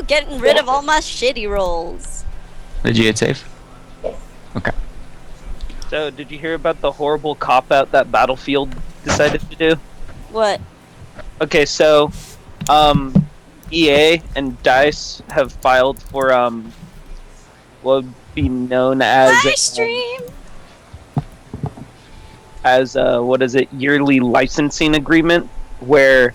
getting rid of all my shitty rolls. Did you hit save? Yes. Okay. So, did you hear about the horrible cop-out that Battlefield decided to do? What? Okay, so, EA and DICE have filed for, what would be known as... Live stream! Yearly licensing agreement, where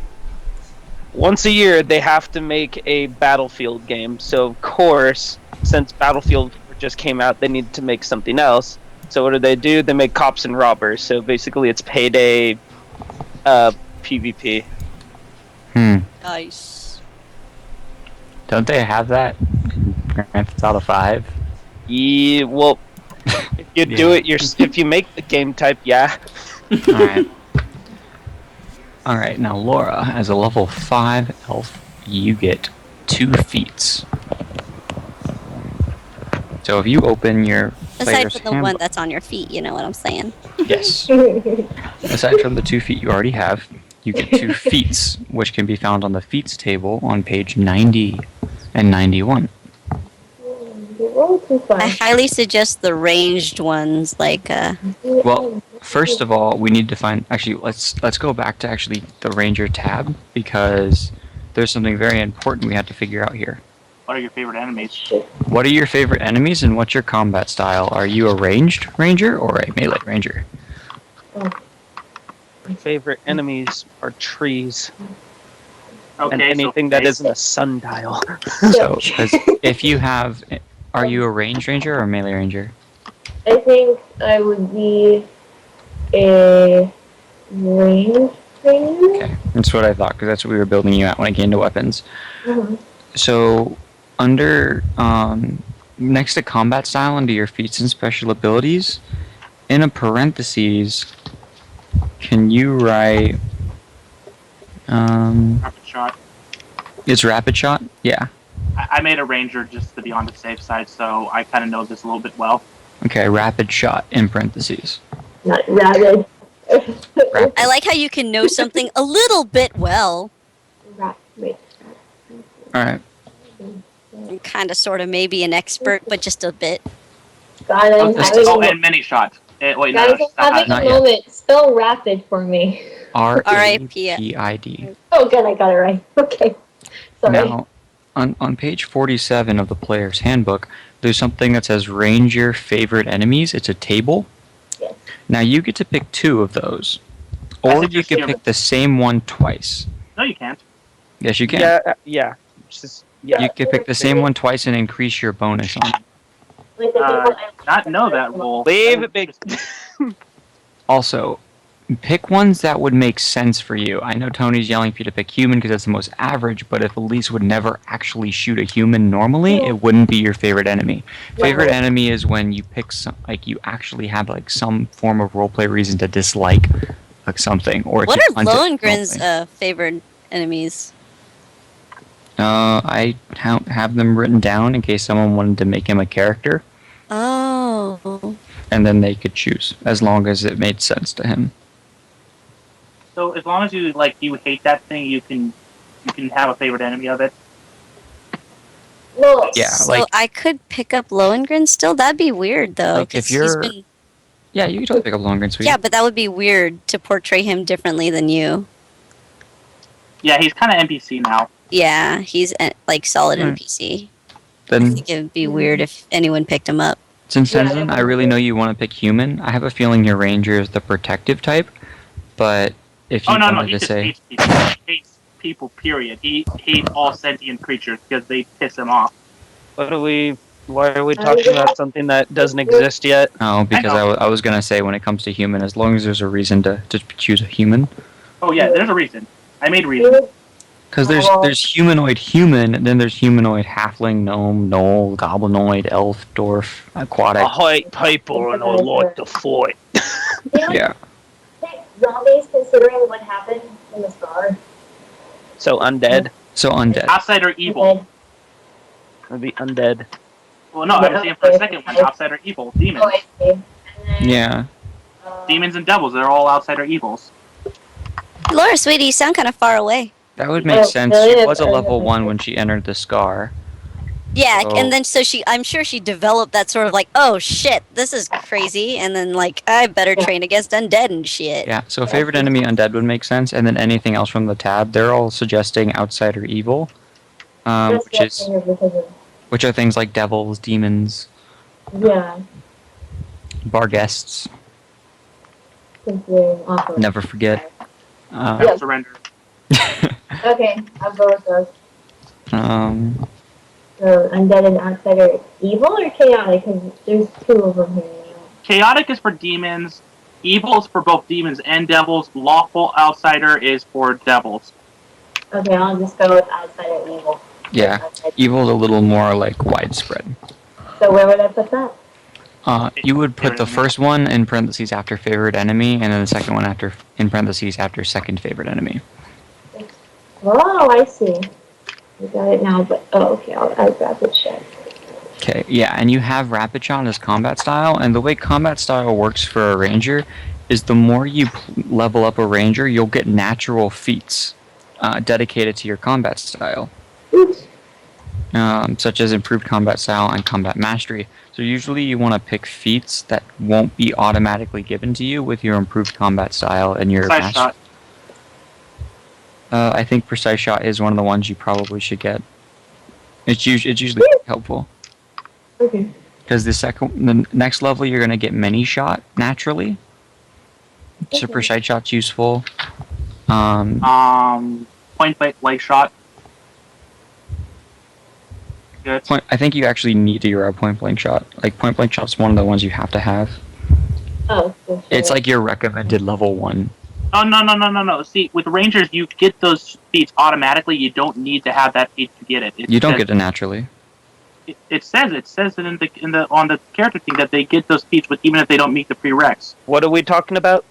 once a year they have to make a Battlefield game. So, of course, since Battlefield just came out, they need to make something else. So what do? They make cops and robbers. So basically it's payday PvP. Nice. Don't they have that in Grand Theft Auto 5? Yeah, well, if you do it, if you make the game type, yeah. Alright. Alright, now Laura, as a level 5 elf, you get 2 feats. So if you open your Aside player's from the handbook, one that's on your feet, you know what I'm saying? yes. Aside from the 2 feet you already have, you get 2 feats, which can be found on the feats table on page 90 and 91. I highly suggest the ranged ones, like Well, first of all, we need to find. Actually, let's go back to actually the Ranger tab, because there's something very important we have to figure out here. What are your favorite enemies? What are your favorite enemies, and what's your combat style? Are you a ranged ranger or a melee ranger? My favorite enemies are trees. Okay, And anything that isn't a sundial. So, 'cause if you have, are you a ranged ranger or a melee ranger? I think I would be a range ranger. Okay, that's what I thought, because that's what we were building you at when it came to weapons. Uh-huh. So, under next to combat style, under your feats and special abilities, in a parentheses, can you write? Rapid shot. It's rapid shot. Yeah. I made a ranger just to be on the safe side, so I kind of know this a little bit well. Okay, rapid shot in parentheses. Not rabid. I like how you can know something a little bit well. Wait. All right. And kind of, sort of, maybe an expert, but just a bit. God, I'm having Oh, and many shots. Wait, guys, no, I'm having not a yet. moment. Spell rapid for me. R-A-P-I-D. Oh, good, I got it right. Okay. Sorry. Now, on page 47 of the player's handbook, there's something that says Ranger favorite enemies. It's a table. Yes. Now you get to pick 2 of those, or you can pick the same one twice. No, you can't. Yes, you can. Yeah. You can pick the same one twice and increase your bonus on it. Like, the Not know that rule. Leave it big. Also, pick ones that would make sense for you. I know Tony's yelling for you to pick human because that's the most average, but if Elyse would never actually shoot a human normally, it wouldn't be your favorite enemy. Favorite enemy is when you pick some, like you actually have like some form of roleplay reason to dislike like something. Or What to are Lohengrin's favorite enemies? I have them written down in case someone wanted to make him a character. Oh. And then they could choose, as long as it made sense to him. So as long as you hate that thing, you can have a favorite enemy of it. Well, Yeah, So like I could pick up Lohengrin still? That'd be weird, though. Like, if 'cause you're- yeah, you can totally pick up Longren Sweet. Yeah, but that would be weird to portray him differently than you. Yeah, he's kind of NPC now. Yeah, he's like solid Right. NPC. I Then think it would be weird if anyone picked him up. since Yeah, Tenzen, I really know you want to pick human. I have a feeling your ranger is the protective type, but if you Oh no, wanted he to just say hates people. He hates people. Period. He hates all sentient creatures because they piss him off. Why are we talking about something that doesn't exist yet? oh, because I was gonna say when it comes to human, as long as there's a reason to choose a human, Oh yeah, there's a reason. I made reason. because there's humanoid human, and then there's humanoid halfling, gnome, gnoll, goblinoid, elf, dwarf, aquatic. hate people and I like to fight. Yeah. Zombies, considering what happened in the scar. So undead. So undead. Outside are evil. Would be undead. Well, no, I was saying for a second one. Outside are evil. Demons. Oh, I see. And then, Yeah. Demons and devils. They're all outside are evils. Laura, sweetie, you sound kind of far away. That would make Oh, sense. really? She was a That's level okay. 1 when she entered the scar. Yeah, So- and then I'm sure she developed that sort of like, oh shit, this is crazy, and then like, I better train against undead and shit. Yeah, so favorite enemy undead would make sense, and then anything else from the tab, they're all suggesting outsider evil, That's which is definitely because of, which are things like devils, demons, yeah, bar guests. considering also. Never forget. Yeah. Surrender. Okay, I'll go with those. Um, So undead and outsider evil or chaotic? Because there's two of them here. Chaotic is for demons. Evil is for both demons and devils. Lawful outsider is for devils. Okay, I'll just go with outsider evil. yeah, Outsider. evil's a little more like widespread. So where would I put that? You would put Favorite the enemy. first one in parentheses after favorite enemy, and then the second one after in parentheses after second favorite enemy. Oh, I see. I got it now, but okay, I'll grab the check. Okay, yeah, and you have Rapid Shot as combat style, and the way combat style works for a ranger is the more you level up a ranger, you'll get natural feats dedicated to your combat style, Oops. such as improved combat style and combat mastery. So usually you want to pick feats that won't be automatically given to you with your improved combat style and your Precise shot. I think Precise Shot is one of the ones you probably should get. It's usually helpful. Okay. Because the next level you're gonna get Mini Shot naturally. So Okay. Precise Shot's useful. Point blank shot. Good. I think you actually need to use a Point Blank Shot. Like Point Blank Shot's one of the ones you have to have. Oh, for sure. It's like your recommended level 1. Oh no! See, with rangers, you get those feats automatically. You don't need to have that feat to get it. You don't get it naturally. It says it in the on the character thing that they get those feats with even if they don't meet the prereqs. What are we talking about?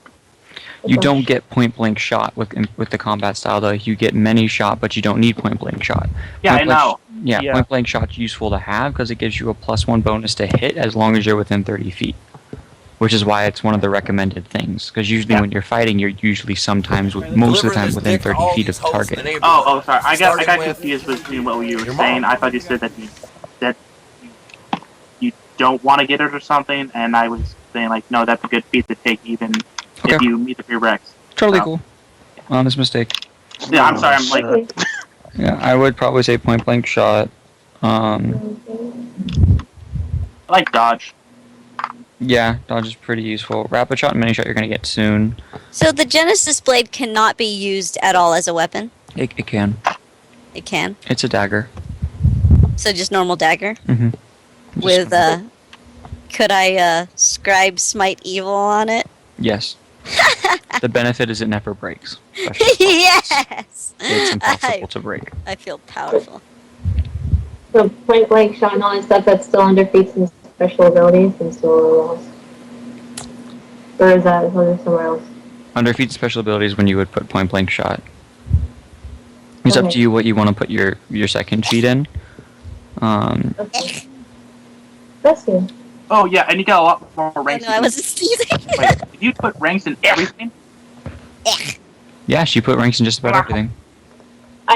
You don't get Point Blank Shot with the combat style though. You get Many Shot, but you don't need Point Blank Shot. Yeah, Point I Blank know. Yeah. Point Blank Shot's useful to have because it gives you a +1 bonus to hit as long as you're within 30 feet. Which is why it's one of the recommended things. Because usually when you're fighting, you're usually most of the time within 30 feet of the target. Oh, sorry. I got confused between what you were saying. I thought you said that you don't want to get it or something, and I was saying like, no, that's a good feat to take even if Okay. you meet the prereqs. Totally So- cool. Honest mistake. Yeah, I'm sorry. I'm like, Okay. Yeah, I would probably say Point Blank Shot. I like dodge. Yeah, dodge is pretty useful. Rapid Shot and Mini Shot you're gonna get soon. So the Genesis blade cannot be used at all as a weapon. It can. It can. It's a dagger. So just normal dagger Mm-hmm. with could I scribe smite evil on it? Yes. The benefit is it never breaks. especially- Yes. It's impossible to break. I feel powerful. So point blank shot and all that stuff that's still under feats and special abilities and still else. Or is that under somewhere else? Under feat special abilities when you would put Point Blank Shot. It's up Okay. to you what you want to put your second feat in. Okay. Bless you. Oh yeah, and you got a lot more Oh, ranks. no, I wasn't sneezing. Wait, did you put ranks in everything? Yeah, she put ranks in just about everything.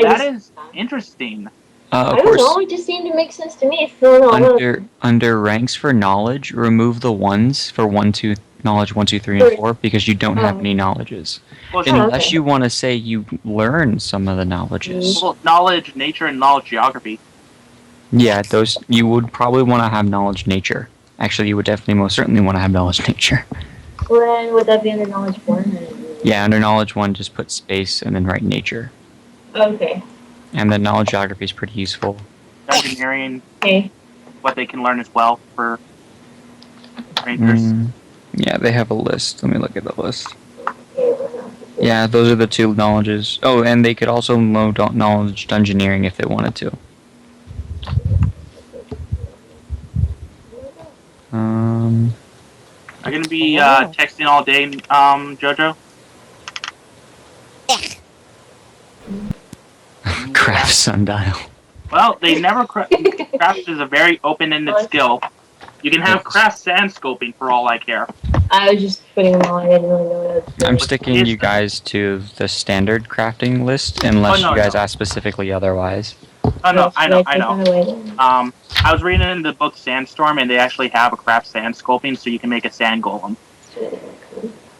That is interesting. Of I don't course, know, it just seemed to make sense to me. So, no, I don't- under ranks for knowledge, remove the ones for 1, 2, knowledge 1, 2, 3, and 4 because you don't have Oh. any knowledges. Well, Oh, Unless okay. you want to say you learn some of the knowledges. well, knowledge, nature, and knowledge geography. Yeah, those you would probably want to have knowledge nature. Actually, you would definitely most certainly want to have knowledge nature. Well, then would that be under knowledge 1? Yeah, under knowledge 1, just put space and then write nature. Okay. And then knowledge geography is pretty useful. Engineering, Okay. what they can learn as well for rangers. Yeah, they have a list. Let me look at the list. Okay. Yeah, those are the 2 knowledges. Oh, and they could also load knowledge engineering if they wanted to. Are you gonna be texting all day, JoJo? Craft sundial. Well, they never craft is a very open-ended skill. You can have craft sand scoping for all I care. I was just putting them all. I didn't really know what I was doing. I'm sticking you guys to the standard crafting list unless Oh, no, you guys no. ask specifically otherwise. Oh no, I know. I I was reading in the book Sandstorm, and they actually have a craft sand sculpting, so you can make a sand golem.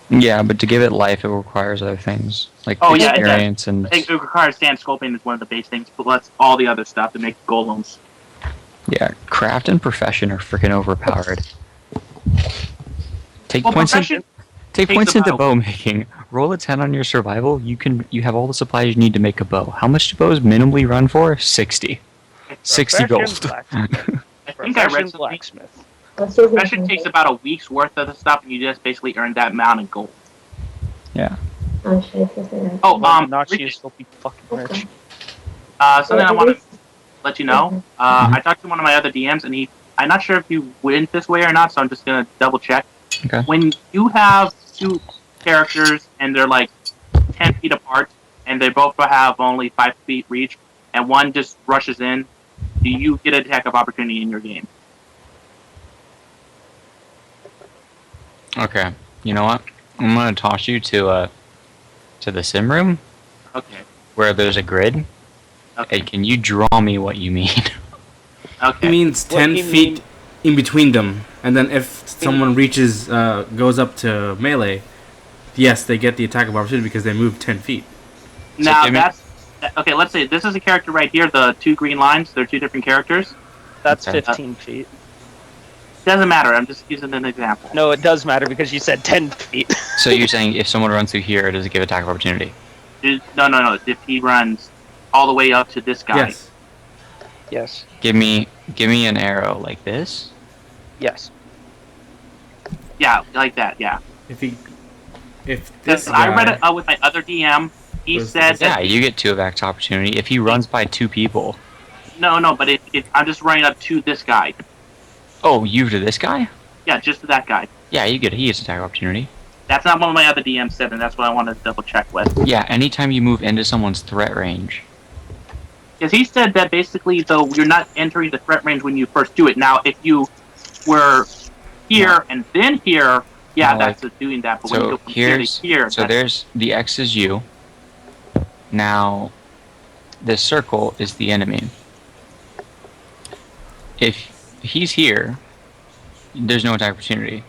Yeah, but to give it life, it requires other things like Oh, yeah, it does. experience and It requires sand sculpting is one of the base things, but let's all the other stuff to make golems. yeah, craft and profession are freaking overpowered. Take Well, points. profession Take takes points the into bow. bow making. Roll a 10 on your survival. You have all the supplies you need to make a bow. How much do bows minimally run for? 60. 60 gold. Profession blacksmith. I think I read Profession something. blacksmith. Profession takes about a week's worth of the stuff, and you just basically earn that amount in gold. Yeah. Oh, shit, I said Oh, Nanashi is so fucking rich. something I want to let you know. Mhm. I talked to one of my other DMs, and I'm not sure if he went this way or not, so I'm just gonna double check. Okay. When you have two characters and they're like 10 feet apart, and they both have only 5 feet reach, and one just rushes in, do you get an attack of opportunity in your game? Okay. You know what? I'm gonna toss you to the sim room Okay. where there's a grid. Okay. And can you draw me what you mean? It Okay. means What 10 do you feet mean? in between them, and then if someone reaches, goes up to melee, yes, they get the attack of opportunity because they move 10 feet. Now give me- okay. Let's say this is a character right here. The two green lines. They're two different characters. That's Okay. 15 feet. Doesn't matter. I'm just using an example. No, it does matter because you said 10 feet. So you're saying if someone runs through here, does it give attack of opportunity? No. If he runs all the way up to this guy, Yes. Yes. Give me an arrow like this. Yes. yeah, like that, yeah. If this Because guy, I read it with my other DM. He Was- said Yeah, that you get 2 of attack opportunity if he runs by 2 people. no, but if I'm just running up to this guy, Oh, you to this guy? yeah, just to that guy. Yeah, he gets attack opportunity. That's not what my other DM said, and that's what I wanted to double check with. Yeah, anytime you move into someone's threat range. Because he said that basically, though, you're not entering the threat range when you first do it. Now, if you were here and then here, yeah, No, that's doing that. But when you So go from here to here, so that's, there's the X is you. Now, this circle is the enemy. If he's here, there's no attack opportunity.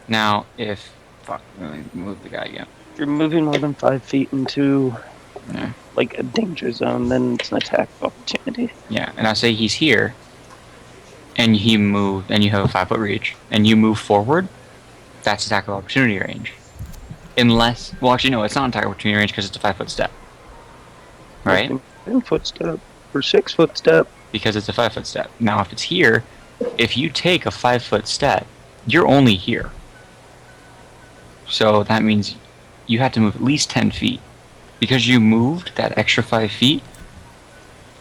Now, if fuck, let me move the guy again. If you're moving more than 5 feet into Yeah. like a danger zone, then it's an attack of opportunity. Yeah, and I say he's here, and he moved, and you have a 5-foot reach, and you move forward. That's attack of opportunity range. Unless, well, actually, no, it's not attack of opportunity range because it's a 5-foot step. Right? 10-foot step or 6-foot step. Because it's a 5-foot step. Now, if it's here, if you take a 5-foot step, you're only here. So that means you have to move at least 10 feet. Because you moved that extra 5 feet,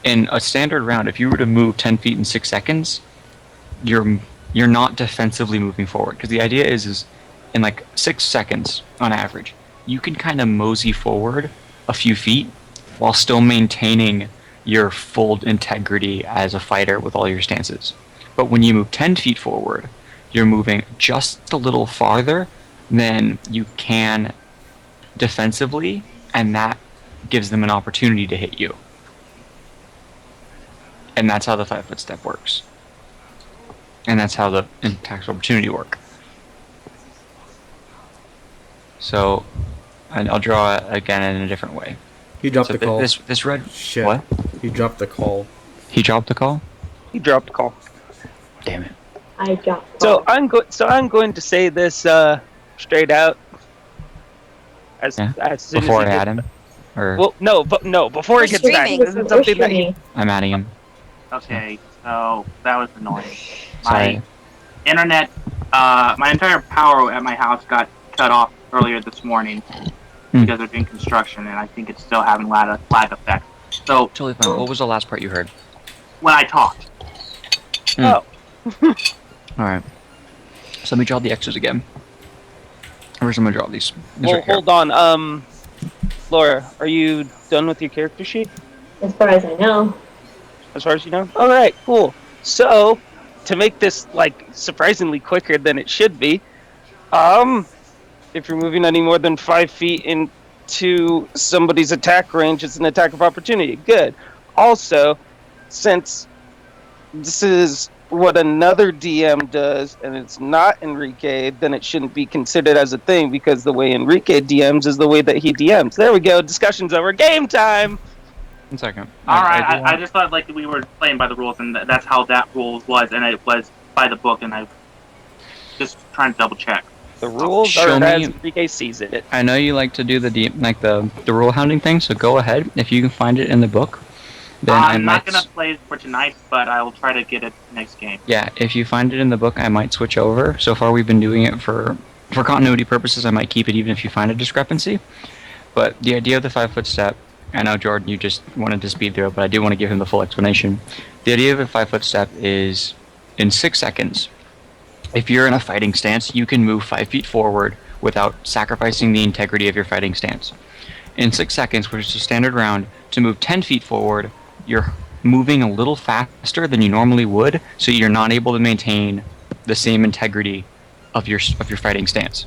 in a standard round, if you were to move 10 feet in 6 seconds, you're not defensively moving forward. Because the idea is in like 6 seconds on average, you can kind of mosey forward a few feet while still maintaining your full integrity as a fighter with all your stances. But when you move 10 feet forward, you're moving just a little farther than you can defensively, and that gives them an opportunity to hit you. And that's how the 5-foot step works. And that's how the attacks of opportunity work. So, and I'll draw it again in a different way. he dropped So the call. this red. Shit. What? He dropped the call. He dropped the call? He dropped a call. Damn it. I dropped. So I'm going to say this straight out. As Yeah. soon Before as I he add gets- him? Or Before We're he gets back. streaming. This is something that he. I'm adding him. okay. So that was annoying. Sorry. My internet, my entire power at my house got cut off earlier this morning because they're doing construction, and I think it's still having lag effect. So Totally fine. What was the last part you heard? when I talked, Oh, Alright. So let me draw the X's again. First I'm gonna draw these. These well, right here. hold on. Laura, are you done with your character sheet? As far as I know. As far as you know? All right, cool. So, to make this like surprisingly quicker than it should be, If you're moving any more than 5 feet into somebody's attack range, it's an attack of opportunity. Good. Also, since this is what another DM does, and it's not Enrique, then it shouldn't be considered as a thing, because the way Enrique DMs is the way that he DMs. There we go. Discussion's over. Game time! 1 second. All right, do want- I just thought like we were playing by the rules, and that's how that rule was, and it was by the book, and I just trying to double check. The rules Show are me- as Enrique sees it. I know you like to do the rule hounding thing, so go ahead. If you can find it in the book, then I I'm might. not gonna play for tonight, but I will try to get it next game. Yeah, if you find it in the book, I might switch over. So far, we've been doing it for continuity purposes. I might keep it even if you find a discrepancy. But the idea of the 5-foot step, I know Jordan, you just wanted to speed through it, but I do want to give him the full explanation. The idea of a 5-foot step is in 6 seconds. If you're in a fighting stance, you can move 5 feet forward without sacrificing the integrity of your fighting stance. In 6 seconds, which is a standard round, to move 10 feet forward, you're moving a little faster than you normally would, so you're not able to maintain the same integrity of your fighting stance,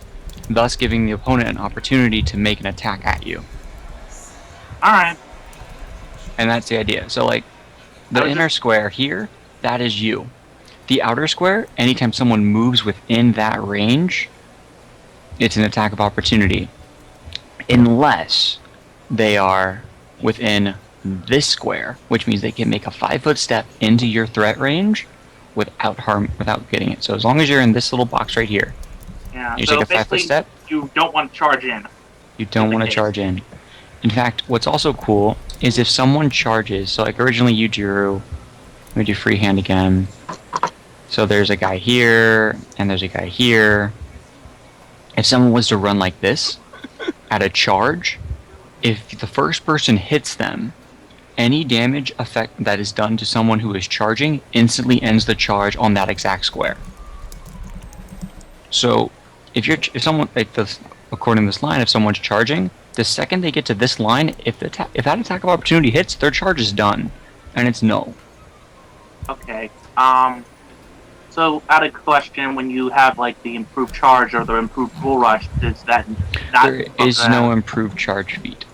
thus giving the opponent an opportunity to make an attack at you. All right. And that's the idea. So, like, the inner square here, that is you. The outer square, anytime someone moves within that range, it's an attack of opportunity. Unless they are within this square, which means they can make a 5-foot step into your threat range without getting it. So as long as you're in this little box right here, Yeah. you so take a 5-foot basically, step, you don't want to charge in. you don't want to charge in. In fact, what's also cool is if someone charges, so like originally you drew, let me do freehand again. So there's a guy here, and there's a guy here. If someone was to run like this, at a charge, if the first person hits them, any damage effect that is done to someone who is charging instantly ends the charge on that exact square. So, if someone, like this, according to this line, if someone's charging, the second they get to this line, if that attack of opportunity hits, their charge is done, and it's no. Okay. So, out of question, when you have like the improved charge or the improved bull rush, is that not? There is no improved charge feat.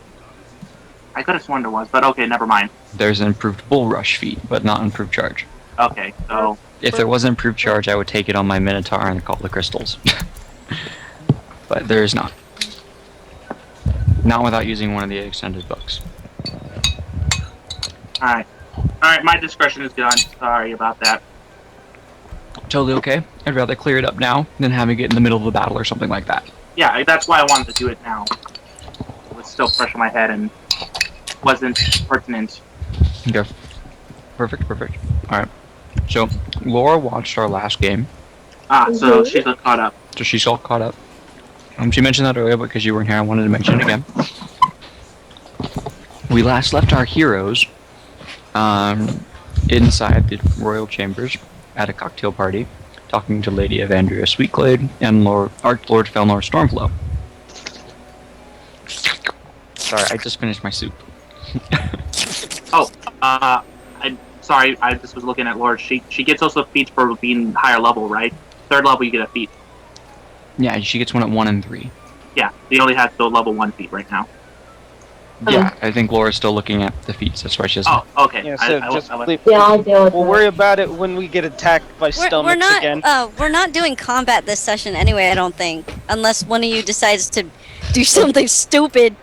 I could have sworn there was, but okay, never mind. There's an improved bull rush feat, but not improved charge. Okay, so If there was an improved charge, I would take it on my Minotaur and call the crystals. But there is not. Not without using one of the extended books. all right, my discretion is gone. Sorry about that. Totally okay. I'd rather clear it up now than have it get in the middle of a battle or something like that. Yeah, that's why I wanted to do it now. It was still fresh in my head and wasn't pertinent. Okay. Perfect. Alright. So, Laura watched our last game, So she's caught up. so she's all caught up. She mentioned that earlier because you weren't here. I wanted to mention it again. We last left our heroes inside the royal chambers at a cocktail party, talking to Lady Evandria Sweetglade and Archlord Felnor Stormflow. Sorry, I just finished my soup. I'm sorry. I just was looking at Laura. She gets also feats for being higher level, right? 3rd level, you get a feat. Yeah, she gets one at 1 and 3. Yeah, she only has the level 1 feat right now. Yeah, I think Laura's still looking at the feats. That's why she doesn't. Oh, okay. Yeah, so just leave. Yeah, I'll deal with We'll that. worry about it when we get attacked by We're stomachs not. again. We're not doing combat this session anyway. I don't think, unless one of you decides to do something stupid.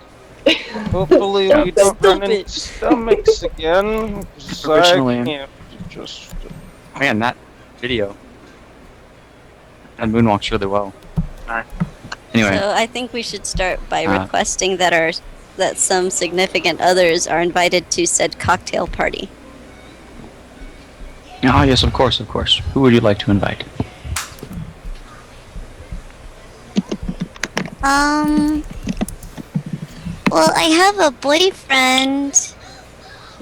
Hopefully we don't run Stupid. into stomachs again. 'Cause I Originally- can't just... Man, that video. And moonwalks really well. Alright. Anyway, So I think we should start by Ah. requesting that some significant others are invited to said cocktail party. ah, yes, of course. Who would you like to invite? Well, I have a boyfriend.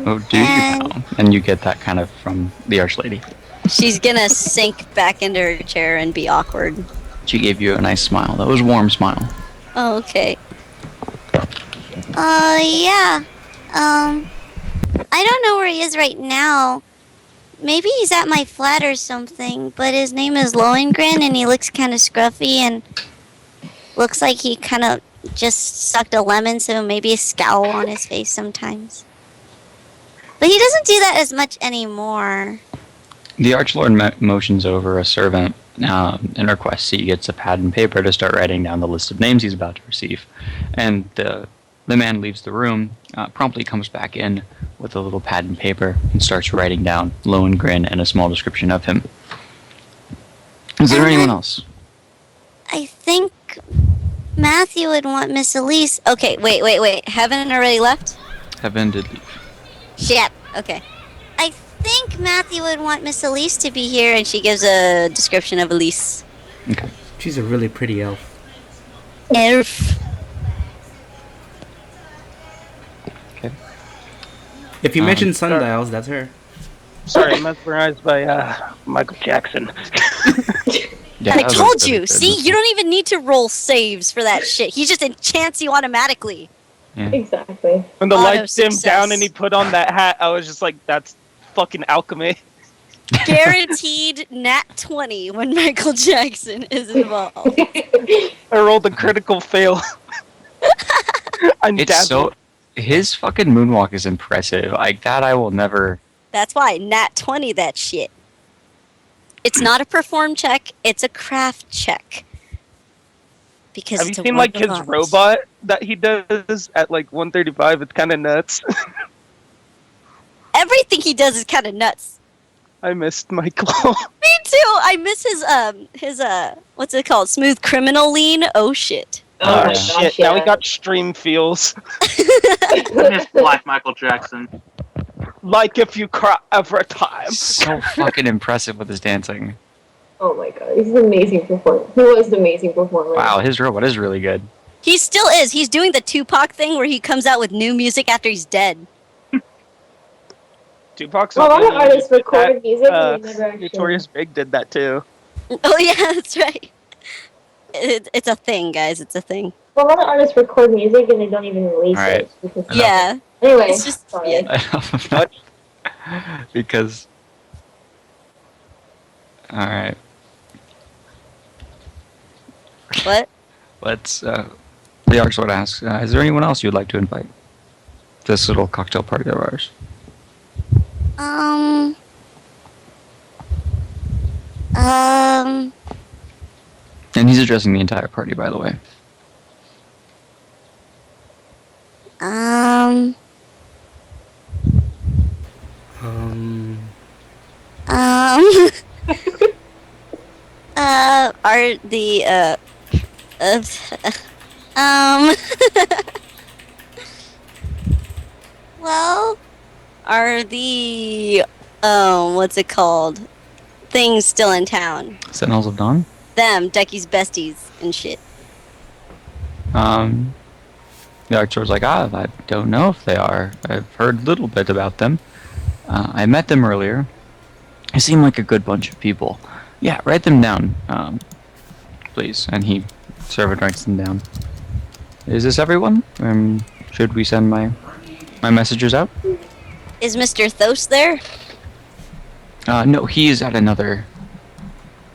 Oh, do you now? And you get that kind of from the Archlady. She's gonna sink back into her chair and be awkward. She gave you a nice smile. That was a warm smile. Oh, okay. Yeah. I don't know where he is right now. Maybe he's at my flat or something, but his name is Lohengrin and he looks kind of scruffy and looks like he kind of just sucked a lemon, so maybe a scowl on his face sometimes. But he doesn't do that as much anymore. The Archlord motions over a servant and requests he gets a pad and paper to start writing down the list of names he's about to receive. And the man leaves the room, promptly comes back in with a little pad and paper and starts writing down Lohengrin and a small description of him. Is there anyone else? I think Matthew would want Miss Elyse. Okay, wait. Heaven already left? Heaven did leave. Shit. Okay. I think Matthew would want Miss Elyse to be here, and she gives a description of Elyse. Okay. She's a really pretty elf. Elf. Okay. If you mention sundials, that's her. Sorry, mesmerized by Michael Jackson. Yeah, I that was told really you. good. See, you don't even need to roll saves for that shit. He just enchants you automatically. Yeah. Exactly. When the Auto lights dimmed success. down and he put on that hat, I was just like, that's fucking alchemy. Guaranteed nat 20 when Michael Jackson is involved. I rolled a critical fail. I'm It's dazzled. his fucking moonwalk is impressive. Like that, I will never. That's why nat 20 that shit. It's not a perform check, it's a craft check. Because Have you it's a seen like work his of art. robot that he does at like 135? It's kind of nuts. Everything he does is kind of nuts. I missed Michael. Me too. I miss his what's it called? Smooth criminal lean. Oh shit. Oh my Shit, gosh, now we yeah. got stream feels. I miss Black Michael Jackson. Like if you cry every time. So fucking impressive with his dancing. Oh my god, he's an amazing performer. He was an amazing performer. Wow, his robot is really good. He still is. He's doing the Tupac thing where he comes out with new music after he's dead. Tupac's A lot of also artists did record that. music and they never actually. Notorious Big did that too. Oh yeah, that's right. It's a thing, guys. It's a thing. A lot of artists record music and they don't even release Alright. it. Because... Enough. Yeah. Anyway, It's just sorry. yeah. Because. Alright. What? Let's. The Archlord asks, is there anyone else you'd like to invite? This little cocktail party of ours. Um. And he's addressing the entire party, by the way. Um. Are the well, are the what's it called? Things still in town? Sentinels of Dawn? Them, Duckie's besties and shit. The Archlord's like, I don't know if they are. I've heard a little bit about them. I met them earlier. They seem like a good bunch of people. Yeah, write them down, please. And he servant writes them down. Is this everyone? Should we send my messengers out? Is Mr. Thos there? No, he is at another.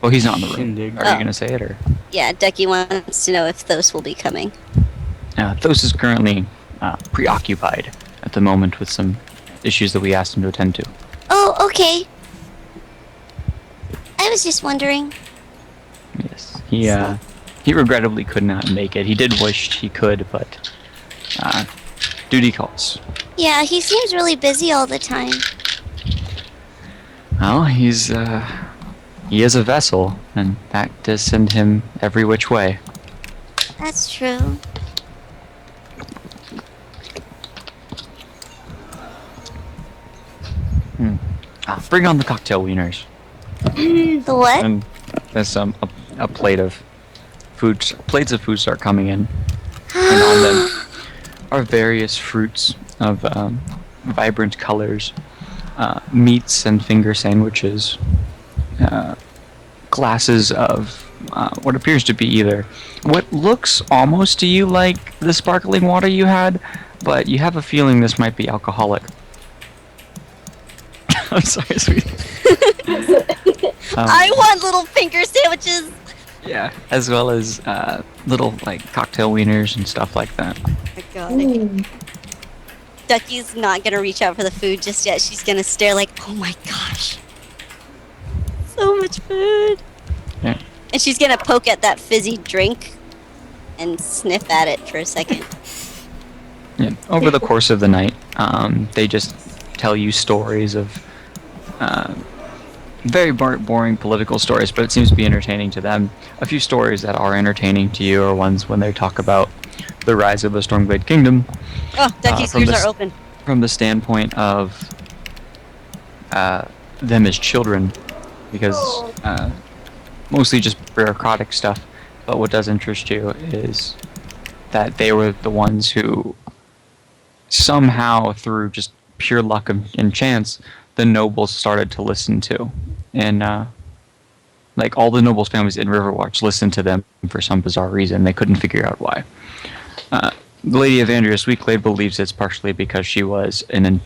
Well, he's not in the room. Shindig. Are Oh. you gonna say it or? Yeah, Duckie wants to know if Thos will be coming. Thos is currently preoccupied at the moment with some issues that we asked him to attend to. Oh, okay. I was just wondering. Yes, he regrettably could not make it. He did wish he could, but duty calls. Yeah, he seems really busy all the time. Well, he is a vessel, and that does send him every which way. That's true. Bring on the cocktail wieners. The what? And there's a plate of food. Plates of food start coming in, and on them are various fruits of vibrant colors, meats and finger sandwiches, glasses of what appears to be either what looks almost to you like the sparkling water you had, but you have a feeling this might be alcoholic. I'm sorry, sweetie. I want little finger sandwiches. Yeah, as well as little like cocktail wieners and stuff like that. Oh my god. Duckie's not gonna reach out for the food just yet. She's gonna stare like, oh my gosh. So much food. Yeah. And she's gonna poke at that fizzy drink and sniff at it for a second. Yeah. Over the course of the night, they just tell you stories of very boring political stories, but it seems to be entertaining to them. A few stories that are entertaining to you are ones when they talk about the rise of the Stormglade Kingdom. Oh, Duckie's ears are open. From the standpoint of them as children, because mostly just bureaucratic stuff. But what does interest you is that they were the ones who somehow, through just pure luck and chance, the nobles started to listen to. And like all the nobles' families in Riverwatch listened to them for some bizarre reason. They couldn't figure out why. The Lady of Andrea Sweetglade believes it's partially because she was an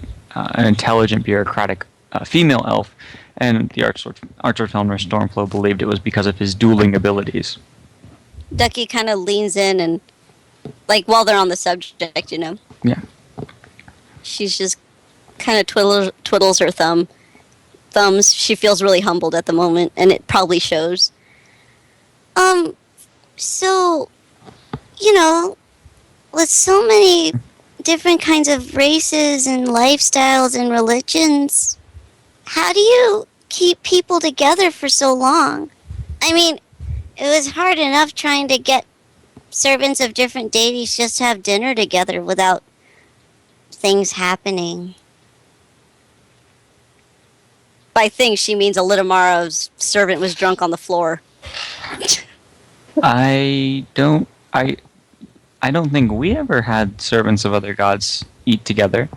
intelligent, bureaucratic female elf, and the Archfelmer Stormflow believed it was because of his dueling abilities. Duckie kind of leans in and, like, while they're on the subject, you know. Yeah. She's just kind of twiddles her thumbs. She feels really humbled at the moment, and it probably shows. So, you know, with so many different kinds of races and lifestyles and religions, how do you keep people together for so long? I mean, it was hard enough trying to get servants of different deities just to have dinner together without things happening. By things, she means Alidamaro's servant was drunk on the floor. I don't think we ever had servants of other gods eat together.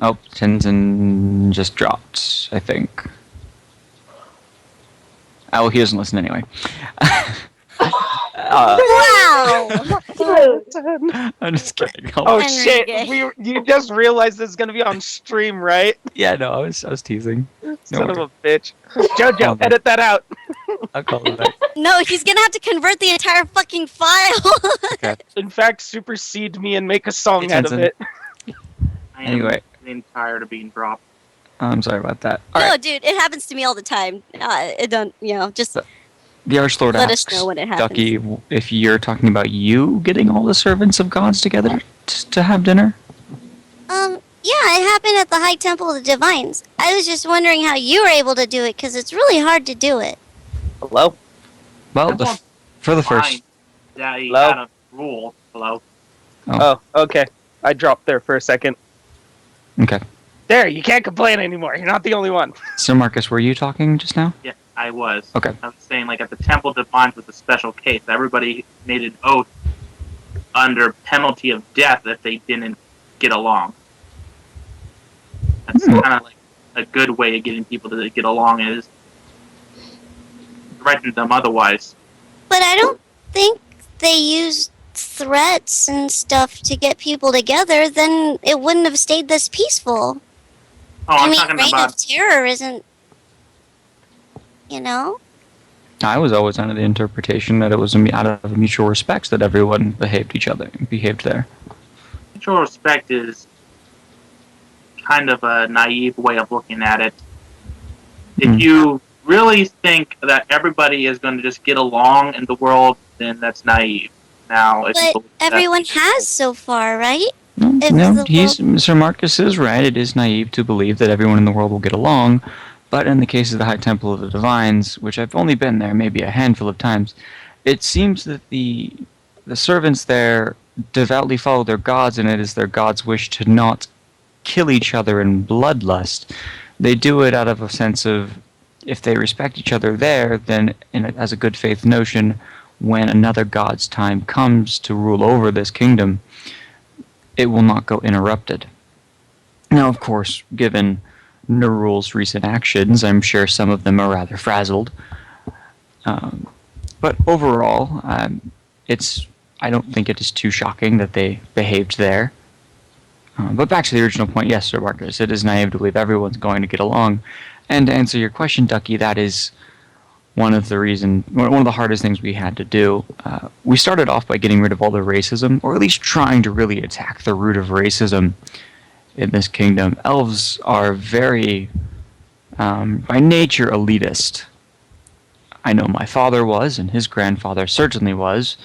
Oh, Tenzen just dropped, I think. Oh, he doesn't listen anyway. Wow! I'm just kidding. Oh Henry shit! Gay. You just realized this is gonna be on stream, right? Yeah, no, I was teasing. Son worries. of a bitch. JoJo, Okay. edit that out. I'll call it that. No, he's gonna have to convert the entire fucking file. In fact, supersede me and make a song Hey, out of Tenzen. it. I am Anyway. getting tired of being dropped. I'm sorry about that. No, Alright, dude, it happens to me all the time. It don't, you know, just the Archlord let us asks, know when it happens. Duckie, if you're talking about you getting all the servants of gods together to have dinner? Yeah, it happened at the High Temple of the Divines. I was just wondering how you were able to do it, because it's really hard to do it. Hello? Well, Everyone- for the Fine. first... That he Hello? had a rule. Hello. Oh, okay. I dropped there for a second. Okay. There, you can't complain anymore. You're not the only one. So, Marcus, were you talking just now? Yeah, I was. Okay. I was saying, like, at the Temple of Divines was a special case. Everybody made an oath under penalty of death if they didn't get along. That's kind of like a good way of getting people to get along is threaten them otherwise. But I don't think they used threats and stuff to get people together, then it wouldn't have stayed this peaceful. Oh, I I'm mean, talking Reign about of Terror isn't, you know? I was always under the interpretation that it was out of mutual respects that everyone behaved there. mutual respect is kind of a naive way of looking at it. If you really think that everybody is going to just get along in the world, then that's naive. Now, if you But believe that- everyone has so far, right? No, If no, the Sir Marcus is right. It is naive to believe that everyone in the world will get along. But in the case of the High Temple of the Divines, which I've only been there maybe a handful of times, it seems that the servants there devoutly follow their gods, and it is their gods' wish to not kill each other in bloodlust. They do it out of a sense of, if they respect each other there, then as a good faith notion, when another god's time comes to rule over this kingdom, it will not go interrupted. Now, of course, given Nerull's recent actions, I'm sure some of them are rather frazzled. But overall, I don't think it is too shocking that they behaved there. But back to the original point, yes, Sir Marcus, it is naive to believe everyone's going to get along. And to answer your question, Duckie, that is one of the hardest things we had to do. We started off by getting rid of all the racism, or at least trying to really attack the root of racism in this kingdom. Elves are very, by nature, elitist. I know my father was, and his grandfather certainly was,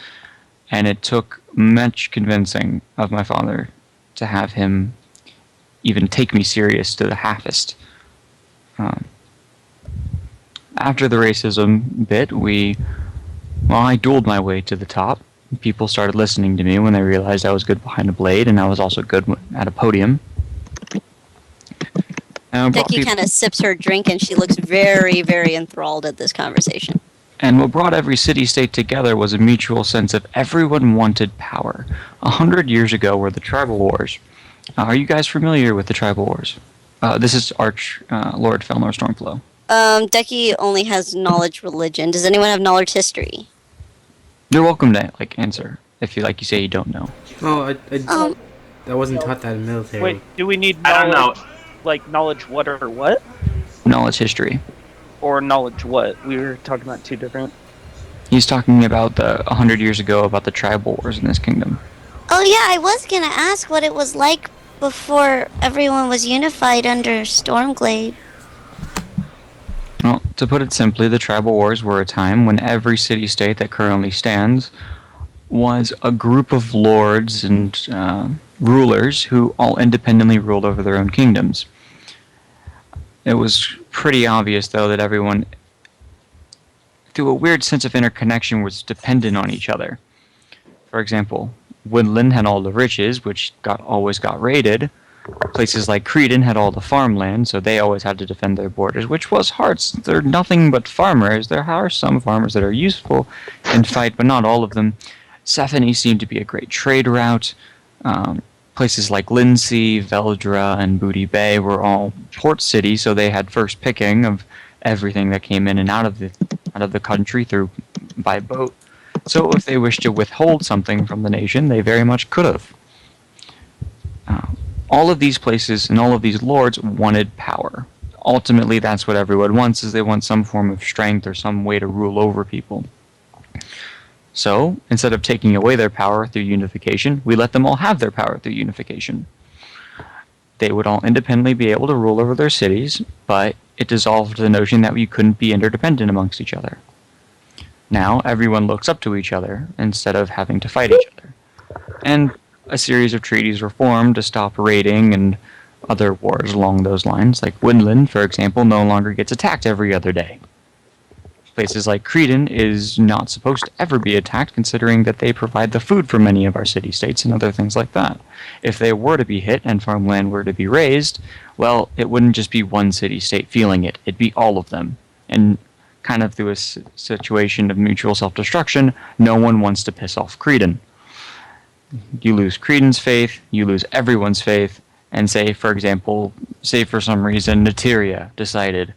and it took much convincing of my father to have him even take me serious to the halfest. After the racism bit, I dueled my way to the top. People started listening to me when they realized I was good behind a blade, and I was also good at a podium. Duckie kind of sips her drink, and she looks very, very enthralled at this conversation. And what brought every city-state together was a mutual sense of everyone wanted power. 100 years ago were the tribal wars. Are you guys familiar with the tribal wars? This is Lord Felnor Stormflow. Duckie only has knowledge religion. Does anyone have knowledge history? You're welcome to answer if you say you don't know. Oh, I wasn't taught that in the military. Wait, do we need I don't knowledge? know. Like knowledge what or what? Knowledge history. Or knowledge what? We were talking about two different. He's talking about the 100 years ago about the tribal wars in this kingdom. Oh yeah, I was gonna ask what it was like before everyone was unified under Stormglade. Well, to put it simply, the tribal wars were a time when every city-state that currently stands was a group of lords and rulers who all independently ruled over their own kingdoms. It was pretty obvious, though, that everyone, through a weird sense of interconnection, was dependent on each other. For example, Woodland had all the riches, which always got raided. Places like Creedon had all the farmland, so they always had to defend their borders, which was hard. They're nothing but farmers. There are some farmers that are useful in fight, but not all of them. Sephany seemed to be a great trade route. Places like Lindsay, Veldra, and Booty Bay were all port cities, so they had first picking of everything that came in and out of the country by boat. So if they wished to withhold something from the nation, they very much could have. All of these places and all of these lords wanted power. Ultimately, that's what everyone wants, is they want some form of strength or some way to rule over people. So, instead of taking away their power through unification, we let them all have their power through unification. They would all independently be able to rule over their cities, but it dissolved the notion that we couldn't be interdependent amongst each other. Now, everyone looks up to each other instead of having to fight each other. And a series of treaties were formed to stop raiding and other wars along those lines. Like Woodland, for example, no longer gets attacked every other day. Places like Creedon is not supposed to ever be attacked, considering that they provide the food for many of our city-states and other things like that. If they were to be hit and farmland were to be razed, well, it wouldn't just be one city-state feeling it. It'd be all of them. And kind of through a situation of mutual self-destruction, no one wants to piss off Creedon. You lose Creedon's faith, you lose everyone's faith, and say, for example, for some reason Neteria decided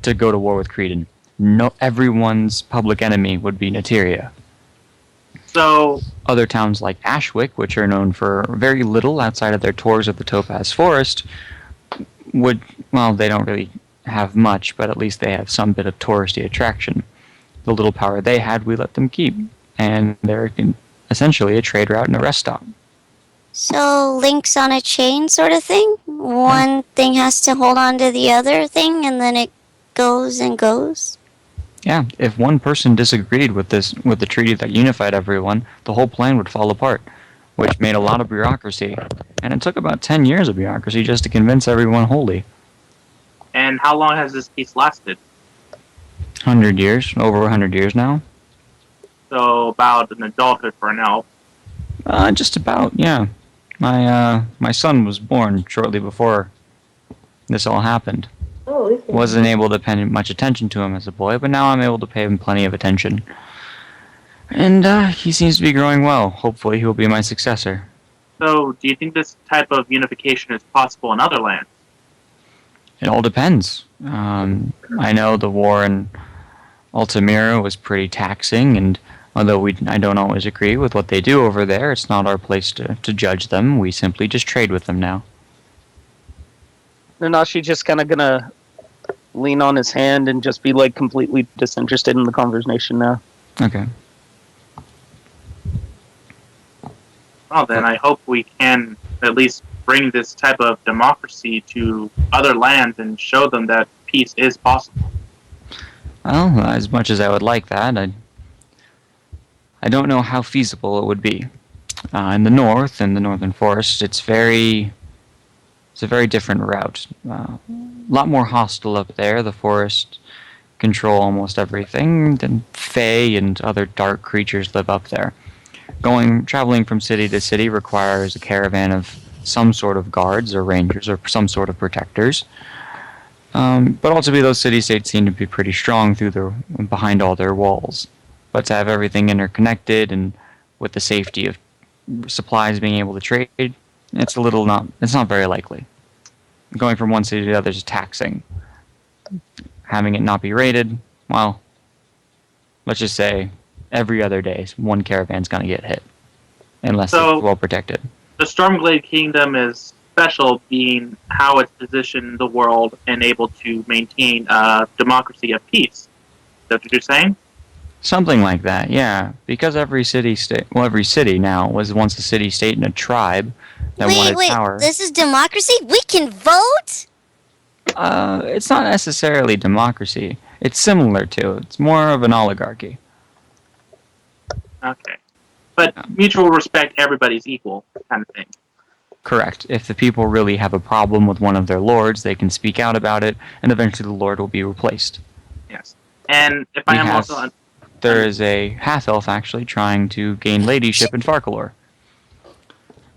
to go to war with Creedon. No, everyone's public enemy would be Neteria. So Other towns like Ashwick, which are known for very little outside of their tours of the Topaz Forest, they don't really have much, but at least they have some bit of touristy attraction. The little power they had, we let them keep, and they're essentially a trade route and a rest stop. So, links on a chain sort of thing? One thing has to hold on to the other thing, and then it goes and goes? Yeah, if one person disagreed with the treaty that unified everyone, the whole plan would fall apart, which made a lot of bureaucracy. And it took about 10 years of bureaucracy just to convince everyone wholly. and how long has this peace lasted? 100 years, over 100 years now. So about an adulthood for an elf. Just about, yeah. My son was born shortly before this all happened. Oh, at least Wasn't able to pay much attention to him as a boy, but now I'm able to pay him plenty of attention. And he seems to be growing well. Hopefully he'll be my successor. So, do you think this type of unification is possible in other lands? It all depends. I know the war in Altamira was pretty taxing, and although I don't always agree with what they do over there, it's not our place to judge them. We simply just trade with them now. Nanashi just kind of gonna lean on his hand and just be like completely disinterested in the conversation now. Okay. Well, then I hope we can at least bring this type of democracy to other lands and show them that peace is possible. Well, as much as I would like that, I don't know how feasible it would be. In the north, in the northern forest, it's a very different route. A lot more hostile up there. The forest control almost everything. Then Fae and other dark creatures live up there. Traveling from city to city requires a caravan of some sort of guards or rangers or some sort of protectors. But ultimately, those city-states seem to be pretty strong behind all their walls. But to have everything interconnected and with the safety of supplies being able to trade, it's not very likely. Going from one city to the other is taxing. Having it not be raided, well, let's just say every other day one caravan's going to get hit. Unless it's well protected. The Stormglade Kingdom is special being how it's positioned in the world and able to maintain a democracy of peace. Is that what you're saying? Something like that, yeah. Because every city now was once a city-state and a tribe that wanted power. This is democracy? We can vote? It's not necessarily democracy. It's similar to. It's more of an oligarchy. Okay. But mutual respect, everybody's equal kind of thing. Correct. If the people really have a problem with one of their lords, they can speak out about it, and eventually the lord will be replaced. Yes. And if I am also... There is a half-elf actually trying to gain ladyship in Farkalore.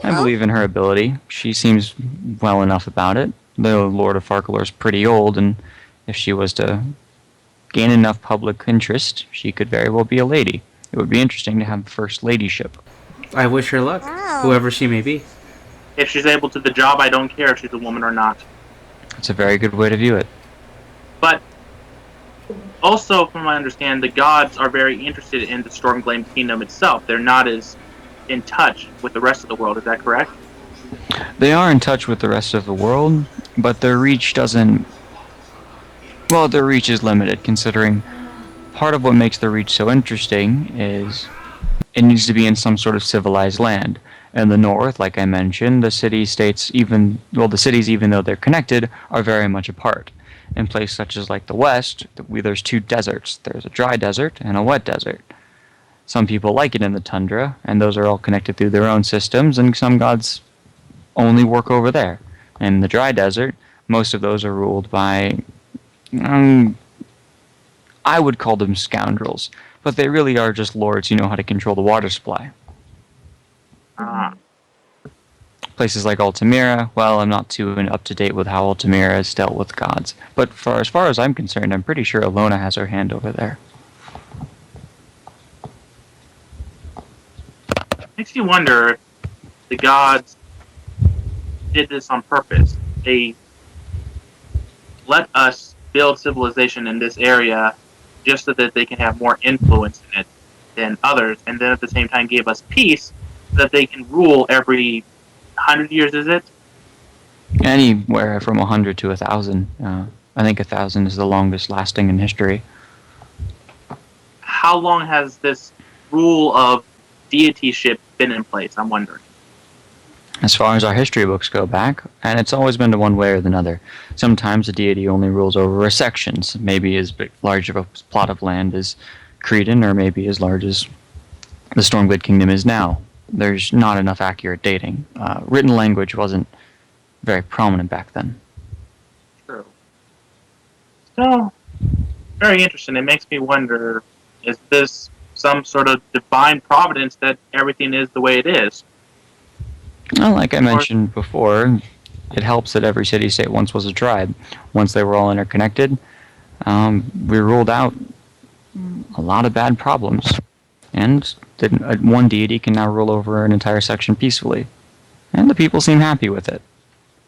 I believe in her ability. She seems well enough about it. The Lord of Farkalore is pretty old, and if she was to gain enough public interest, she could very well be a lady. It would be interesting to have first ladyship. I wish her luck, whoever she may be. If she's able to do the job, I don't care if she's a woman or not. It's a very good way to view it. But also, from what I understand, the gods are very interested in the Stormglade Kingdom itself. They're not as in touch with the rest of the world. Is that correct? They are in touch with the rest of the world, but their reach doesn't... Well, their reach is limited, considering part of what makes their reach so interesting is it needs to be in some sort of civilized land. In the north, like I mentioned, the cities, even though they're connected, are very much apart. In places such as like the west, there's two deserts. There's a dry desert and a wet desert. Some people like it in the tundra, and those are all connected through their own systems, and some gods only work over there. In the dry desert, most of those are ruled by, I would call them scoundrels, but they really are just lords who know how to control the water supply. Places like Altamira, well, I'm not too up to date with how Altamira has dealt with gods. But as far as I'm concerned, I'm pretty sure Alona has her hand over there. Makes you wonder if the gods did this on purpose. They let us build civilization in this area just so that they can have more influence in it than others, and then at the same time gave us peace so that they can rule every 100 years, is it? Anywhere from 100 to 1,000. I think 1,000 is the longest lasting in history. How long has this rule of deityship been in place, I'm wondering? As far as our history books go back, and it's always been to one way or the other. Sometimes a deity only rules over a section, maybe as large of a plot of land as Cretan, or maybe as large as the Stormglade Kingdom is now. There's not enough accurate dating. Written language wasn't very prominent back then. True. So, very interesting. It makes me wonder, is this some sort of divine providence that everything is the way it is? Well, like I mentioned before, it helps that every city-state once was a tribe. Once they were all interconnected, we ruled out a lot of bad problems. And one deity can now rule over an entire section peacefully. And the people seem happy with it.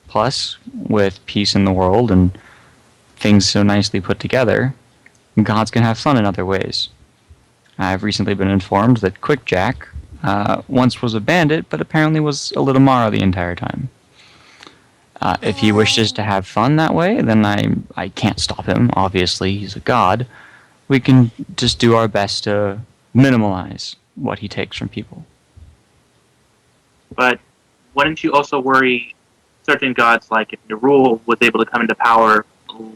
Plus, with peace in the world and things so nicely put together, gods can have fun in other ways. I've recently been informed that Quickjack once was a bandit, but apparently was a little Mara the entire time. If he wishes to have fun that way, then I can't stop him. Obviously, he's a god. We can just do our best to minimize what he takes from people. But wouldn't you also worry certain gods, like if Nerull was able to come into power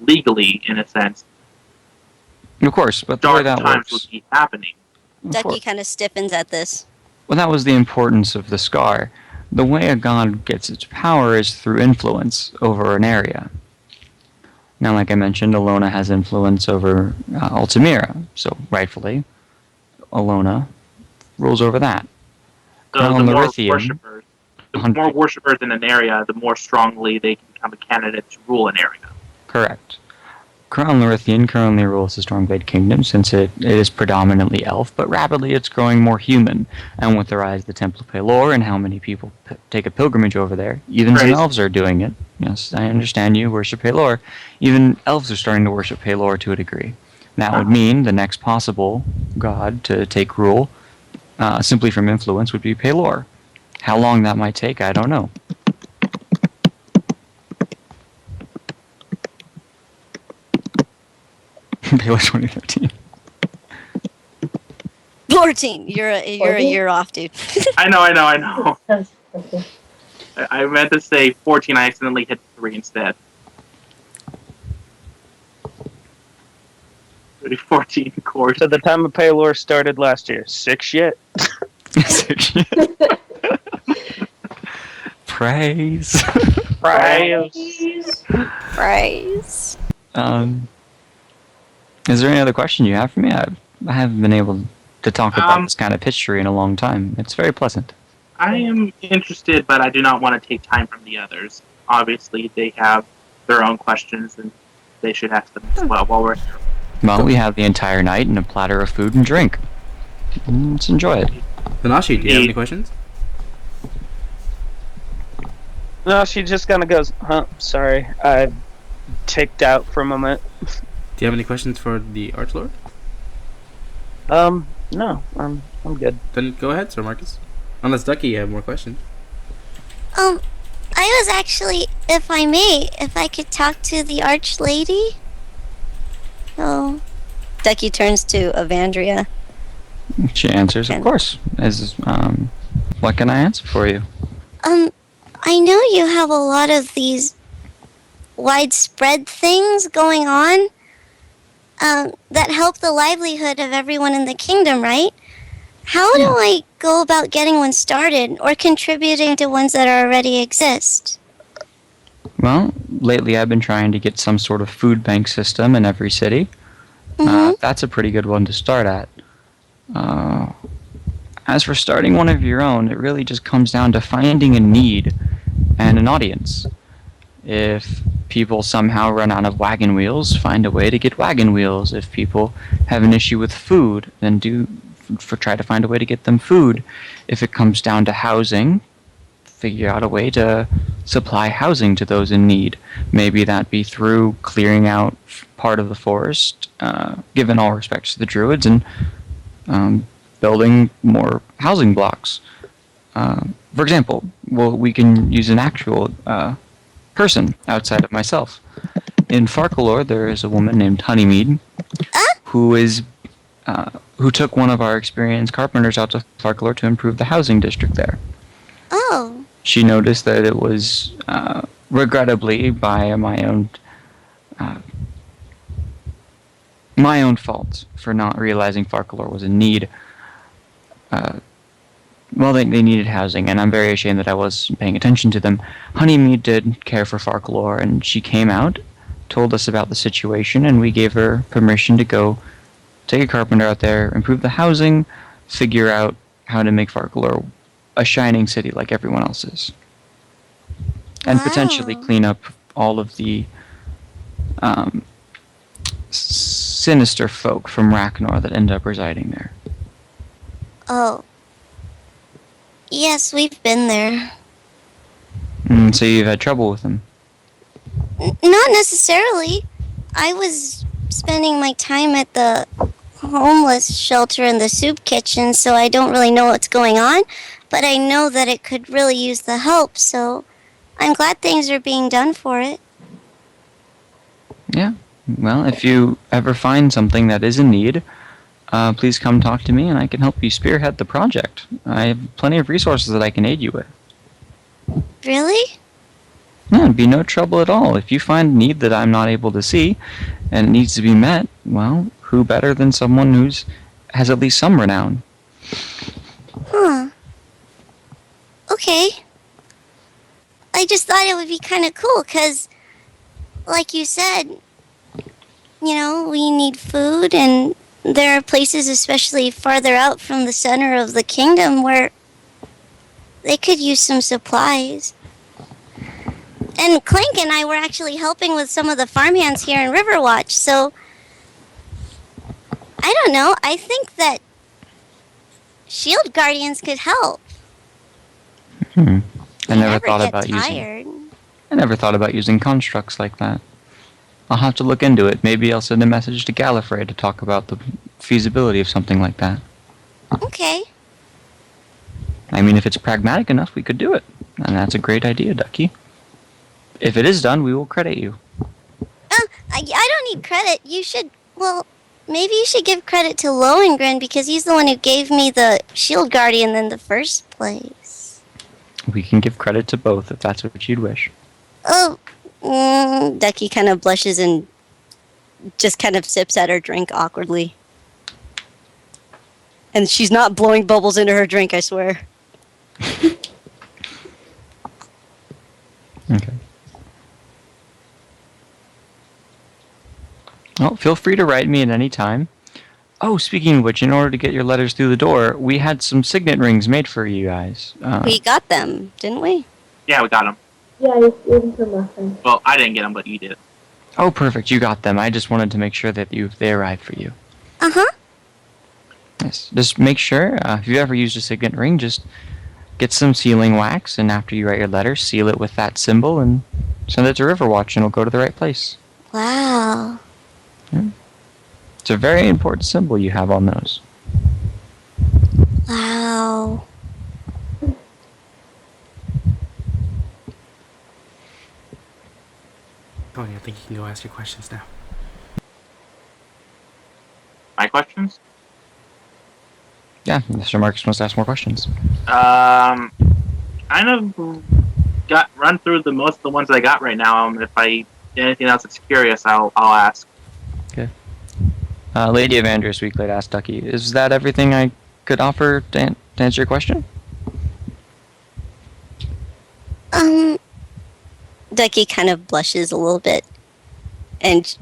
legally, in a sense, Of course, but the way dark that times works. would be happening? Of Duckie course. kind of stiffens at this. Well, that was the importance of the scar. The way a god gets its power is through influence over an area. Now, like I mentioned, Alona has influence over Altamira, so rightfully, Alona rules over that. So Colonel the more Nerithian- worshippers, the 100. more worshippers in an area, the more strongly they can become a candidate to rule an area. Correct. Colonel Nerithian currently rules the Stormblade Kingdom since it is predominantly elf, but rapidly it's growing more human. And with the rise of the Temple of Pelor and how many people take a pilgrimage over there, even some Right. elves are doing it. Yes, I understand you worship Pelor. Even elves are starting to worship Pelor to a degree. That would mean the next possible god to take rule, simply from influence, would be Pelor. How long that might take, I don't know. Pelor 2013. 14. You're a year off, dude. I know. I meant to say 14. I accidentally hit 3 instead. 14 course. So the time of Paylor started last year. 6 yet? Praise. Praise. Praise. Is there any other question you have for me? I haven't been able to talk about this kind of history in a long time. It's very pleasant. I am interested, but I do not want to take time from the others. Obviously, they have their own questions, and they should ask them as well while we're here. Well, we have the entire night and a platter of food and drink. Let's enjoy it. Nanashi, do you have any questions? No, she just kind of goes, huh, sorry. I ticked out for a moment. Do you have any questions for the Archlord? No, I'm good. Then go ahead, Sir Marcus. Unless Ducky, you have more questions. I was actually, if I may, if I could talk to the Archlady. Oh. Ducky turns to Evandria. She answers, of course. What can I answer for you? I know you have a lot of these widespread things going on that help the livelihood of everyone in the kingdom, right? How do I go about getting one started or contributing to ones that already exist? Well, lately I've been trying to get some sort of food bank system in every city. That's a pretty good one to start at. As for starting one of your own, it really just comes down to finding a need and an audience. If people somehow run out of wagon wheels, find a way to get wagon wheels. If people have an issue with food, then try to find a way to get them food. If it comes down to housing, figure out a way to supply housing to those in need. Maybe that be through clearing out part of the forest, given all respects to the druids, and building more housing blocks. For example, we can use an actual person outside of myself. In Farkalore, there is a woman named Honeymead who took one of our experienced carpenters out to Farkalore to improve the housing district there. Oh. She noticed that it was, regrettably, by my own fault for not realizing Farkalore was in need. They needed housing, and I'm very ashamed that I wasn't paying attention to them. Honeymead did care for Farkalore, and she came out, told us about the situation, and we gave her permission to go take a carpenter out there, improve the housing, figure out how to make Farkalore a shining city like everyone else is. And potentially clean up all of the sinister folk from Ragnar that end up residing there. Oh. Yes, we've been there. So you've had trouble with them? Not necessarily. I was spending my time at the homeless shelter and the soup kitchen, so I don't really know what's going on, but I know that it could really use the help, so I'm glad things are being done for it. Yeah. Well, if you ever find something that is in need, please come talk to me and I can help you spearhead the project. I have plenty of resources that I can aid you with. Really? Yeah, it'd be no trouble at all. If you find a need that I'm not able to see and it needs to be met, well, who better than someone who's has at least some renown? Huh. Okay. I just thought it would be kind of cool because, like you said, you know, we need food, and there are places, especially farther out from the center of the kingdom, where they could use some supplies. And Clank and I were actually helping with some of the farmhands here in Riverwatch, so I don't know. I think that Shield Guardians could help. I never never thought get about tired. I never thought about using constructs like that. I'll have to look into it. Maybe I'll send a message to Gallifrey to talk about the feasibility of something like that. Okay. I mean, if it's pragmatic enough, we could do it. And that's a great idea, Duckie. If it is done, we will credit you. I don't need credit. You should, well, maybe you should give credit to Lohengrin because he's the one who gave me the Shield Guardian in the first place. We can give credit to both if that's what you'd wish. Oh, Duckie kind of blushes and just kind of sips at her drink awkwardly. And she's not blowing bubbles into her drink, I swear. Okay. Well, feel free to write me at any time. Oh, speaking of which, in order to get your letters through the door, we had some signet rings made for you guys. We got them, didn't we? Yeah, we got them. Yeah, you gave them last time. Well, I didn't get them, but you did. Oh, perfect. You got them. I just wanted to make sure that they arrived for you. Uh-huh. Yes. Just make sure, if you ever used a signet ring, just get some sealing wax, and after you write your letter, seal it with that symbol and send it to Riverwatch, and it'll go to the right place. Wow. It's a very important symbol you have on those. Wow. Tony, I think you can go ask your questions now. My questions? Yeah, Mr. Marcus wants to ask more questions. Kind of got run through most of the ones that I got right now. If I get anything else that's curious, I'll ask. Okay. Lady of Andrews Weekly to ask Duckie, is that everything I could offer to answer your question? Duckie kind of blushes a little bit. And,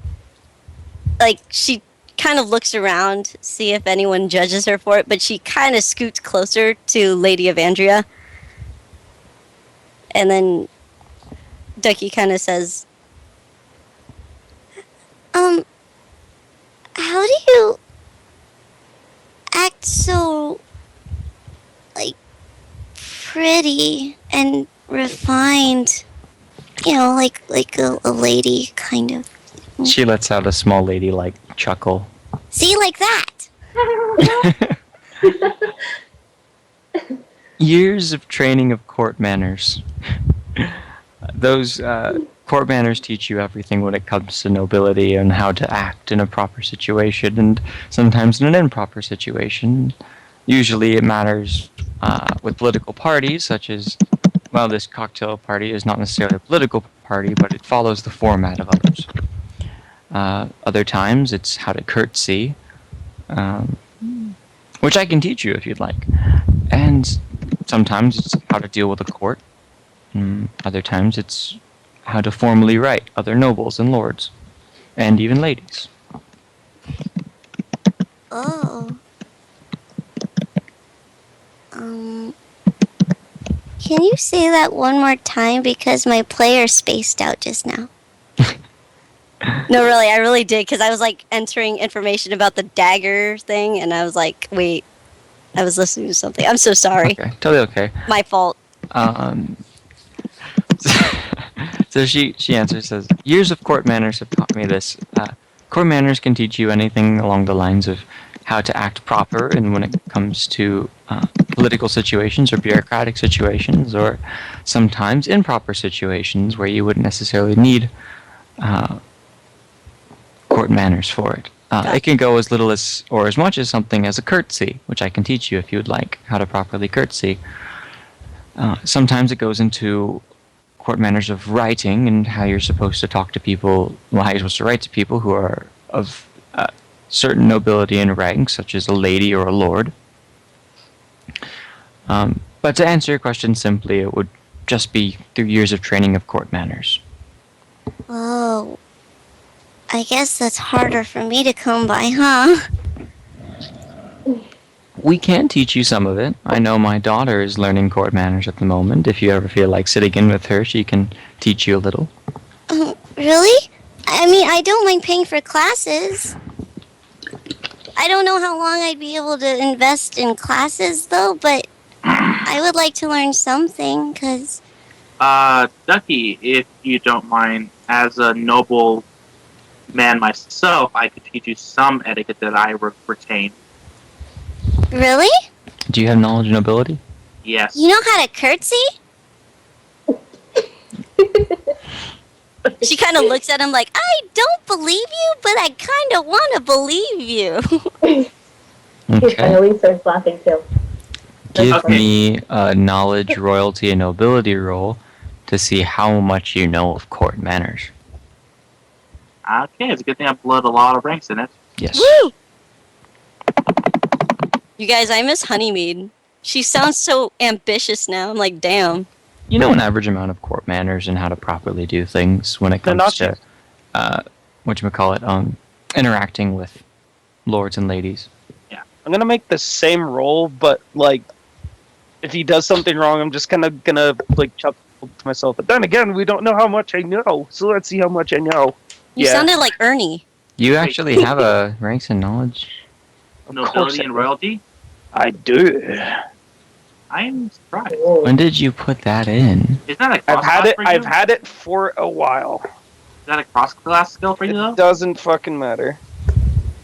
like, she kind of looks around, see if anyone judges her for it, but she kind of scoots closer to Lady of Andrea. And then Duckie kind of says, how do you act so, like, pretty and refined? You know, like a lady, kind of. She lets out a small lady-like chuckle. See, like that. Years of training of court manners. Those court manners teach you everything when it comes to nobility and how to act in a proper situation and sometimes in an improper situation. Usually it matters with political parties, such as, well, this cocktail party is not necessarily a political party, but it follows the format of others. Other times it's how to curtsy, which I can teach you if you'd like. And sometimes it's how to deal with a court. Other times it's how to formally write other nobles and lords, and even ladies. Oh. Can you say that one more time because my player spaced out just now? No, really, I really did because I was like entering information about the dagger thing, and I was like, wait, I was listening to something. I'm so sorry. Okay, totally okay. My fault. So she answers, says, years of court manners have taught me this. Court manners can teach you anything along the lines of how to act proper, and when it comes to political situations or bureaucratic situations, or sometimes improper situations where you wouldn't necessarily need court manners for it. It can go as little as or as much as something as a curtsy, which I can teach you if you would like how to properly curtsy. Sometimes it goes into court manners of writing and how you're supposed to talk to people, well, how you're supposed to write to people who are of certain nobility and rank, such as a lady or a lord. But to answer your question simply, it would just be through years of training of court manners. Oh, I guess that's harder for me to come by, huh? We can teach you some of it. I know my daughter is learning court manners at the moment. If you ever feel like sitting in with her, she can teach you a little. Really? I mean, I don't mind paying for classes. I don't know how long I'd be able to invest in classes, though, but I would like to learn something, because... Duckie, if you don't mind, as a noble man myself, I could teach you some etiquette that I retain. Really? Do you have knowledge and ability? Yes. You know how to curtsy? She kind of looks at him like, I don't believe you, but I kind of want to believe you. And Okay. Elyse starts laughing too. Give Okay. me a knowledge, royalty, and nobility roll to see how much you know of court manners. Okay, it's a good thing I bled a lot of ranks in it. Yes. Woo! You guys, I miss Honeymead. She sounds so ambitious now. I'm like, damn. You know an average amount of court manners and how to properly do things when it comes Nanashi. to, whatchamacallit, interacting with lords and ladies. I'm gonna make the same roll, but like, if he does something wrong, I'm just gonna like chuckle to myself. But then again, we don't know how much I know, so let's see how much I know. You sounded like Ernie. You actually have a ranks and knowledge? Of course Nobility I and do. royalty? I do. I'm surprised. Whoa. When did you put that in? Isn't that a cross I've had class it. for you? I've had it for a while. Is that a cross class skill for you though? It doesn't fucking matter.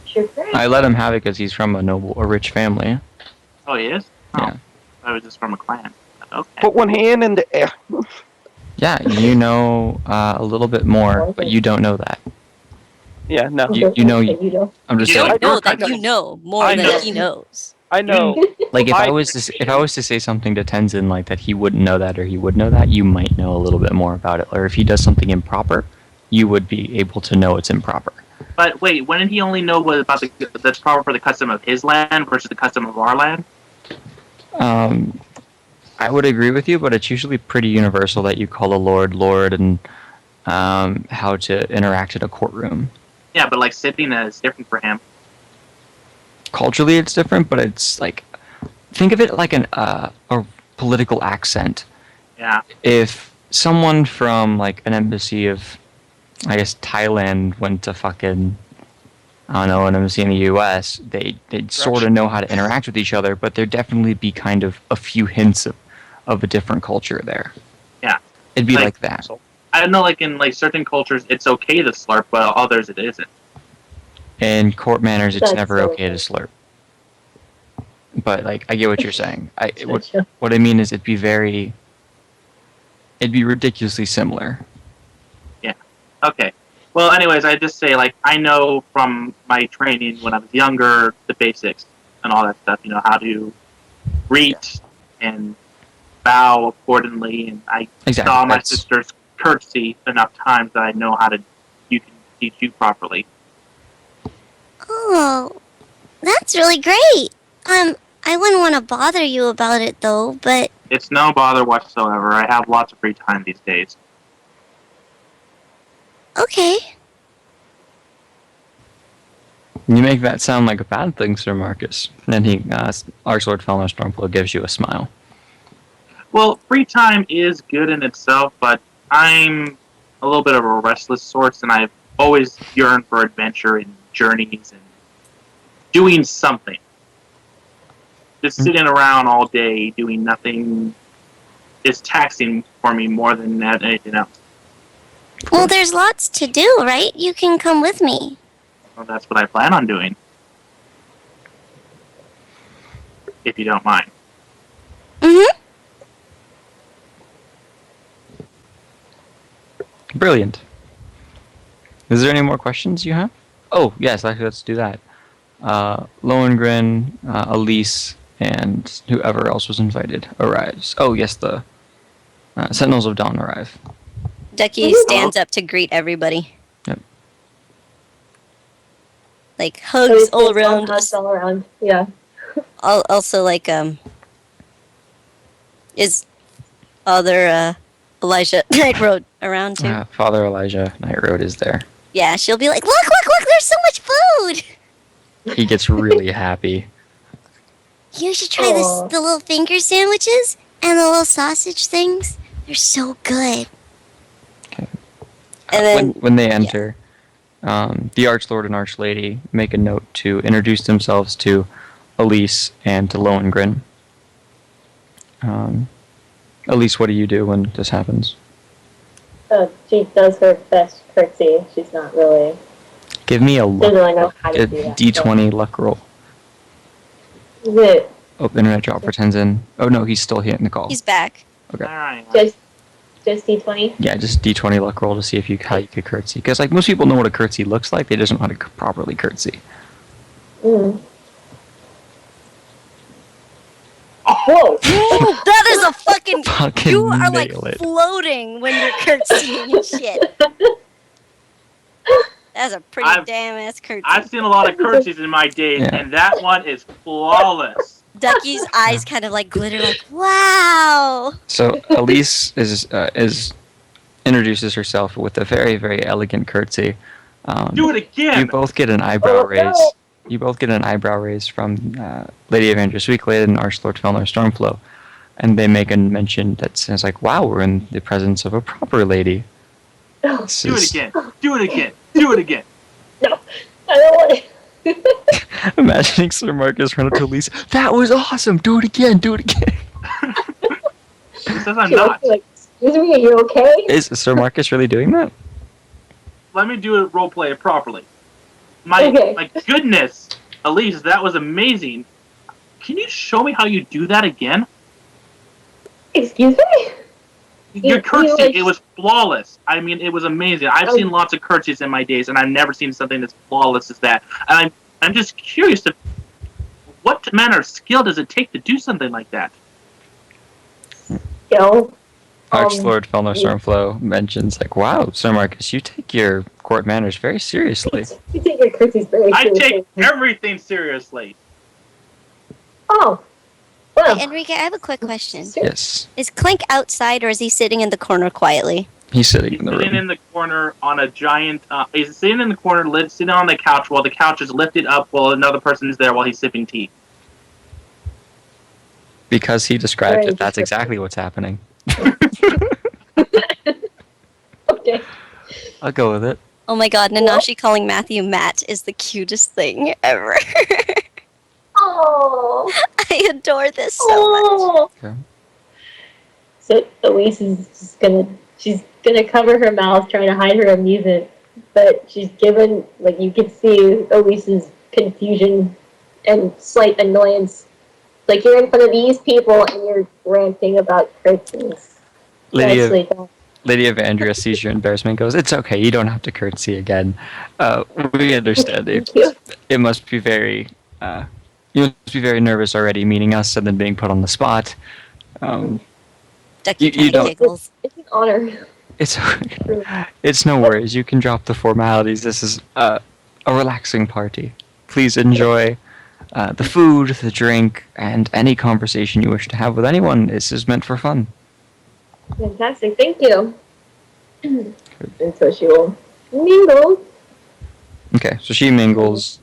Sure. I let him have it because he's from a rich family. Oh, he is? Oh, Yeah. I was just from a clan. Okay. Put one hand in the air. Yeah, you know a little bit more, but you don't know that. Yeah, no. You know, You know. I'm just You saying. know- know I that know. you know more I than know. he knows. I know. Like if I I was to say something to Tenzen like that he wouldn't know that or he would know that, you might know a little bit more about it. Or if he does something improper, you would be able to know it's improper. But wait, wouldn't he only know what about that's proper for the custom of his land versus the custom of our land? I would agree with you, but it's usually pretty universal that you call a lord, and how to interact in a courtroom. Yeah, but like sitting is different for him. Culturally, it's different, but it's like think of it like a political accent. Yeah. If someone from like an embassy of, I guess, Thailand went to fucking, I don't know, an embassy in the U.S., they'd sort of know how to interact with each other, but there'd definitely be kind of a few hints of a different culture there. Yeah. It'd be Like- like that. I don't know, like in like certain cultures, it's okay to slurp, but others it isn't. In court manners, it's That's never so okay to slurp. But like, I get what you're saying. What Gotcha. I mean is, it'd be ridiculously similar. Okay. Well, anyways, I just say like I know from my training when I was younger the basics and all that stuff. You know how to greet and bow accordingly, and I Exactly. saw my that's- sister's curtsy enough times that I know how to you can teach you properly. Oh, that's really great. I wouldn't want to bother you about it though, but It's no bother whatsoever. I have lots of free time these days. okay. You make that sound like a bad thing, Sir Marcus. Then our sword fellow Stormflow gives you a smile. Well, free time is good in itself, but I'm a little bit of a restless sort, and I've always yearned for adventure and journeys and doing something. Just sitting around all day doing nothing is taxing for me more than anything else. Well, there's lots to do, right? You can come with me. Well, that's what I plan on doing. if you don't mind. Mm-hmm. Brilliant. Is there any more questions you have? Oh, yes, actually, let's do that. Lohengrin, Elyse, and whoever else was invited arrives. Oh, yes, the Sentinels of Dawn arrive. Duckie stands up to greet everybody. Yep. Like hugs all around. Hugs all around. Yeah. Also, like is other Elijah Night Road around too? Father Elijah Night Road is there. Yeah, she'll be like, look, there's so much food. He gets really happy. You should try the little finger sandwiches and the little sausage things. They're so good. Okay. And then when they enter, the Archlord and Archlady make a note to introduce themselves to Elyse and to Lohengrin. Elyse, what do you do when this happens? She does her best curtsy. She's not really. Give me a Doesn't really know luck, how to do that. D20 luck roll. Is it Oh, internet drop for Tenzen. Oh no, he's still hitting the call. he's back. Okay. Alright. just D20? Yeah, just D20 luck roll to see if how you could curtsy. Because like most people know what a curtsy looks like, they just don't know how to properly curtsy. Mm. Whoa! That is a fucking. Fucking You are like nail it. floating when you're curtsying and shit. That's a pretty I've- damn ass curtsy. I've seen a lot of curtsies in my days, Yeah. and that one is flawless. Duckie's eyes kind of like glitter, like wow. So Elyse is introduces herself with a very, very elegant curtsy. Do it again! You both get an eyebrow raise. You both get an eyebrow raise from Lady Evandria Sweetglade and Archlord Felnar Stormflow, and they make a mention that says like, "Wow, we're in the presence of a proper lady." This Do it is- again! Do it again! Do it again! No, I don't want it. Imagining Sir Marcus run up to Elyse. That was awesome. Do it again. Do it again. She says I'm She not. looks like, excuse me, are you okay? Is Sir Marcus really doing that? Let me do it roleplay it properly. My goodness, Elyse, that was amazing. Can you show me how you do that again? Excuse me? Your You curtsy, like- it was flawless. I mean, it was amazing. I've seen lots of curtsies in my days, and I've never seen something as flawless as that. And I'm just curious to what manner of skill does it take to do something like that? Skill. Archlord Felnar Stormflow mentions like, "Wow, Sir Marcus, you take your court manners very seriously." You take your curtsies very I seriously. take everything seriously. Oh. Well, Hey, Enrique, I have a quick question. Yes, Is Clink outside or is he sitting in the corner quietly? he's sitting He's in the sitting room. in the corner on a giant. He's sitting in the corner, sitting on the couch while the couch is lifted up while another person is there while he's sipping tea. Because he described Very it, that's interesting. exactly what's happening. okay. I'll go with it. Oh my god, Nanashi calling Matthew Matt is the cutest thing ever. Oh. I adore this so much. Oh. Okay. So Elyse is just she's gonna cover her mouth trying to hide her amusement, but she's given, like, you can see Elise's confusion and slight annoyance. Like, you're in front of these people and you're ranting about curtsies. Lady Evandria sees your embarrassment and goes, "It's okay, you don't have to curtsy again. We understand it. Thank you. It must be very, you must be very nervous already meeting us and then being put on the spot. Duckie You kinda don't- giggles. It's an honor. It's no worries. You can drop the formalities. This is a relaxing party. Please enjoy the food, the drink, and any conversation you wish to have with anyone. This is meant for fun." Fantastic, thank you. And so she will mingle. Okay, so she mingles.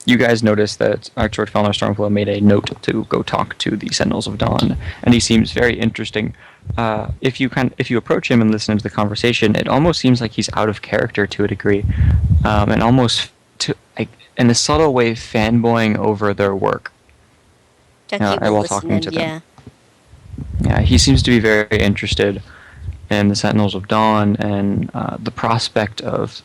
You guys notice that Archlord Felnar Stormflow made a note to go talk to the Sentinels of Dawn, and he seems very interesting. If you approach him and listen to the conversation, it almost seems like he's out of character to a degree, and almost in a subtle way fanboying over their work. Duckie I will will talk listen to and them. yeah. Yeah, he seems to be very interested in the Sentinels of Dawn and the prospect of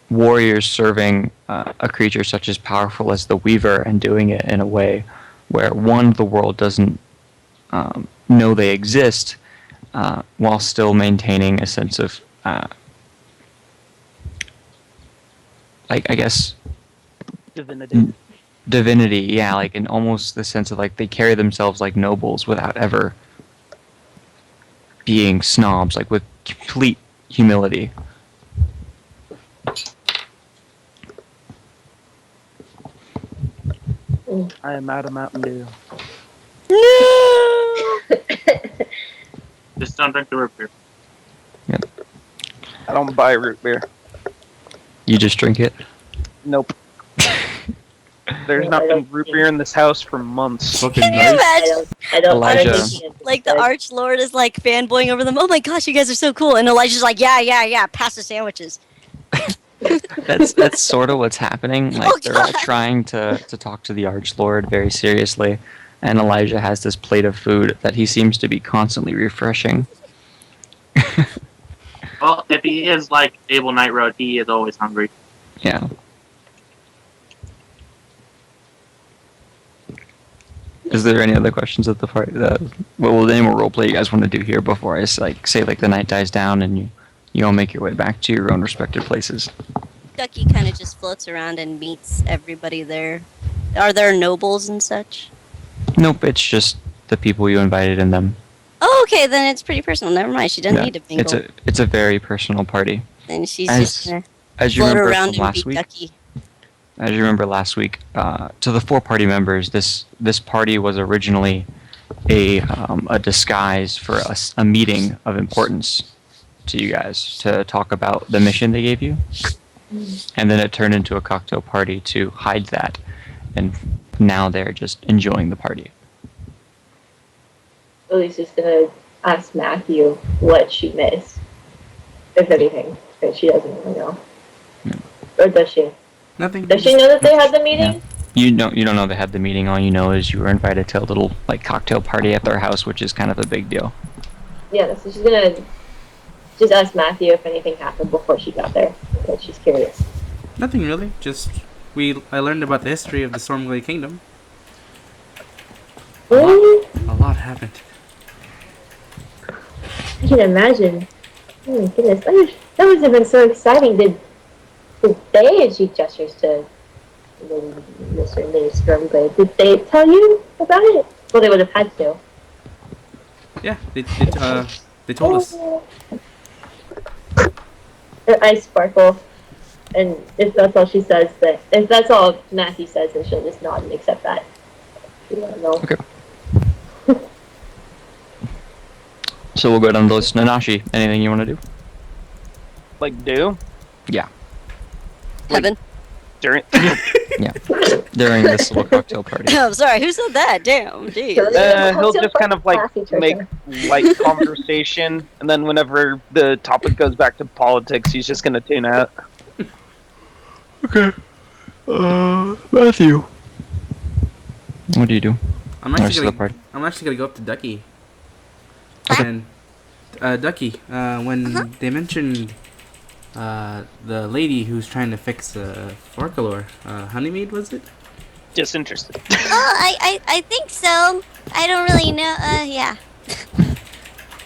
warriors serving a creature such as powerful as the Weaver and doing it in a way where one, the world doesn't know they exist, while still maintaining a sense of, like, I guess, Divinity. divinity. Yeah, like in almost the sense of like they carry themselves like nobles without ever being snobs, like with complete humility. I am out of Mountain Dew. Just don't drink the root beer. I don't buy root beer. You just drink it. Nope. There's not been root beer in this house for months. Fucking Can you nice. imagine? Elijah. Like the Arch Lord is like fanboying over them. Oh my gosh, you guys are so cool. And Elijah's like, yeah, pass the sandwiches. That's sort of what's happening. Like Oh, they're all God. trying to talk to the Archlord very seriously, and Elijah has this plate of food that he seems to be constantly refreshing. Well, if he is like Abel Night Road, he is always hungry. Yeah. Is there any other questions at the party? What will any more roleplay you guys want to do here before I say like the night dies down and you all make your way back to your own respective places? Duckie kind of just floats around and meets everybody there. Are there nobles and such? Nope, it's just the people you invited in them. Oh, okay, then it's pretty personal. Never mind. She doesn't Yeah, need to mingle. it's a very personal party. And she's as- just gonna As you float remember around from and last beat week, Duckie. as you remember last week, to the 4 party members, this party was originally a disguise for a meeting of importance to you guys to talk about the mission they gave you, and then it turned into a cocktail party to hide that, and now they're just enjoying the party. Elyse is gonna ask Matthew what she missed, if anything, because she doesn't really know. Or does she? Nothing. Does she know that they had the meeting? You don't know they had the meeting. All you know is you were invited to a little like cocktail party at their house, which is kind of a big deal. Yeah, so she's gonna just ask Matthew if anything happened before she got there, because she's curious. Nothing really. Just I learned about the history of the Stormglade Kingdom. Really? A lot happened. I can imagine. Oh my goodness, that must have been so exciting. Did they, and she gestures to Mr. and Lady Stormglade, did they tell you about it? Well, they would have had to. Yeah, they told us. Her eyes sparkle, and if that's all she says, if that's all Matthew says, then she'll just nod and accept that. You don't know. Okay. So we'll go down the list. Nanashi, anything you want to do? Like do? Yeah. Heaven. During During this little cocktail party. Oh, sorry. Who said that? Damn, geez. he'll just kind of like make light conversation, and then whenever the topic goes back to politics, he's just gonna tune out. Okay. Matthew. What do you do? I'm Rest actually of the party. gonna go up to Duckie. Okay. And Duckie, when they mentioned the lady who's trying to fix Farkalor, Honeymead, was it? Disinterested. Oh, I think so. I don't really know. Yeah.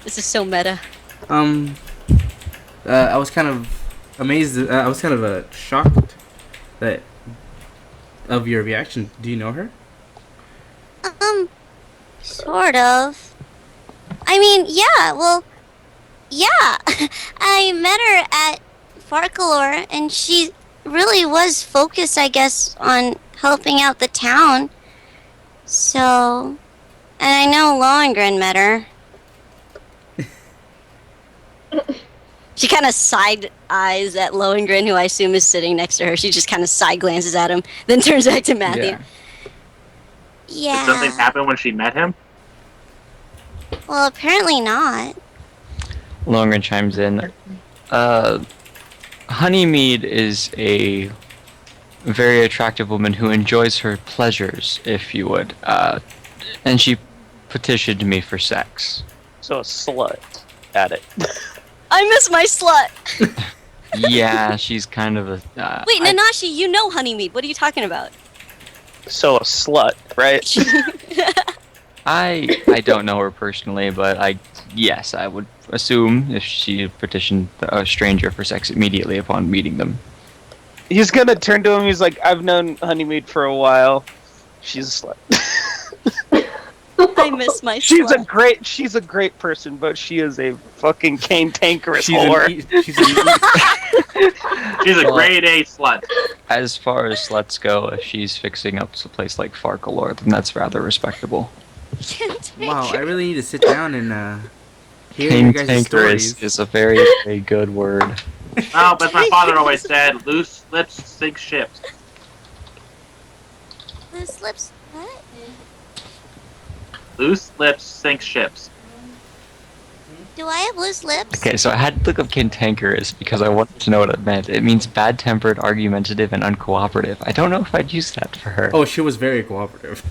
This is so meta. I was kind of amazed. I was kind of shocked of your reaction. Do you know her? Sort of. I mean, yeah, well, yeah. I met her at Farkalor, and she really was focused, I guess, on helping out the town. So, and I know Lohengrin met her. She kind of side eyes at Lohengrin, who I assume is sitting next to her. She just kind of side glances at him, then turns back to Matthew. Yeah. Yeah. Did something happen when she met him? Well, apparently not. Longren chimes in. Honeymead is a very attractive woman who enjoys her pleasures, if you would. And she petitioned me for sex. So a slut at it. I miss my slut. Yeah, she's kind of a. Wait, Nanashi, you know Honeymead. What are you talking about? So a slut, right? I don't know her personally, but yes, I would assume if she petitioned a stranger for sex immediately upon meeting them. He's gonna turn to him. He's like, "I've known Honeymead for a while. She's a slut. I miss my She's slut. she's a great person, but she is a fucking cantankerous She's whore." She's a grade A slut. As far as sluts go, if she's fixing up a place like Farkalor, then that's rather respectable. Wow, I really need to sit down and hear your guys' Cantankerous stories. is a very, very good word. Oh, but my father always said, loose lips sink ships. Loose lips. What? Loose lips sink ships. Do I have loose lips? Okay, so I had to look up cantankerous because I wanted to know what it meant. It means bad-tempered, argumentative, and uncooperative. I don't know if I'd use that for her. Oh, she was very cooperative.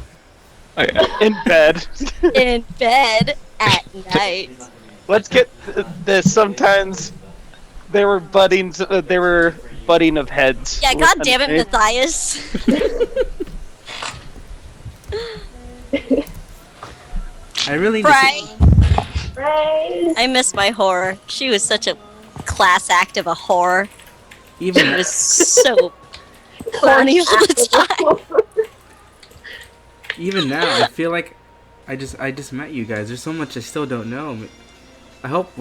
Oh, yeah. In bed. In bed at night. Let's get this. Sometimes they were budding. They were budding of heads. Yeah, with god damn it, Honeymead. Matthias. I really need to Right. Right. I miss my whore. She was such a class act of a whore. She even was so horny all the time. even now. I feel like I just met you guys. There's so much I still don't know. I hope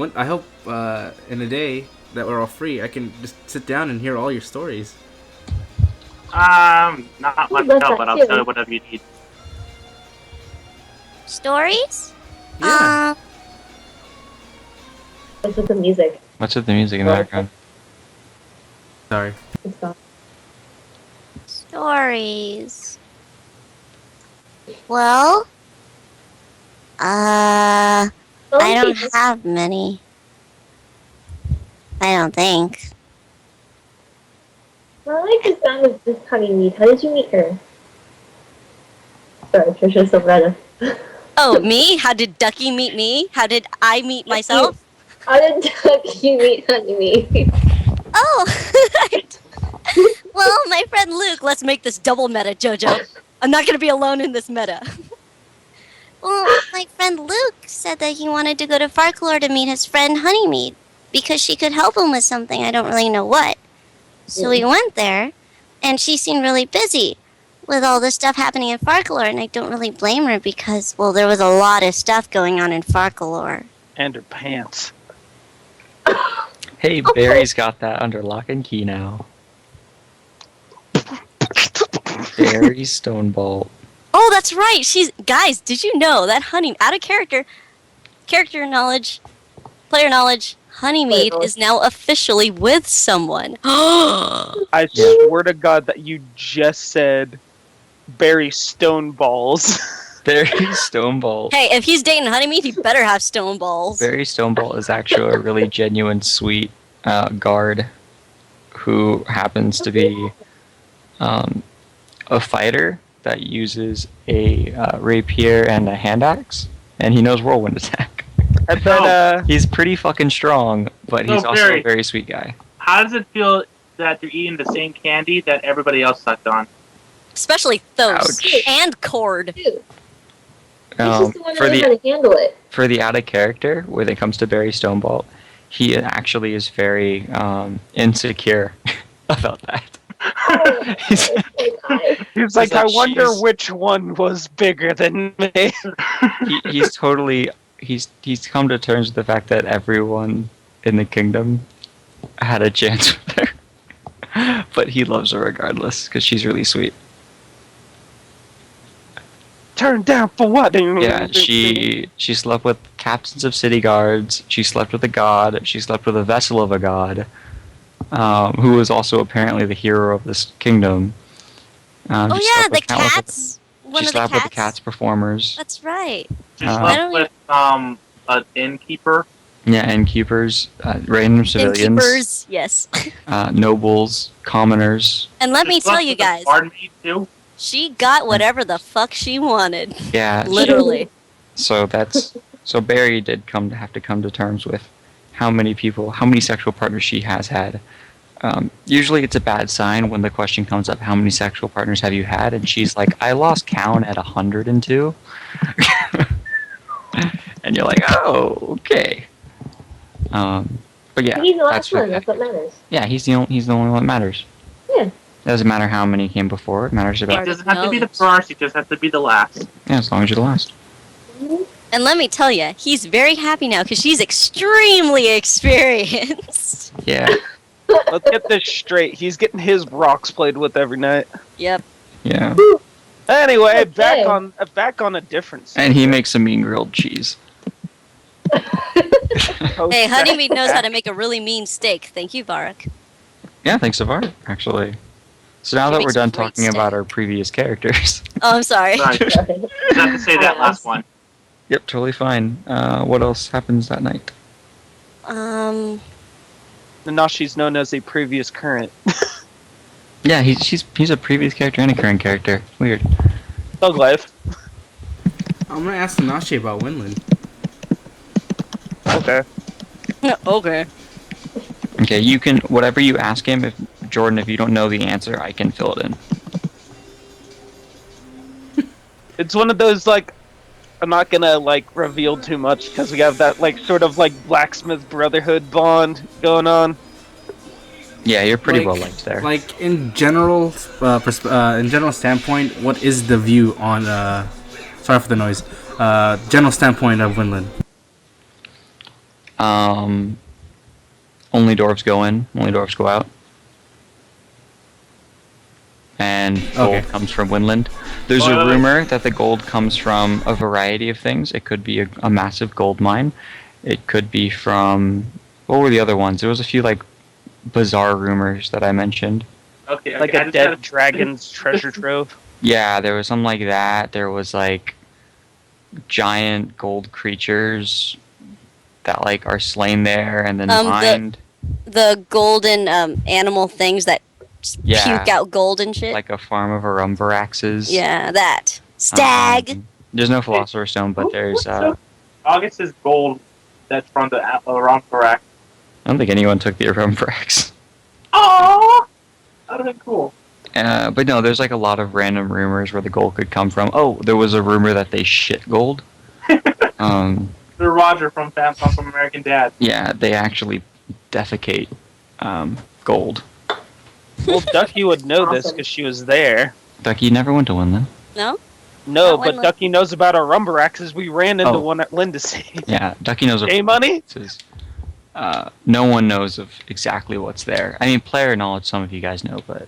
in a day that we're all free, I can just sit down and hear all your stories. Not much Love help, that but I'll too. tell you whatever you need. Stories? Yeah. This is the music. What's with the music in the background? Sorry. It's gone. Stories. Well, I don't have many. I don't think. Well, I like the sound of this Honeymead. How did you meet her? Sorry, Trisha's so random. Oh, me? How did Duckie meet me? How did I meet myself? How did you meet Honeymead? Oh! Well, my friend Luke, let's make this double meta, JoJo. I'm not gonna be alone in this meta. Well, my friend Luke said that he wanted to go to Farklore to meet his friend Honeymead because she could help him with something. I don't really know what. So we went there, and she seemed really busy with all this stuff happening in Farklore, and I don't really blame her because, well, there was a lot of stuff going on in Farklore. And her pants. Hey, Barry's got that under lock and key now. Barry Stonebolt. Oh, that's right. Guys, did you know that out of character knowledge, player knowledge, Honeymead is now officially with someone. I Yeah. swear to God that you just said Barry Stoneballs. Barry Stonebolt. Hey, if he's dating Honeymead, he better have stone balls. Barry Stonebolt is actually a really genuine, sweet guard who happens to be a fighter that uses a rapier and a hand axe, and he knows whirlwind attack. I bet. He's pretty fucking strong, but he's No, also Barry. a very sweet guy. How does it feel that you're eating the same candy that everybody else sucked on? Especially Thos Ouch. and Cord. Dude, he's just the one For that knows how the to handle it. for the out of character, when it comes to Barry Stonebolt, he actually is very insecure about that. He's- He's like, I like, wonder she's- which one was bigger than me. he's totally he's come to terms with the fact that everyone in the kingdom had a chance with her, but he loves her regardless because she's really sweet. Turned down for what? Yeah, she slept with captains of city guards. She slept with a god. She slept with a vessel of a god, who was also apparently the hero of this kingdom. Oh She yeah, slept the with countless- cats. One She of the slept cats. with the cats performers. That's right. She I slept don't with an innkeeper. Yeah, innkeepers, random civilians, Innkeepers, yes. nobles, commoners. And let She me slept tell you with a guys, barmaid, too. she got whatever the fuck she wanted. Yeah, Literally. so Barry did have to come to terms with how many sexual partners she has had, Usually it's a bad sign when the question comes up, how many sexual partners have you had? And she's like, I lost count at 102. And you're like, oh, okay. But yeah, He's the that's last one. That's what matters. Yeah, he's the only one that matters. Yeah. It doesn't matter how many came before. It matters It about doesn't have to be the first, it just has to be the last. yeah, as long as you're the last. And let me tell you, he's very happy now because she's extremely experienced. Yeah, Let's get this straight. He's getting his rocks played with every night. Yep. yeah. Anyway, Okay. back on a different. And he makes a mean grilled cheese. Hey, Honeymead knows how to make a really mean steak. Thank you, Varric. Yeah, thanks, Savard, actually. So now She that makes we're done a great talking about steak. our previous characters. Oh, I'm sorry. Sorry, you have to say that last one. Yep, totally fine. What else happens that night? Nanashi's known as a previous current. Yeah, he's a previous character and a current character. Weird. Thug life. I'm gonna ask Nanashi about Winland. Okay. Okay. Okay, you can whatever you ask him. If Jordan, if you don't know the answer, I can fill it in. It's one of those like, I'm not gonna like reveal too much because we have that like sort of like blacksmith brotherhood bond going on. Yeah, you're pretty Like- well liked there. Like in general, in general standpoint, what is the view on? Sorry for the noise. General standpoint of Winland. Only dwarves go in. Only dwarves go out. And gold Okay. comes from Winland. There's a rumor that the gold comes from a variety of things. It could be a massive gold mine. It could be from what were the other ones? There was a few like bizarre rumors that I mentioned. Okay, Like I a just dead gotta- dragon's treasure trove. Yeah, there was something like that. There was like giant gold creatures that like are slain there and then mined. The golden animal things that Yeah. puke out gold and shit. Like a farm of Arumbaraxes. Yeah, that. Stag. There's no Philosopher's Stone, but there's August is gold that's from the Aramcorac. I don't think anyone took the Arumbarax. Oh, that would have been cool. But no, there's like a lot of random rumors where the gold could come from. Oh, there was a rumor that they shit gold. The Roger from American Dad. Yeah, they actually defecate gold. Well, Duckie would know this Awesome. because she was there. Duckie never went to Winland. No? No, Not but when- Duckie knows about our Rumbaraxes. We ran into Oh. one at Lindisay. Yeah, Duckie knows. Hey, money? No one knows of exactly what's there. I mean, player knowledge, some of you guys know, but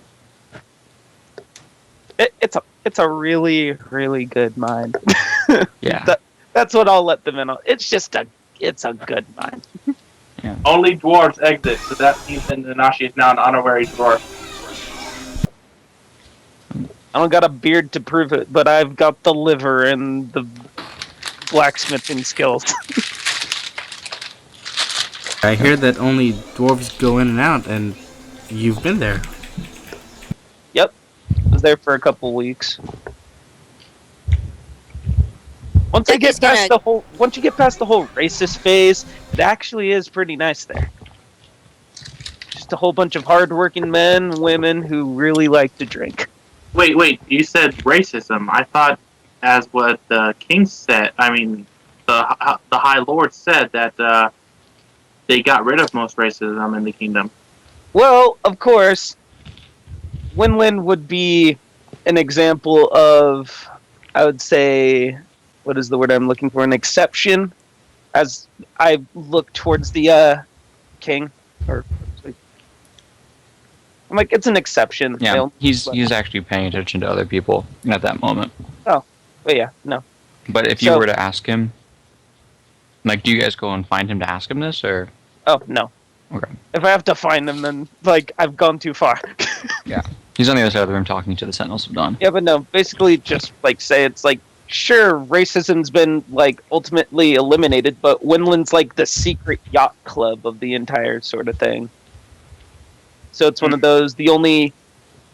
It's a really, really good mine. yeah. That's what I'll let them in on. It's a good mine. Only dwarves exit, so that means that Nanashi is now an honorary dwarf. I don't got a beard to prove it, but I've got the liver and the blacksmithing skills. I hear that only dwarves go in and out, and you've been there. Yep. I was there for a couple weeks. Once you Duckie's get past the whole racist phase, it actually is pretty nice there. Just a whole bunch of hardworking men, women who really like to drink. Wait, you said racism. I thought, as what the king said, I mean, the High Lord said that they got rid of most racism in the kingdom. Well, of course, Winland would be an example of, I would say, what is the word I'm looking for? An exception, as I look towards the king. I'm like, it's an exception. Yeah, They'll- he's actually paying attention to other people at that moment. But yeah, no. But if you So- were to ask him, like, do you guys go and find him to ask him this, or? Oh, no. Okay. If I have to find him, then, like, I've gone too far. He's on the other side of the room talking to the Sentinels of Dawn. Yeah, but no, basically just, like, say it's, like, sure, racism's been, like, ultimately eliminated, but Winland's, like, the secret yacht club of the entire sort of thing. So it's one of those, the only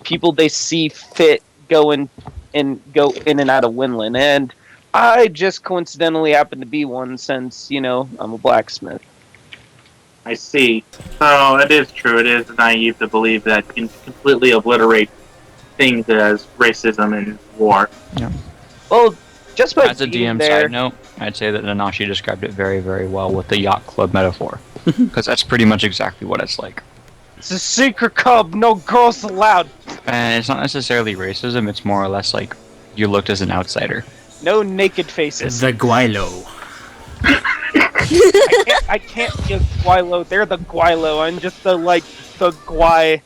people they see fit go in and out of Winland. And I just coincidentally happen to be one since, I'm a blacksmith. I see. So it is true. It is naive to believe that you can completely obliterate things as racism and war. Well, just by As a being DM there, side note, I'd say that Nanashi described it very, very well with the yacht club metaphor. Because that's pretty much exactly what it's like. it's a secret club, no girls allowed. And it's not necessarily racism, it's more or less like you're looked as an outsider. No naked faces. The Guaylo. I can't be a Guaylo. They're the Guaylo. I'm just the Guay.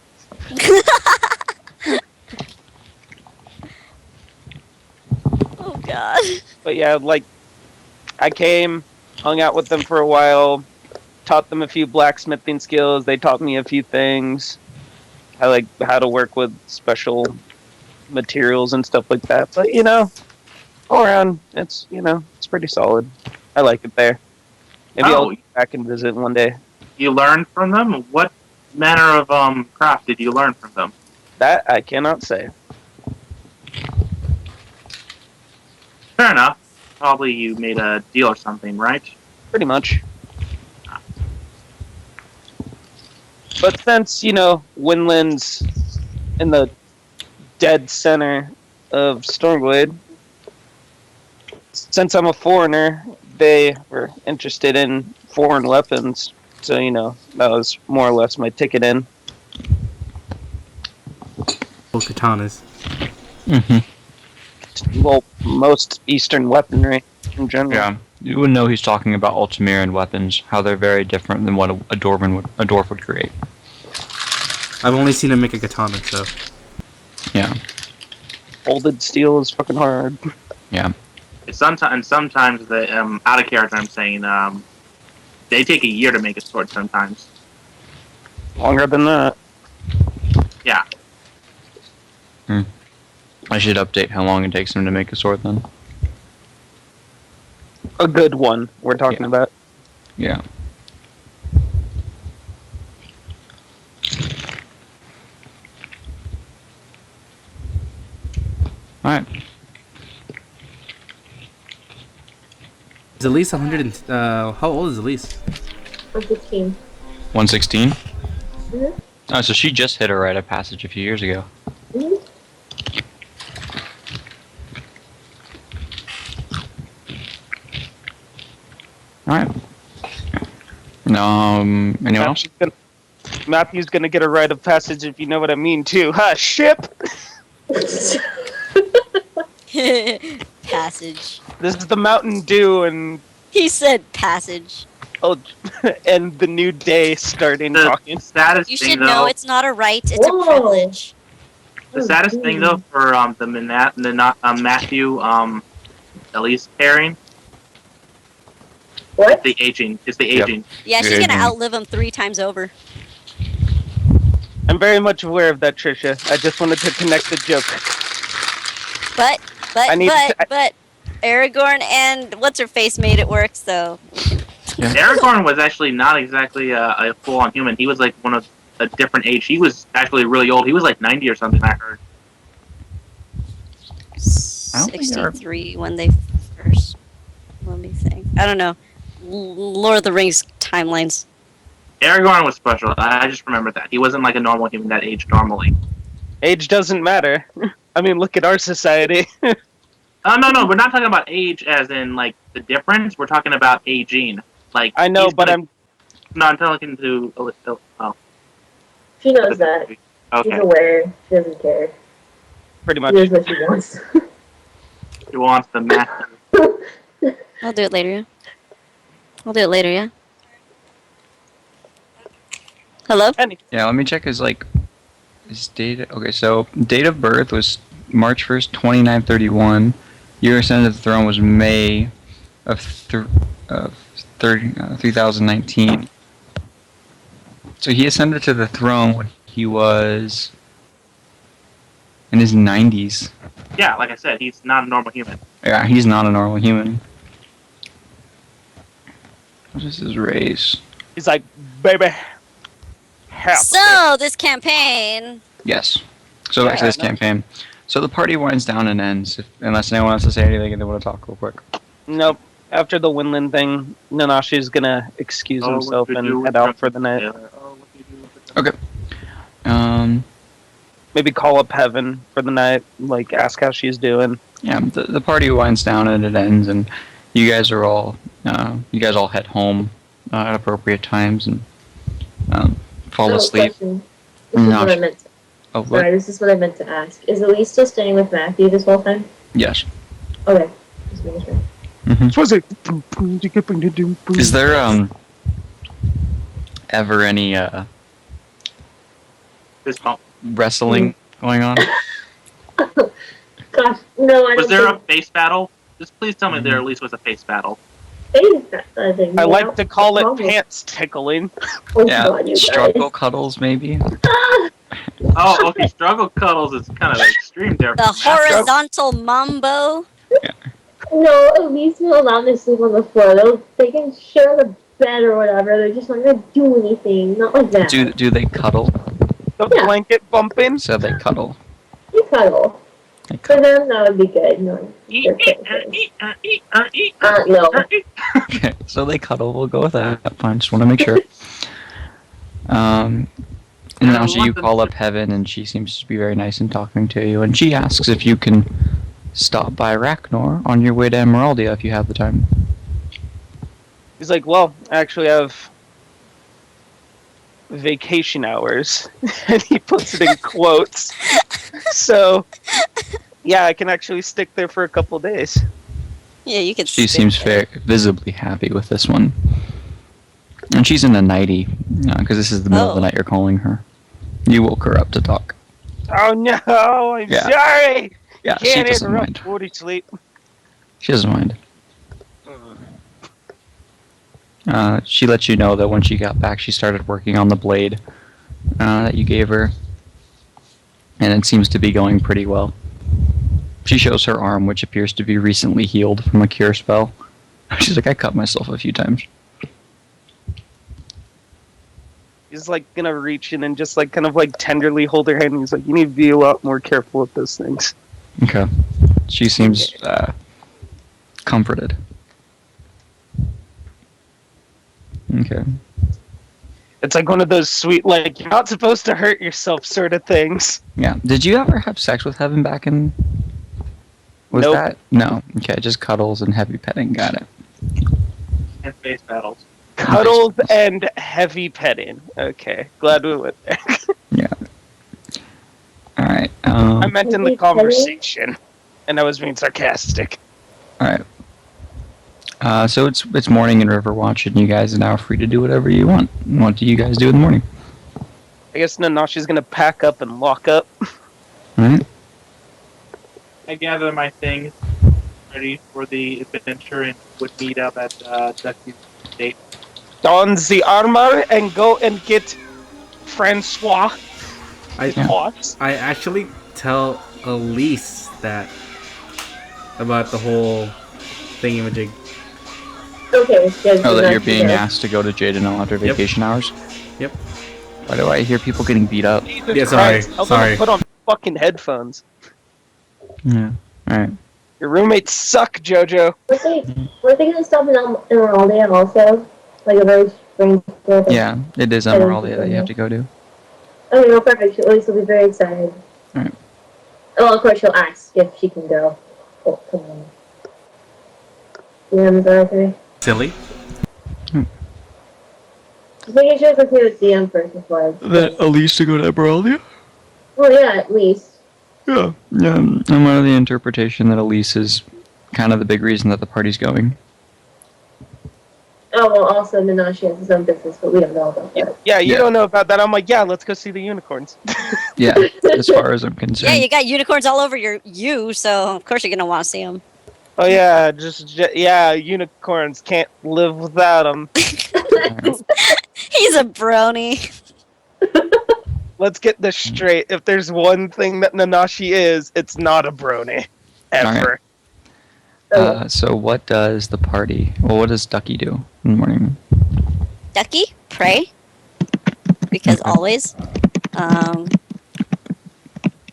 Oh god. But yeah, I came, hung out with them for a while, taught them a few blacksmithing skills. They taught me a few things. I like how to work with special materials and stuff like that. But all around, it's it's pretty solid. I like it there. Maybe I'll go back and visit one day. You learned from them? What manner of craft did you learn from them? That I cannot say. Fair enough. Probably you made a deal or something, right? Pretty much. But since, Winland's in the dead center of Stormglade, since I'm a foreigner, they were interested in foreign weapons. So, that was more or less my ticket in. Katanas. Mm-hmm. Well, most Eastern weaponry in general. Yeah. You wouldn't know he's talking about Ultramarian weapons, how they're very different than what a dwarf would create. I've only seen him make a katana, so. Yeah. Folded steel is fucking hard. Yeah. Sometimes the out of character, I'm saying they take a year to make a sword. Sometimes. Longer than that. Yeah. I should update how long it takes him to make a sword then. A good one we're talking about. Yeah. Alright. Is Elyse 100 and, how old is Elyse? I'm 15. 116? Mhm. Oh, so she just hit a rite of passage a few years ago. Mhm. Alright. Anyone else? Matthew's gonna get a rite of passage if you know what I mean too. Ha! Ship! Passage. This is the Mountain Dew and He said passage. and the new day starting The talking. saddest You thing, should though, know it's not a right, it's a Whoa. privilege. the saddest thing though for Matthew Elyse pairing What? the aging. It's the Yep. aging. Yeah, she's Yeah, gonna yeah. outlive him 3 times over. I'm very much aware of that, Trisha. I just wanted to connect the joke. But I need to- Aragorn and what's her face made it work, so Aragorn was actually not exactly a full-on human. He was like one of a different age. He was actually really old. He was like 90 or something, I heard. I don't think they're- 63 when they first. Let me think. I don't know. Lord of the Rings timelines. Aragorn was special. I just remember that. He wasn't like a normal human that aged normally. Age doesn't matter. I mean, look at our society. No. We're not talking about age as in like the difference. We're talking about aging. Like I know, he's but gonna- No, I'm talking to. Oh, She knows that. She's okay. aware. She doesn't care. pretty She much. knows what she wants. He wants the math. I'll do it later, yeah? I'll do it later, yeah? Hello? Yeah, let me check his date. Okay, so date of birth was March 1st, 2931. Year ascended to the throne was May of 3019. So he ascended to the throne when he was in his 90s. Yeah, like I said, he's not a normal human. Yeah, he's not a normal human. What is his race? He's like, baby. Help. So, this campaign. Yes. So back to this campaign. So the party winds down and ends, unless anyone wants to say anything and they want to talk real quick. Nope. After the Winland thing, Nanashi's gonna excuse Oh, himself what to do and with head out for the Drunken night. Sailor. Oh, what to do with Okay. Um, Maybe call up Heaven for the night, like ask how she's doing. yeah, the party winds down and it ends, and you guys all head home at appropriate times and fall asleep. Question. This is No, what I meant to. Oh, what? Sorry, this is what I meant to ask. Is Elyse still staying with Matthew this whole time? Yes. Okay. Just making sure. Is there ever any Fist bump. wrestling going on? Gosh, no, I Was don't there a think face battle? Just please tell me there at least was a face battle. I think. I no. like to call it Probably. pants tickling. Oh, Yeah, God, you struggle guys. cuddles maybe. Oh, okay. Struggle cuddles is kind of extreme there. The horizontal mambo. No, Elyse will allow them to sleep on the floor. They can share the bed or whatever. They're just not gonna do anything. Not like that. Do they cuddle? The Yeah. blanket bumping. So they cuddle. You cuddle. They For cuddle. them, that would be good. No, they're kidding. No. Okay, so they cuddle. We'll go with that. Fine. Just want to make sure. And now you call up Heaven, and she seems to be very nice in talking to you. And she asks if you can stop by Racnor on your way to Emeraldia if you have the time. He's like, well, actually, I have vacation hours, and he puts it in quotes. So, yeah, I can actually stick there for a couple days. Yeah, you can. She stick seems there. visibly happy with this one. And she's in a nightie, because this is the middle of the Oh. night you're calling her. You woke her up to talk. Oh no, I'm Yeah. sorry. Yeah, she Can't doesn't interrupt mind. 40 sleep. She doesn't mind. She lets you know that when she got back, she started working on the blade that you gave her. And it seems to be going pretty well. She shows her arm, which appears to be recently healed from a cure spell. She's like, I cut myself a few times. He's like gonna reach in and just like kind of like tenderly hold her hand. And he's like, you need to be a lot more careful with those things. Okay. She seems comforted. Okay. It's like one of those sweet, like, you're not supposed to hurt yourself sort of things. Yeah. Did you ever have sex with Heaven back in... Was Nope. that... No. Okay, just cuddles and heavy petting. Got it. And face battles. Cuddles and heavy petting. Okay, glad we went there. Yeah. Alright. I meant in the Heavy petting? conversation, and I was being sarcastic. Alright. So it's morning in Riverwatch, and you guys are now free to do whatever you want. What do you guys do in the morning? I guess Nanashi's gonna pack up and lock up. Alright. I gather my things ready for the adventure and would meet up at Duckie's date. Don the armor and go and get Francois. I actually tell Elyse that about the whole thingamajig. Okay, good. Oh, that you're That's being good. asked to go to Jaden after vacation hours? Yep. Why do I hear people getting beat up? Jesus Yeah, sorry, Christ, I'm sorry. gonna put on fucking headphones. Yeah. Alright. Your roommates suck, JoJo. Were they gonna stop in Emeraldia also? Like a very spring thing? Yeah, it is Emeraldia that you have to go to. Okay, no, perfect. Elyse will be very excited. Alright. Oh, of course she'll ask if she can go. Oh, come on. DM, is that okay? Silly. Just making sure it's okay with DM first before I... Elyse to go to Emeraldia? Well, yeah, at least. Yeah. Yeah, I'm under the interpretation that Elyse is kind of the big reason that the party's going. Oh, well, also Nanashi has his own business, but we don't know about that. Yeah, you Yeah. don't know about that. I'm like, yeah, let's go see the unicorns. Yeah, as far as I'm concerned. Yeah, you got unicorns all over so of course you're gonna want to see them. Oh yeah, yeah, unicorns can't live without them. He's a brony. Let's get this straight. If there's one thing that Nanashi is, it's not a brony. Ever. So what does the party... Well, what does Duckie do in the morning? Duckie, pray. Because Okay. always.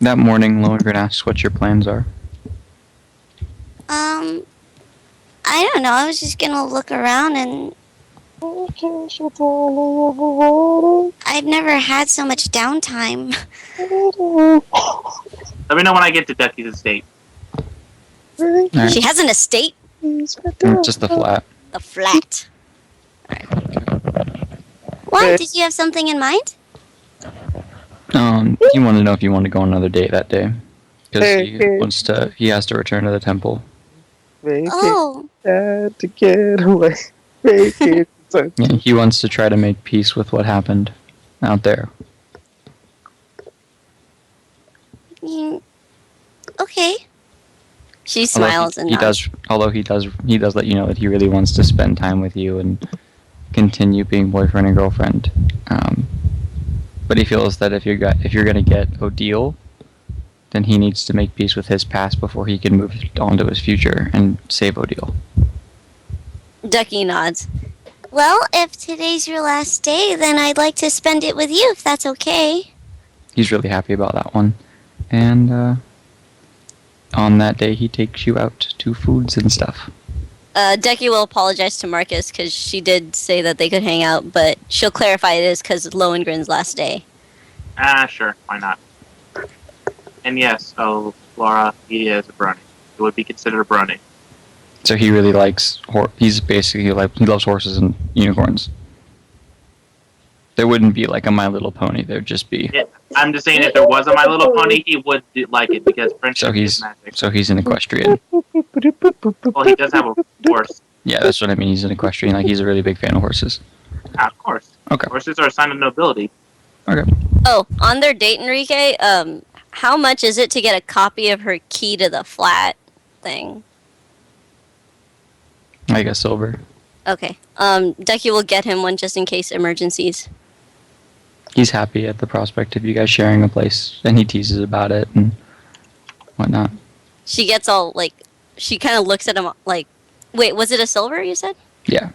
That morning, Lohengrin asks what your plans are. I I don't know. I was just gonna look around and I've never had so much downtime. Let me know when I get to Duckie's estate. Alright. She has an estate. Just the flat. The flat. Why? Did you have something in mind? He wanted to know if you wanted to go on another date that day. Because he has to return to the temple. Oh, To get away. Make it so. Yeah, he wants to try to make peace with what happened out there. okay. She smiles and nods. Although he does let you know that he really wants to spend time with you and continue being boyfriend and girlfriend. But he feels that if you're gonna get Odile, then he needs to make peace with his past before he can move on to his future and save Odile. Duckie nods. Well, if today's your last day, then I'd like to spend it with you, if that's okay. He's really happy about that one. And on that day, he takes you out to foods and stuff. Duckie will apologize to Marcus because she did say that they could hang out, but she'll clarify it is because Lohengrin's last day. Sure, why not? And yes, Laura, he is a brony. It would be considered a brony. So he really likes he's basically like he loves horses and unicorns. There wouldn't be like a My Little Pony. There'd just be. Yeah, I'm just saying, if there was a My Little Pony, he would like it because friendship is magic. So he's an equestrian. Well, he does have a horse. Yeah, that's what I mean. He's an equestrian. Like he's a really big fan of horses. Of course. Okay. Horses are a sign of nobility. Okay. Oh, on their date, Enrique, how much is it to get a copy of her key to the flat thing? I guess silver. Okay. Duckie will get him one just in case emergencies. He's happy at the prospect of you guys sharing a place, and he teases about it and whatnot. She gets all, like, she kind of looks at him like, wait, was it a silver you said? Yeah.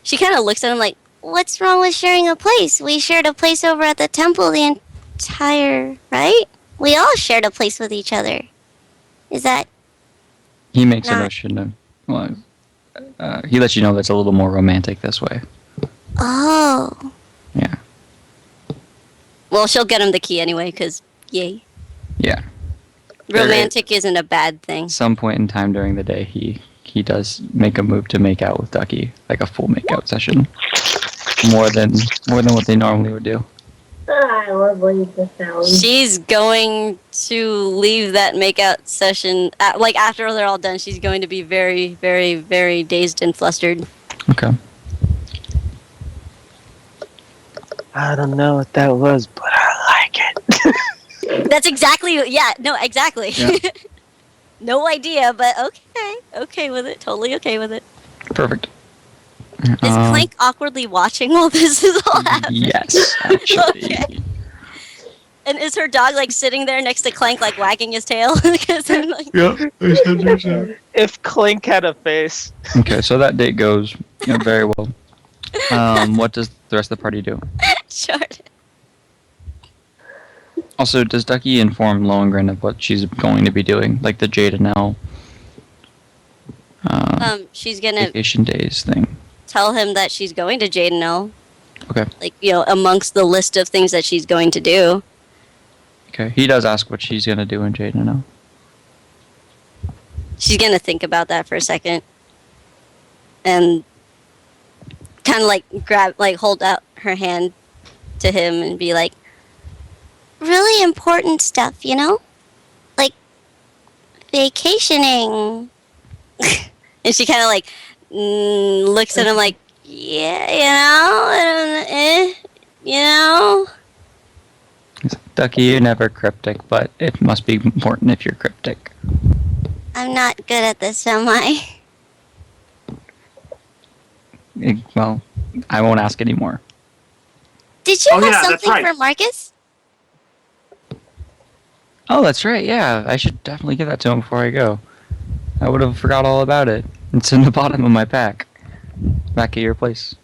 She kind of looks at him like, What's wrong with sharing a place? We shared a place over at the temple the entire, right? We all shared a place with each other. Is that... He makes a Not- notion of... Well, he lets you know that's a little more romantic this way. Oh. Yeah. well, she'll get him the key anyway, because, yay. Yeah. Romantic isn't a bad thing. Some point in time during the day, he does make a move to make out with Duckie, like a full make-out session. More than what they normally would do. I love when the sound. She's going to leave that makeout session, like after they're all done, she's going to be very, very, very dazed and flustered. Okay. I don't know what that was, but I like it. That's exactly, exactly. Yeah. No idea, but okay with it, totally okay with it. Perfect. Is Clank awkwardly watching while this is all happening? Yes, actually. Okay. And is her dog like sitting there next to Clank, like wagging his tail? Because I'm like, If Clink had a face. Okay, so that date goes very well. What does the rest of the party do? sure. Also, does Duckie inform Lohengrin of what she's going to be doing, like the Jade and L She's gonna vacation days thing? tell him that she's going to Jadenelle. Okay. Like, amongst the list of things that she's going to do. Okay, he does ask what she's gonna do in Jade and L. She's gonna think about that for a second. And kind of hold out her hand to him and be like, Really important stuff, you know? Like, vacationing. and she kind of looks at him like, yeah, you know. He's like, Duckie, you're never cryptic, but it must be important if you're cryptic. I'm not good at this, am I? Well, I won't ask anymore. Did you Oh, have yeah, that's something right. for Marcus? Oh, that's right, yeah. I should definitely give that to him before I go. I would have forgot all about it. It's in the bottom of my pack. Back at your place.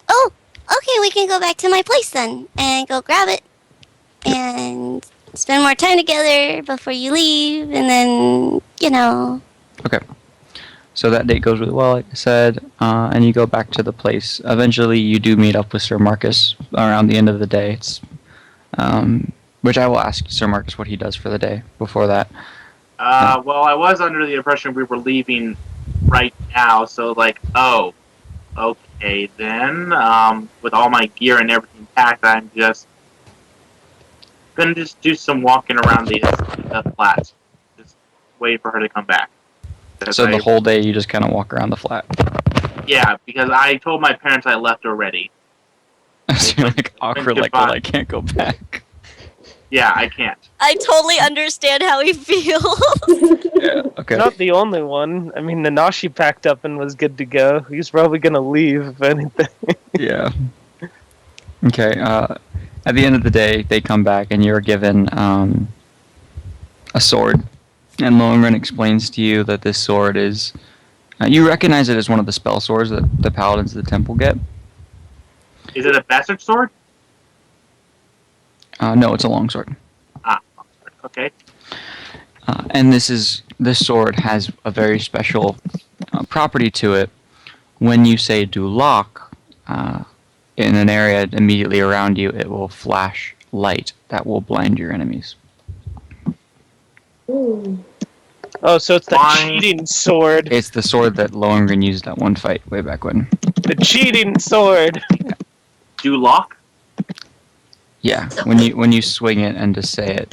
Oh, okay, we can go back to my place then and go grab it and spend more time together before you leave and then, Okay. So that date goes really well, like I said, and you go back to the place. Eventually, you do meet up with Sir Marcus around the end of the day. Which I will ask Sir Marcus what he does for the day before that. Well, I was under the impression we were leaving right now, so like, oh, okay then. With all my gear and everything packed, I'm just gonna just do some walking around the flat. Just wait for her to come back. So the whole day you just kind of walk around the flat. Yeah, because I told my parents I left already. So you're like awkward, like, well, I can't go back. Yeah, I can't. I totally understand how he feels. Yeah, okay. Not the only one. I mean, Nanashi packed up and was good to go. He's probably gonna leave if anything. Yeah. Okay, at the end of the day, they come back and you're given a sword. And Lohengrin explains to you that this sword is... you recognize it as one of the spell swords that the paladins of the temple get. Is it a bastard sword? No, it's a longsword. Okay. And this sword has a very special property to it. When you say "do lock," in an area immediately around you, it will flash light that will blind your enemies. Oh, so it's the Fine. cheating sword. It's the sword that Lohengrin used at one fight way back when. The cheating sword. Do lock? Yeah, when you swing it and just say it,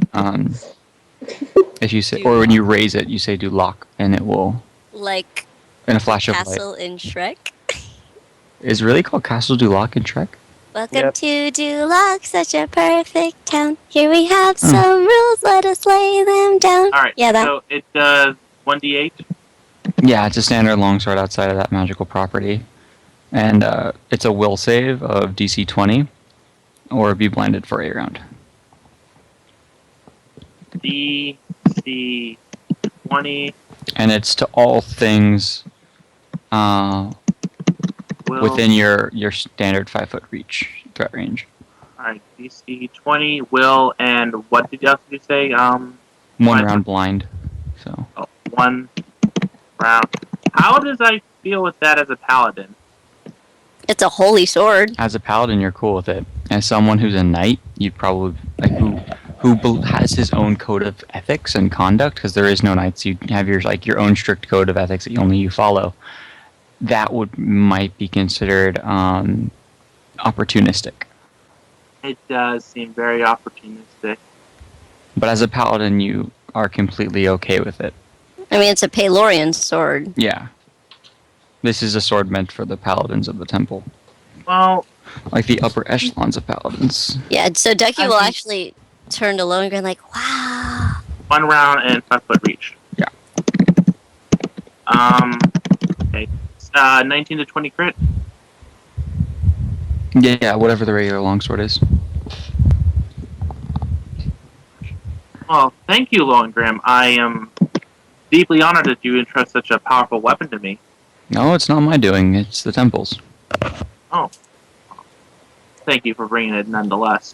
if you say, or when you raise it, you say "do lock," and it will, Like in a flash of light. Castle in Shrek. Is it really called Castle Du Lac in Trek? Welcome Yep. to Duloc, such a perfect town. Here we have some rules, let us lay them down. Alright, Yeah, that. so it does 1d8. Yeah, it's a standard longsword outside of that magical property, and it's a will save of DC 20, or be blinded for a round. DC 20. And it's to all things Will. within your standard 5-foot reach threat range. Alright, DC 20, will, and what did you say? One Blind. round blind. So 1 round. How does I feel with that as a paladin? It's a holy sword. as a paladin, you're cool with it. As someone who's a knight, you'd probably like who has his own code of ethics and conduct, because there is no knights. You have your own strict code of ethics that only you follow. That might be considered opportunistic. It does seem very opportunistic. But as a paladin, you are completely okay with it. I mean, it's a Pelorian sword. Yeah. This is a sword meant for the paladins of the temple. Well, Like the upper echelons of paladins. Yeah, so Duckie will I mean- actually turn to Lohengrin like, wow. 1 round and 5-foot reach. Yeah. Okay. 19 to 20 crit. Yeah, whatever the regular longsword is. Well, thank you, Lohengrin. I am deeply honored that you entrust such a powerful weapon to me. No, it's not my doing. It's the temple's. Oh. Thank you for bringing it nonetheless.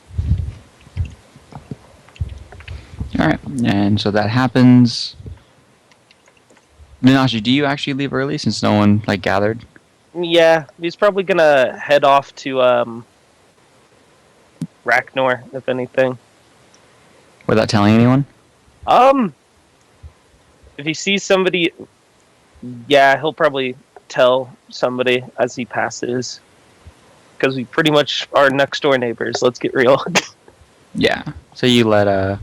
Alright, and so that happens. Nanashi, do you actually leave early since no one gathered? Yeah, he's probably gonna head off to Ragnar, if anything. Without telling anyone? If he sees somebody, yeah, he'll probably tell somebody as he passes. Because we pretty much are next door neighbors, let's get real. Yeah. So you let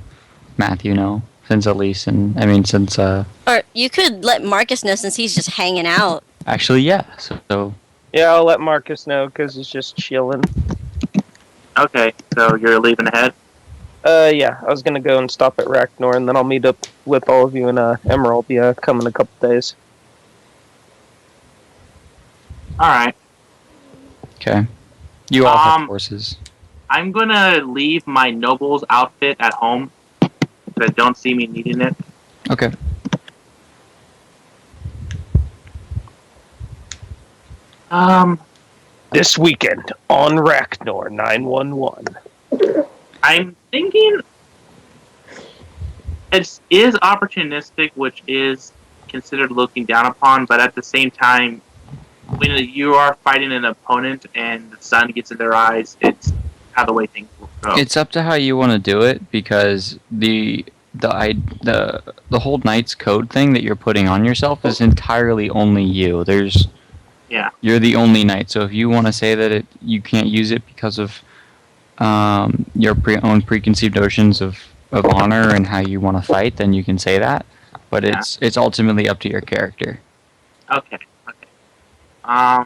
Matthew know, since Elyse since Or you could let Marcus know since he's just hanging out. actually, yeah. So Yeah, I'll let Marcus know, because he's just chilling. Okay, so you're leaving ahead? Yeah, I was gonna go and stop at Ragnar, and then I'll meet up with all of you in Emerald, come in a couple days. Alright. okay. You all have Um, horses. I'm gonna leave my noble's outfit at home, so don't see me needing it. Okay. This weekend on Ragnar 911. I'm thinking it is opportunistic, which is considered looking down upon, but at the same time, when you are fighting an opponent and the sun gets in their eyes, it's how the way things will go. It's up to how you want to do it because the whole Knight's Code thing that you're putting on yourself is entirely only you. You're the only knight. So if you want to say that you can't use it because of your own preconceived notions of honor and how you want to fight, then you can say that. But it's ultimately up to your character. Okay. I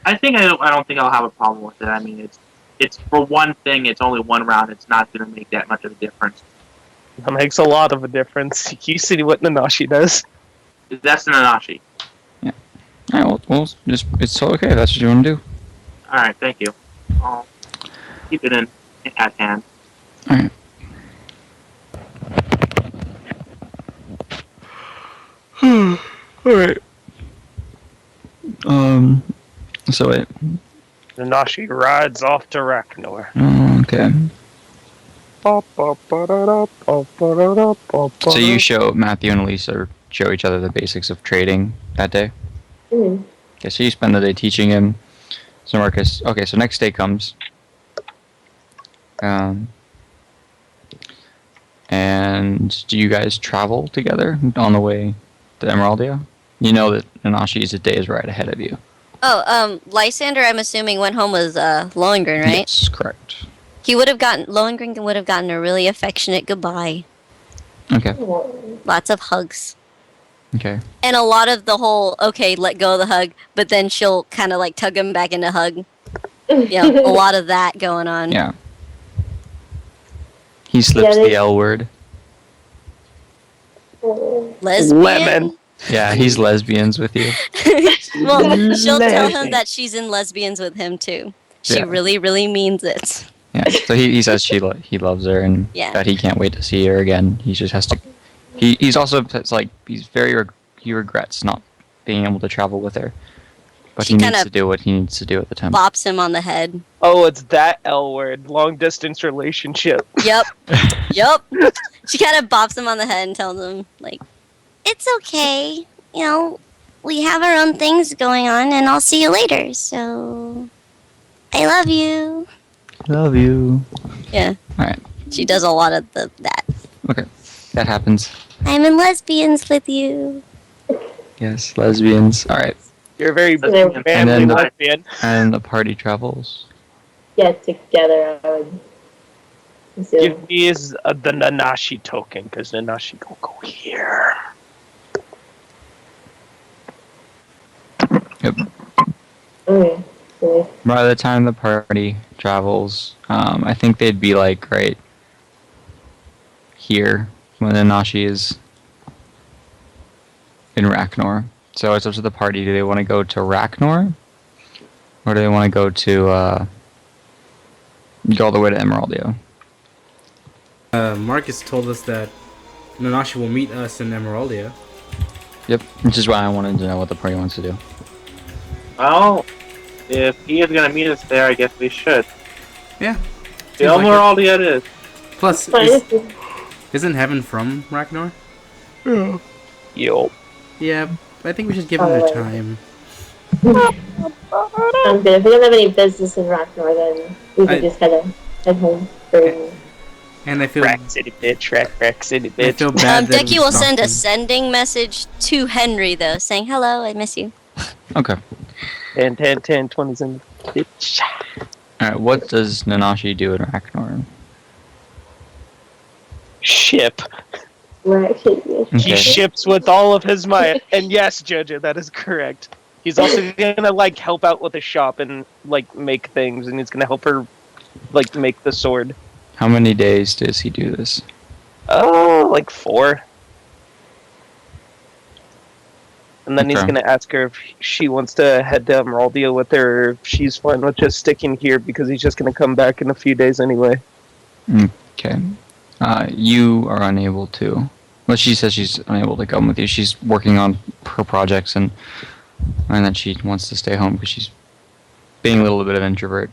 don't think I'll have a problem with it. I mean, it's for one thing. It's only one round. It's not going to make that much of a difference. That makes a lot of a difference. You see what Nanashi does. That's Nanashi. Yeah. All right. Well, it's so okay. That's what you want to do. All right. Thank you. I'll keep it at hand. All right. All right. So wait. Nanashi rides off to Ragnar. Okay. So you show Matthew and Elyse show each other the basics of trading that day? Mm. Okay, so you spend the day teaching him. So Marcus, okay, so next day comes. And do you guys travel together on the way to Emeraldia? You know that Nanashi's day is right ahead of you. Oh, Lysander, I'm assuming, went home with Lohengrin, right? Yes, correct. Lohengrin would have gotten a really affectionate goodbye. Okay. Lots of hugs. Okay. And a lot of the whole, okay, let go of the hug, but then she'll kind of like tug him back into hug. Yeah, a lot of that going on. Yeah. He slips the L word. Lesbian? Lemon. Yeah, he's lesbians with you. Well, she'll tell him that she's in lesbians with him too. She really, really means it. Yeah, so he says he loves her and that he can't wait to see her again. He just has to. He's also it's like he regrets not being able to travel with her, but he needs to do what he needs to do at the time. Bops him on the head. Oh, it's that L word, long distance relationship. Yep. She kind of bops him on the head and tells him like, It's okay. You know, we have our own things going on, and I'll see you later. So, I love you. Love you. Yeah. All right. She does a lot of that. Okay, that happens. I'm in lesbians with you. Yes, lesbians. All right. You're a very And manly lesbian. And the party travels. Get together, I would assume. Give me the Nanashi token, because Nanashi will go here. Yep. Okay. Cool. By the time the party travels, I think they'd be like right here when Nanashi is in Ragnar. So it's up to the party. Do they want to go to Ragnar? Or do they want to go all the way to Emeraldia? Marcus told us that Nanashi will meet us in Emeraldia. Yep, which is why I wanted to know what the party wants to do. Well, if he is going to meet us there, I guess we should. Yeah. The Emeraldia it is. Plus, isn't Heaven from Ragnar? Yo. Yeah, I think we should give him the time. Sounds good. If we don't have any business in Ragnar, then we can just kind of head home. And I feel Rack City bitch, Rack City bitch. I feel bad that Duckie will send a Stockton- sending message to Henry though, saying hello, I miss you. Okay. 10, 20s in the bitch. Alright, what does Nanashi do in Ragnar? Ship. We're actually He ships with all of his might. And yes, JoJo, that is correct. He's also gonna like help out with the shop and like make things, and he's gonna help her like make the sword. How many days does he do this? Oh, like 4. And then he's gonna ask her if she wants to head to Emeraldia with her, or if she's fine with just sticking here because he's just gonna come back in a few days anyway. Okay. You are unable to. Well, she says she's unable to come with you. She's working on her projects and that she wants to stay home because she's being a little bit of an introvert.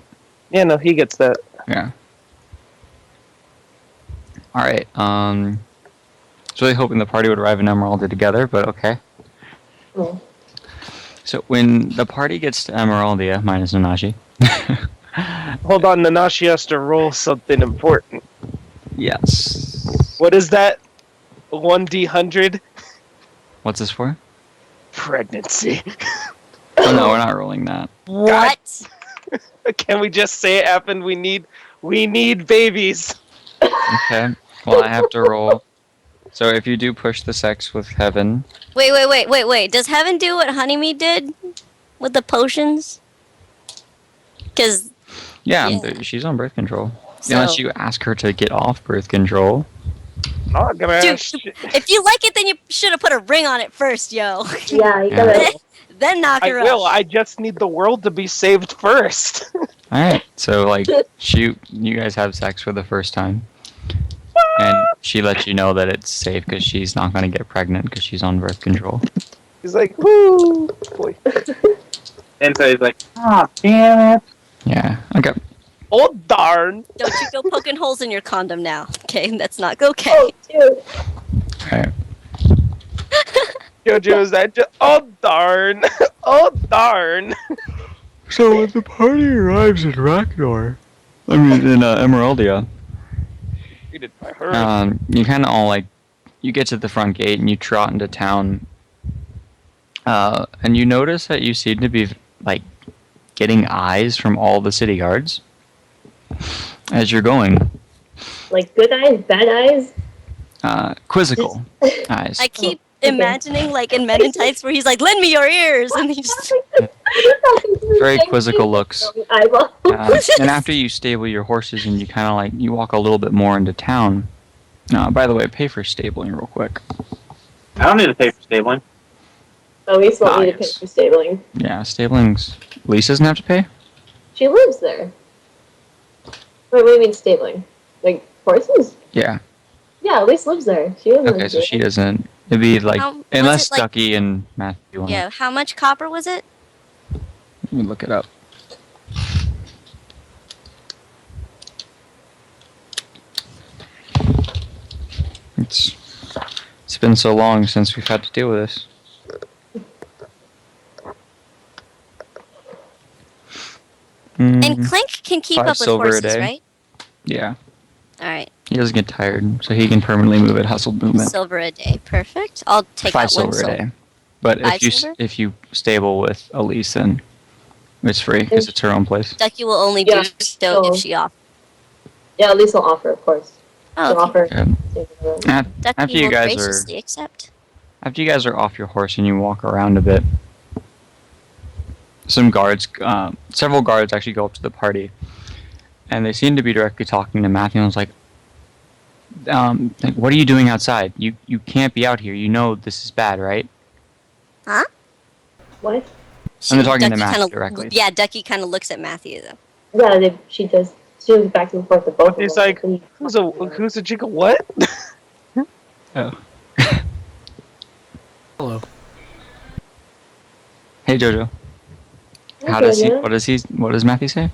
Yeah, no, he gets that. Yeah. All right. was really hoping the party would arrive in Emeraldia together, but okay. Oh. So when the party gets to Emeraldia, minus Nanashi. Hold on, Nanashi has to roll something important. Yes. What is that? 1d100? What's this for? Pregnancy. Oh no, we're not rolling that. What? Can we just say it happened? We need babies. Okay. Well, I have to roll. So if you do push the sex with Heaven, Wait. Does Heaven do what Honeymead did with the potions? Because Yeah. she's on birth control. So- Unless you ask her to get off birth control. Not gonna Dude, ask shit. if you like it, then you should have put a ring on it first, yo. Yeah, you Yeah. gotta. Then knock I her will. up. I just need the world to be saved first. Alright, so like you guys have sex for the first time. And she lets you know that it's safe because she's not going to get pregnant because she's on birth control. He's like, woo! Boy. And so he's like, oh, damn it. Yeah, okay. Oh, darn! Don't you go poking holes in your condom now. Okay, that's not okay. Oh, dude. Alright. JoJo, is that just. Oh, darn! Oh, darn! So when the party arrives in Ragnar, in Emeraldia, Treated by her. you kind of all like, you get to the front gate and you trot into town, and you notice that you seem to be like getting eyes from all the city guards as you're going. Like good eyes, bad eyes. Quizzical eyes. I keep okay. imagining like in Men in Tights where he's like, "Lend me your ears," and he just Very quizzical looks. Eyeball. And after you stable your horses and you kind of like you walk a little bit more into town. By the way, pay for stabling real quick. I don't need to pay for stabling. Elyse won't need to pay Nice. for stabling. Yeah, stabling's. Elyse doesn't have to pay. She lives there. Wait, what do you mean stabling? Like horses? Yeah. Yeah, Elyse lives there. She doesn't. Okay, so she doesn't. It'd be like was unless it, like- Duckie and Matthew want. yeah. How much copper was it? Let me look it up. It's been so long since we've had to deal with this. And Mm, Clank can keep 5 up with silver a horses, day. right? yeah, All right, he doesn't get tired, so he can permanently move at hustled movement. silver a day, perfect. I'll take 5 out one silver a silver. day. But 5 silver? if you stable with Elyse, then it's free because it's her own place. Ducky will only Yeah, do so so- if she offers. Yeah, Elyse will offer, of course. She'll Oh, okay. offer. Um, stabling. Ducky after you will guys are graciously accept. after you guys are off your horse and you walk around a bit, some guards, several guards actually go up to the party, and they seem to be directly talking to Matthew. And was like, "What are you doing outside? You can't be out here. You know this is bad, right?" What? And they're talking to Ducky Matthew kinda- directly. Yeah, Ducky kind of looks at Matthew though. Yeah, she does. She goes back and forth with both of them. He's like, who's a jiggle what? Oh. Hello. Hey Jojo. How Okay, does he? yeah. What does Matthew say?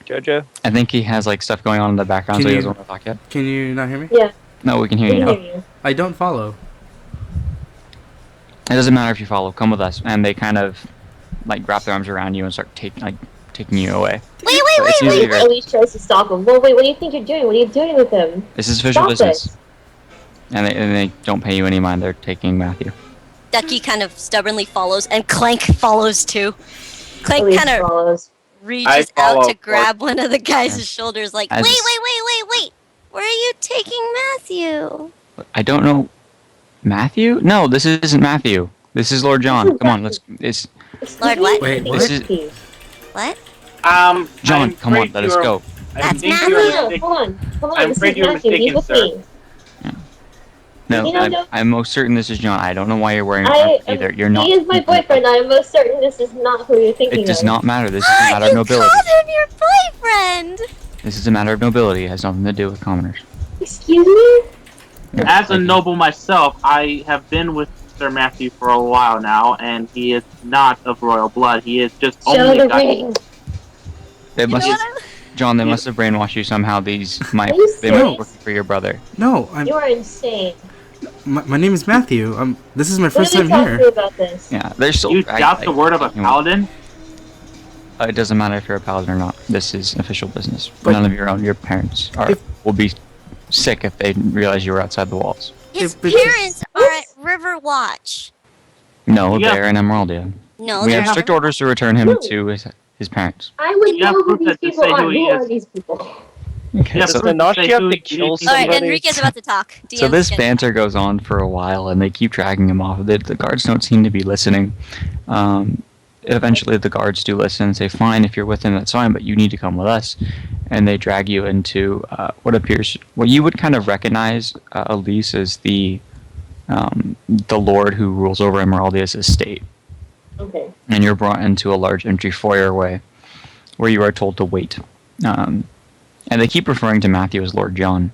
JoJo? I think he has like stuff going on in the background, Can so he you- doesn't want to talk yet. Can you not hear me? Yeah, No, we can hear we you can now. hear you. I don't follow. It doesn't matter if you follow. Come with us, and they kind of like wrap their arms around you and start taking you away. Wait, It's usually Wait, very- Elyse tries to stop him. Well, wait, what do you think you're doing? What are you doing with him? This is official Stop business, it. and they don't pay you any mind. They're taking Matthew. Ducky kind of stubbornly follows, and Clank follows too. Clank Elyse kind of follows. reaches follow out to grab one of the guys' Yeah. shoulders, like, As- wait. Where are you taking Matthew? I don't know, Matthew? No, this isn't Matthew. This is Lord John. Come on, let's. It's Lord, what? Wait, This is- What? John. I'm Come on, afraid let us you're- go. I That's think Matthew. you're No, mistaken. hold on. I'm This afraid is you're Matthew. He's mistaken, with sir. me. No, You know, no. I'm most certain this is John. I don't know why you're wearing I armor am, either. You're not. He is my boyfriend. I am most certain this is not who you're thinking It does of. not matter. This is a matter of You nobility. called him your boyfriend! This is a matter of nobility. It has nothing to do with commoners. Excuse me? Yeah, As a thank you. noble myself, I have been with Sir Matthew for a while now, and he is not of royal blood. He is just Show only the got. ring. It You know must. what? John, they must have brainwashed you somehow. They you might be serious? working for your brother. No, You are insane. my name is Matthew. This is my first What did time we talk to here. about this? Yeah, they're still. You doubt the word of a paladin? It doesn't matter if you're a paladin or not. This is official business. But- None of your own. Your parents will be sick if they realize you were outside the walls. His If it's- parents are at River Watch. No, Yeah. they're in Emeraldia. No, We they're have strict not. orders to return him to his parents. I would You have know who proof these that to people say are. who he Who are is. these people? Okay, Yeah, so, Does Nanashi have to Who- kill who- All right, somebody? Enrique's about to talk. so DM's this gonna- banter goes on for a while, and they keep dragging him off. The guards don't seem to be listening. Eventually, the guards do listen and say, "Fine, if you're with him, that's fine, but you need to come with us." And they drag you into what you would kind of recognize, Elyse, as the lord who rules over Emeraldia's estate. Okay. And you're brought into a large empty foyerway where you are told to wait. And they keep referring to Matthew as Lord John.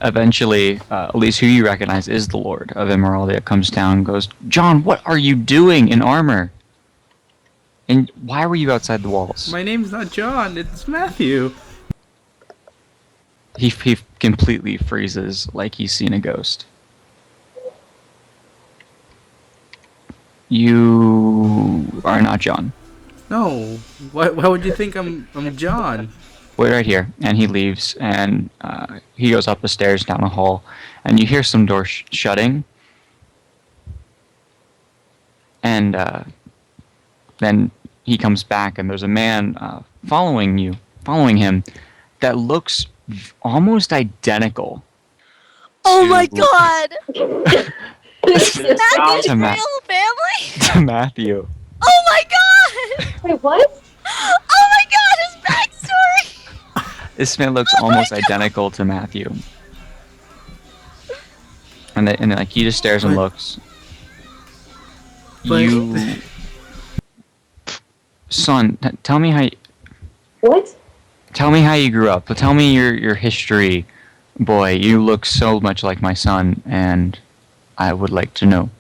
Eventually, Elyse, who you recognize is the Lord of Emeraldia, comes down and goes, "John, what are you doing in armor? And why were you outside the walls?" My name's not John. It's Matthew. He completely freezes like he's seen a ghost. You are not John. No. Why would you think I'm John? Wait right here. And he leaves, and he goes up the stairs, down a hall, and you hear some doors shutting. And then he comes back, and there's a man following him, that looks almost identical. Oh to- my god! It's Matthew's to Matt. real family? to Matthew. Oh my god! Wait, what? Oh my god, his backstory! This man looks Oh my almost God. identical to Matthew. And like he just stares and But- looks. But- You, son, tell me how. What? Tell me how you grew up. Tell me your history, boy. You look so much like my son, and I would like to know.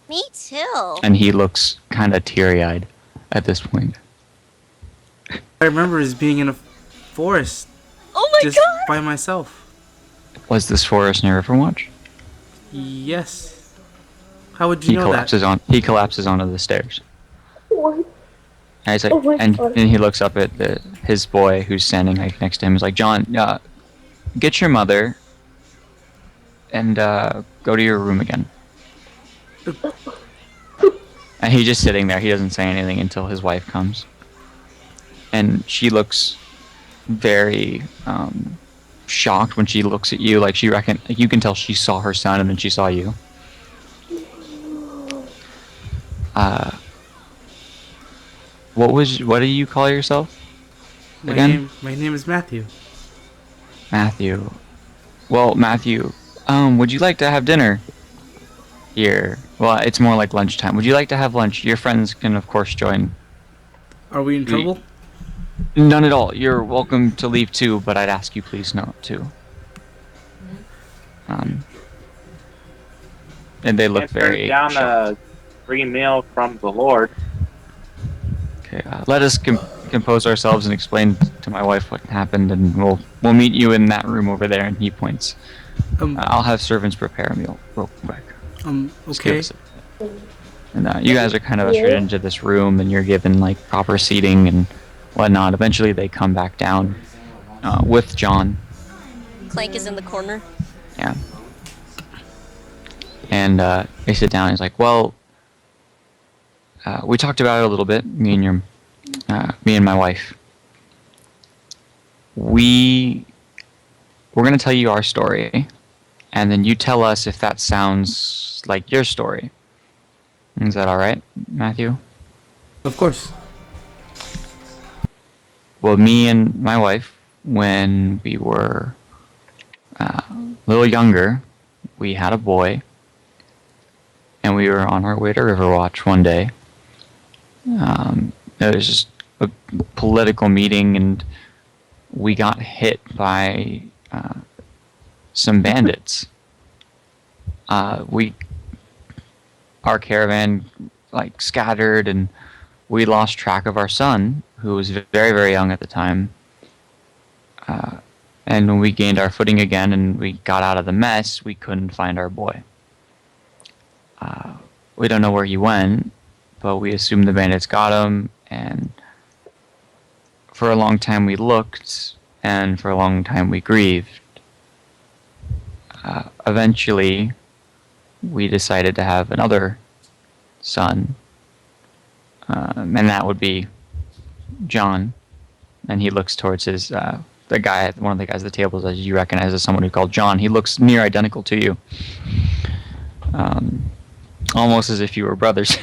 Me too. And he looks kind of teary-eyed at this point. I remember as being in a forest Oh my just god! by myself. Was this forest near Riverwatch? Yes. How would you know that? He collapses onto the stairs. What? And he's like, Oh my and God. he looks up at his boy who's standing like next to him. He's like, "John, get your mother and go to your room again." And he's just sitting there. He doesn't say anything until his wife comes, and she looks very shocked when she looks at you. Like you can tell she saw her son and then she saw you. What do you call yourself? Again? My name is Matthew. Matthew. Well, Matthew, would you like to have dinner here? Well, it's more like lunchtime. Would you like to have lunch? Your friends can, of course, join. Are we in trouble? None at all. You're welcome to leave too, but I'd ask you please not to. And they look Can't turn very down shocked. a free meal from the Lord. Okay, let us compose ourselves and explain to my wife what happened, and we'll meet you in that room over there. And he points. I'll have servants prepare a meal real quick. Just give Okay. us a- And you guys are kind of ushered Yeah. into this room, and you're given like proper seating and whatnot. Eventually, they come back down with John. Clank is in the corner. Yeah. And they sit down. He's like, "Well, we talked about it a little bit. Me and my wife. We're gonna tell you our story, and then you tell us if that sounds like your story. Is that all right, Matthew?" Of course. Well, me and my wife, when we were a little younger, we had a boy, and we were on our way to Riverwatch one day. It was just a political meeting, and we got hit by some bandits. Our caravan like scattered, and we lost track of our son, who was very, very young at the time. And when we gained our footing again and we got out of the mess, we couldn't find our boy. We don't know where he went, but we assumed the bandits got him, and for a long time we looked, and for a long time we grieved. Eventually, we decided to have another son, and that would be John. And he looks towards his the guy, one of the guys at the table that you recognize as someone who called John. He looks near identical to you, almost as if you were brothers.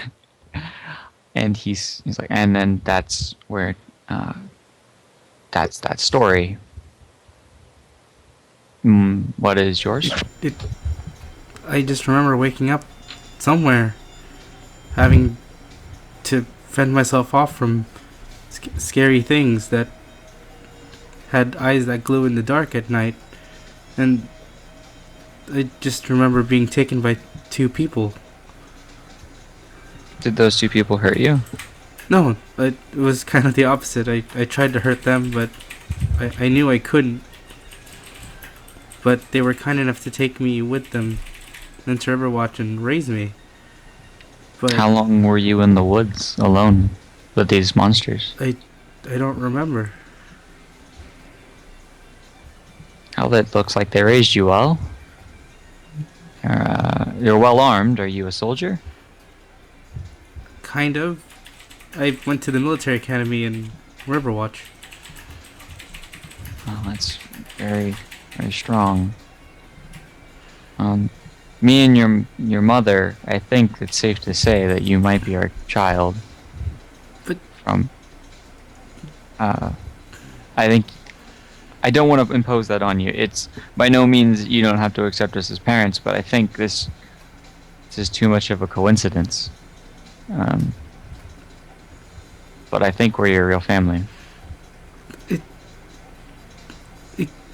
And he's like, and then that's where that's that story. What is yours? I just remember waking up somewhere, having to fend myself off from scary things that had eyes that glow in the dark at night, and I just remember being taken by two people. Did those two people hurt you? No, it was kind of the opposite. I tried to hurt them, but I knew I couldn't. But they were kind enough to take me with them into Riverwatch and raise me. But How long were you in the woods alone with these monsters? I don't remember. Oh, that looks like they raised you well. You're well armed. Are you a soldier? Kind of. I went to the military academy in Riverwatch. Oh, that's very, very strong. Me and your mother, I think it's safe to say that you might be our child. But I think I don't want to impose that on you. It's by no means you don't have to accept us as parents, but I think this is too much of a coincidence. But I think we're your real family. It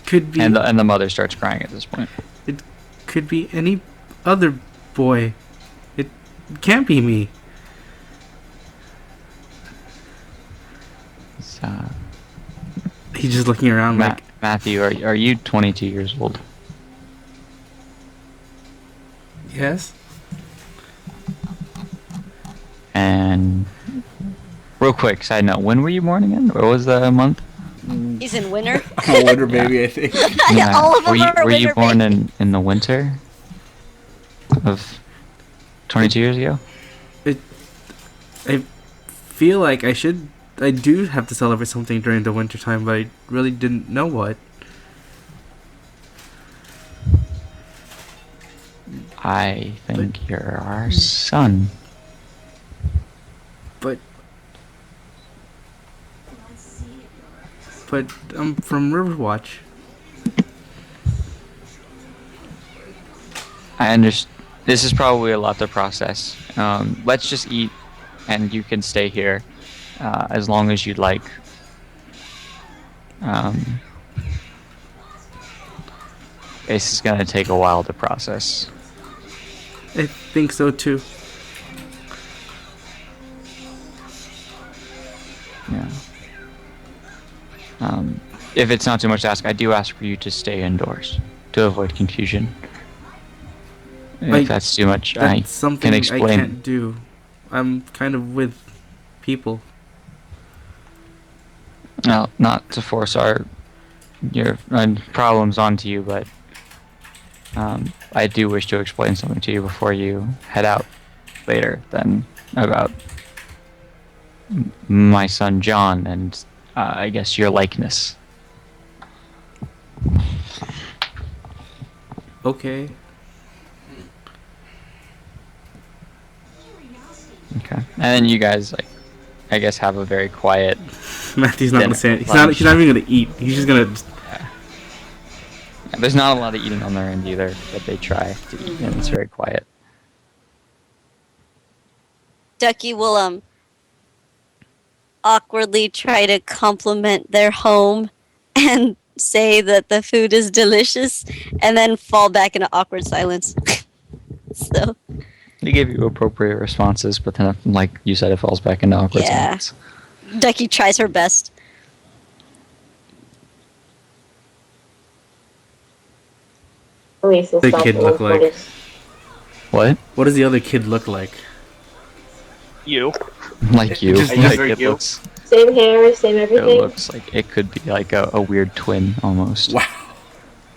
could be. And the mother starts crying at this point. It could be any other boy. It can't be me. He's just looking around like... Matthew, are you 22 years old? Yes? And real quick, side note, when were you born again? What was the month? He's in winter. I'm a winter baby, I think. All of them are were you winter born babies. in the winter of 22 years ago? I feel like I do have to celebrate something during the winter time, but I really didn't know what. I think you're our son. But I'm from Riverwatch. I understand. This is probably a lot to process. Let's just eat, and you can stay here as long as you'd like. This is gonna take a while to process. I think so too. Yeah. If it's not too much to ask, I do ask for you to stay indoors to avoid confusion. If that's too much, I That's something can I explain. can't do. I'm kind of with people. Well, not to force your problems onto you, but I do wish to explain something to you before you head out later. Then about my son John and I guess your likeness. Okay. Okay, and then you guys I guess have a very quiet. Matthew's not Dinner. gonna say it. He's not even gonna eat. He's just gonna. There's not a lot of eating on their end either, but they try to eat, and it's very quiet. Duckie will awkwardly try to compliment their home and say that the food is delicious, and then fall back into awkward silence. So They give you appropriate responses, but then, like you said, it falls back into awkward Yeah. silence. Duckie tries her best. Elyse will The stop kid at look one like? point. What? What does the other kid look like? You. Like you? Just Like younger it you. looks. Same hair, same It everything. looks like it could be like a weird twin almost. Wow.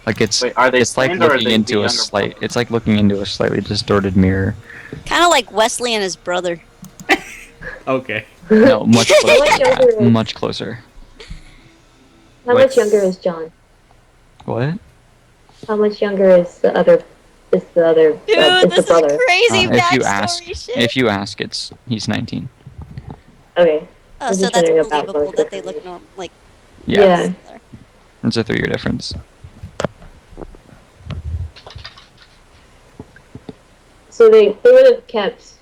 Like it's Wait, are they it's like twins or are looking they the into a younger slight. brother? It's like looking into a slightly distorted mirror. Kind of like Wesley and his brother. Okay. No, much How closer. much than younger that. is, Much closer. how What's- much younger is John? What? How much younger is the other? Dude, is this the brother? is crazy If you backstory ask, shit. if you ask, he's 19. Okay. Oh, I'm so just that's wondering about believable both that they different look normal. Like, Yeah, Yeah. it's a 3-year difference. So they would have kept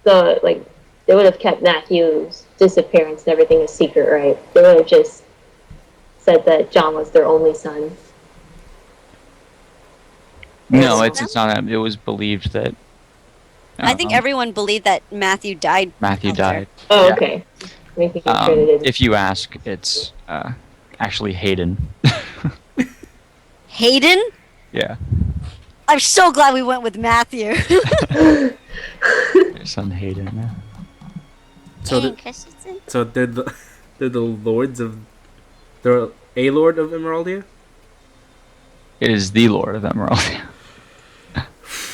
they would have kept Matthew's disappearance and everything a secret, right? They would have just said that John was their only son. No, Yes. it's not. It was believed that. I think everyone believed that Matthew died. Matthew out there. died. Oh, Yeah. okay. Making sure they didn't. If you ask, it's actually Hayden. Hayden? Yeah, I'm so glad we went with Matthew. your son Hayden. Yeah. So, Hayden the, Christensen? so they're the lords of. They're a lord of Emeraldia. It is the Lord of Emerald.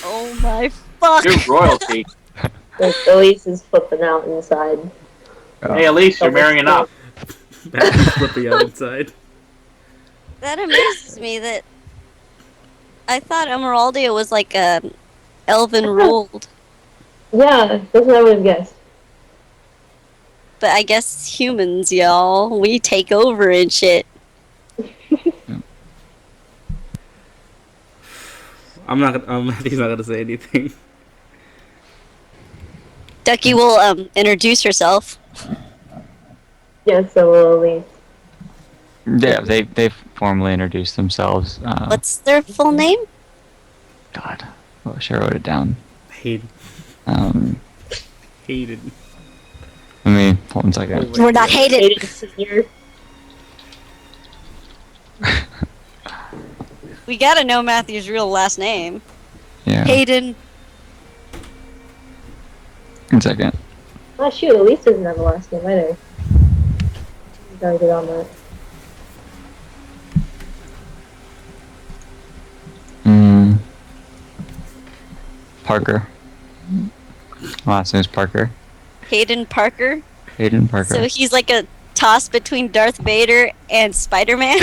Oh my fuck. You're royalty. Like, Elyse is flipping out inside. Hey, Elyse, you're marrying up. Matthew's flipping out inside. That amazes me that I thought Emeraldia was like elven ruled, Yeah, that's what I would have guessed. but I guess humans, y'all, we take over and shit. I'm not gonna. He's not gonna say anything. Duckie will introduce herself. Yeah, so will Elyse. Yeah, they've formally introduced themselves. What's their full name? God, I wish I wrote it down. Hayden. Hayden. Let me hold on a second. We're not hated. Hayden Senior. We gotta know Matthew's real last name. Yeah, Hayden. 1 second. Oh shoot, Elyse doesn't have a last name either. Gotta get on that. Parker. Last name's Parker. Hayden Parker. Hayden Parker. So he's like a toss between Darth Vader and Spider-Man.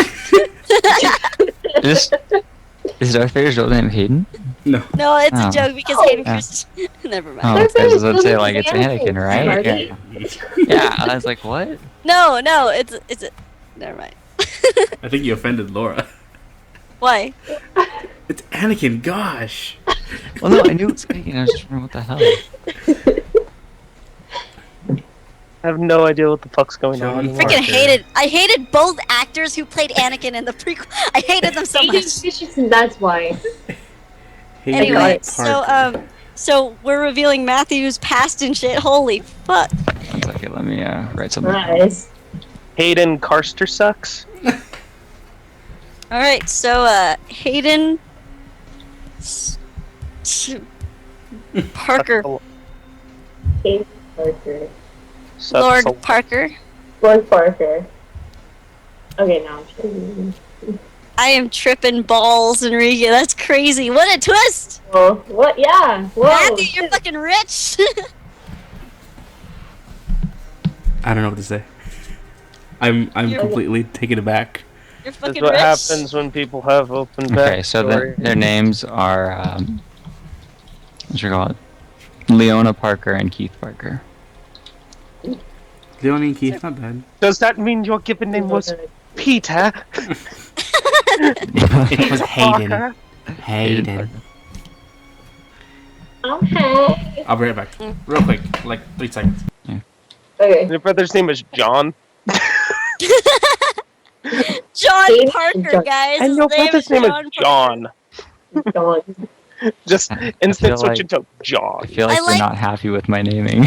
Is Darth Vader's real name Hayden? No. No, it's Oh. a joke because Oh. Hayden Yeah. Christensen. Never mind. Oh, Darth I was Vader's gonna say real like name's it's Anakin, right? Marty. Yeah. I was like, what? No, it's a. Never mind. I think you offended Laura. Why? It's Anakin. Gosh. Well, no, I knew it was Anakin. I was just wondering what the hell. I have no idea what the fuck's going on. John anymore. Freaking Parker. hated. I hated both actors who played Anakin in the prequel. I hated them so Hayden much. Christensen, that's why. Hayden Anyway, Parker. so we're revealing Matthew's past and shit. Holy fuck! 1 second, let me write something. down. Nice. Hayden Carster sucks. All right, so Hayden Parker, Hayden Parker. Sucks Lord a lot. Parker. Lord Parker. Okay, now I'm sure. I am tripping balls, Enrique. That's crazy. What a twist! Whoa, what? Yeah. Whoa. Matthew, you're fucking rich. I don't know what to say. I'm You're- completely taken aback. You're That's fucking what rich. happens when people have open Okay, so backstory. their names are what you call it? Leona Parker and Keith Parker. Leonie and Keith, not bad. Does that mean your given name was Peter? It was Hayden. Parker? Hayden. Okay. I'll be right back. Real quick, like 3 seconds. Okay. Your brother's name is John. John Hayden Parker, John. guys. And His your brother's name is John Parker. John. John. Just I instant feel switch like- into John. I feel like I they're like- not happy with my naming.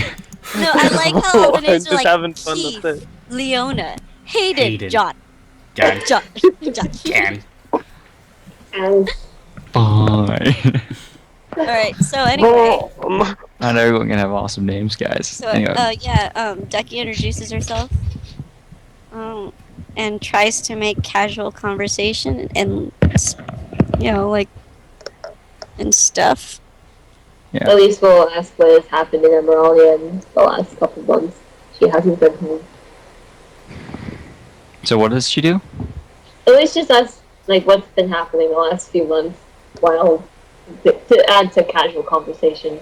No, I like how all the names Just are like having fun Keith, with it. Leona, Hayden, Hayden. John, John. John, John. Can. And Bye. All right. So anyway, Not everyone can have awesome names, guys. so Anyway, Duckie introduces herself, and tries to make casual conversation and like and stuff. Yeah. Elyse will ask what has happened in Emeraldia in the last couple months. She hasn't been home. So what does she do? Elyse just asks like what's been happening the last few months while to add to casual conversation.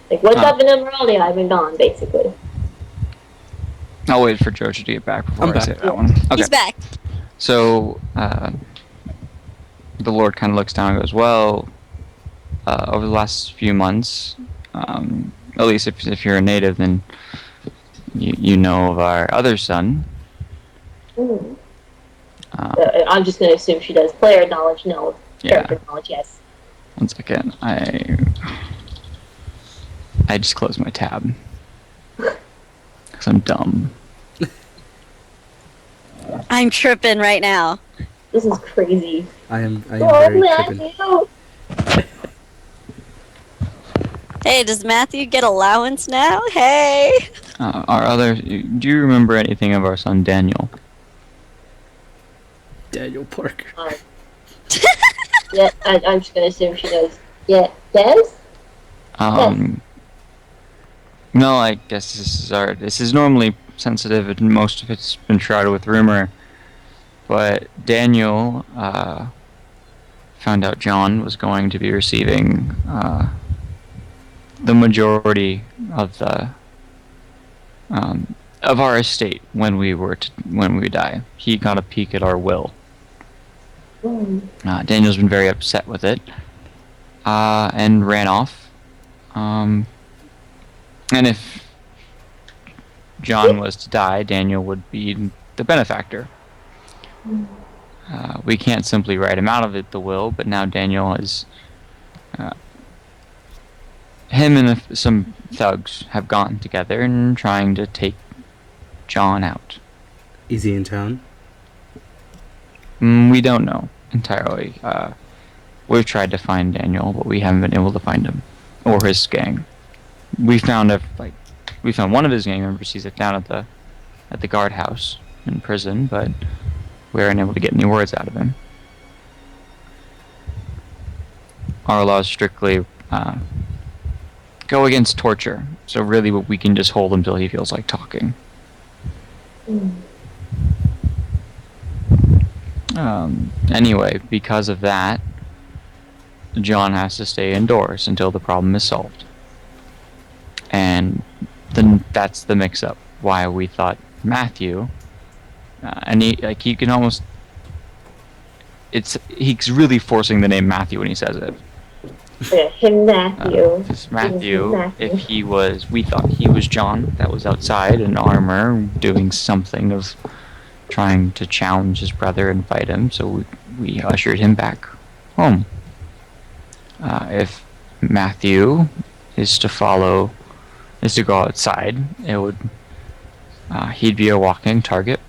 Like what's up in Emeraldia? I've been gone, basically. I'll wait for JoJo to get back before I'm I back. say that one. Okay. He's back. So the Lord kind of looks down and goes, "Well, over the last few months, at least if you're a native, then you know of our other son." Mm. I'm just going to assume she does. Player knowledge, no. Yeah. Character knowledge, yes. 1 second. I just closed my tab because I'm dumb. I'm tripping right now. This is crazy. I am Oh, very tripping. Matthew! Hey, does Matthew get allowance now? Hey. Our other. Do you remember anything of our son Daniel? Daniel Parker. Yeah, I'm just going to assume she knows. Yeah, yes? No, I guess this is normally sensitive, and most of it's been shrouded with rumor. But Daniel found out John was going to be receiving the majority of the of our estate when we die. He got a peek at our will. Mm. Daniel's been very upset with it and ran off. And if John was to die, Daniel would be the benefactor. We can't simply write him out of the will, but now Daniel is... him and some thugs have gotten together and trying to take John out. Is he in town? We don't know entirely. We've tried to find Daniel, but we haven't been able to find him or his gang. We found one of his gang members. He's down at the guardhouse in prison, but we weren't able to get any words out of him. Our laws strictly go against torture, so really we can just hold him till he feels like talking. Mm. Anyway, because of that, John has to stay indoors until the problem is solved. And then that's the mix-up. Why we thought Matthew, and you can almost, he's really forcing the name Matthew when he says it. Yeah, him, Matthew. Matthew, we thought he was John that was outside in armor doing something of trying to challenge his brother and fight him, so we ushered him back home. If Matthew is to go outside, he'd be a walking target,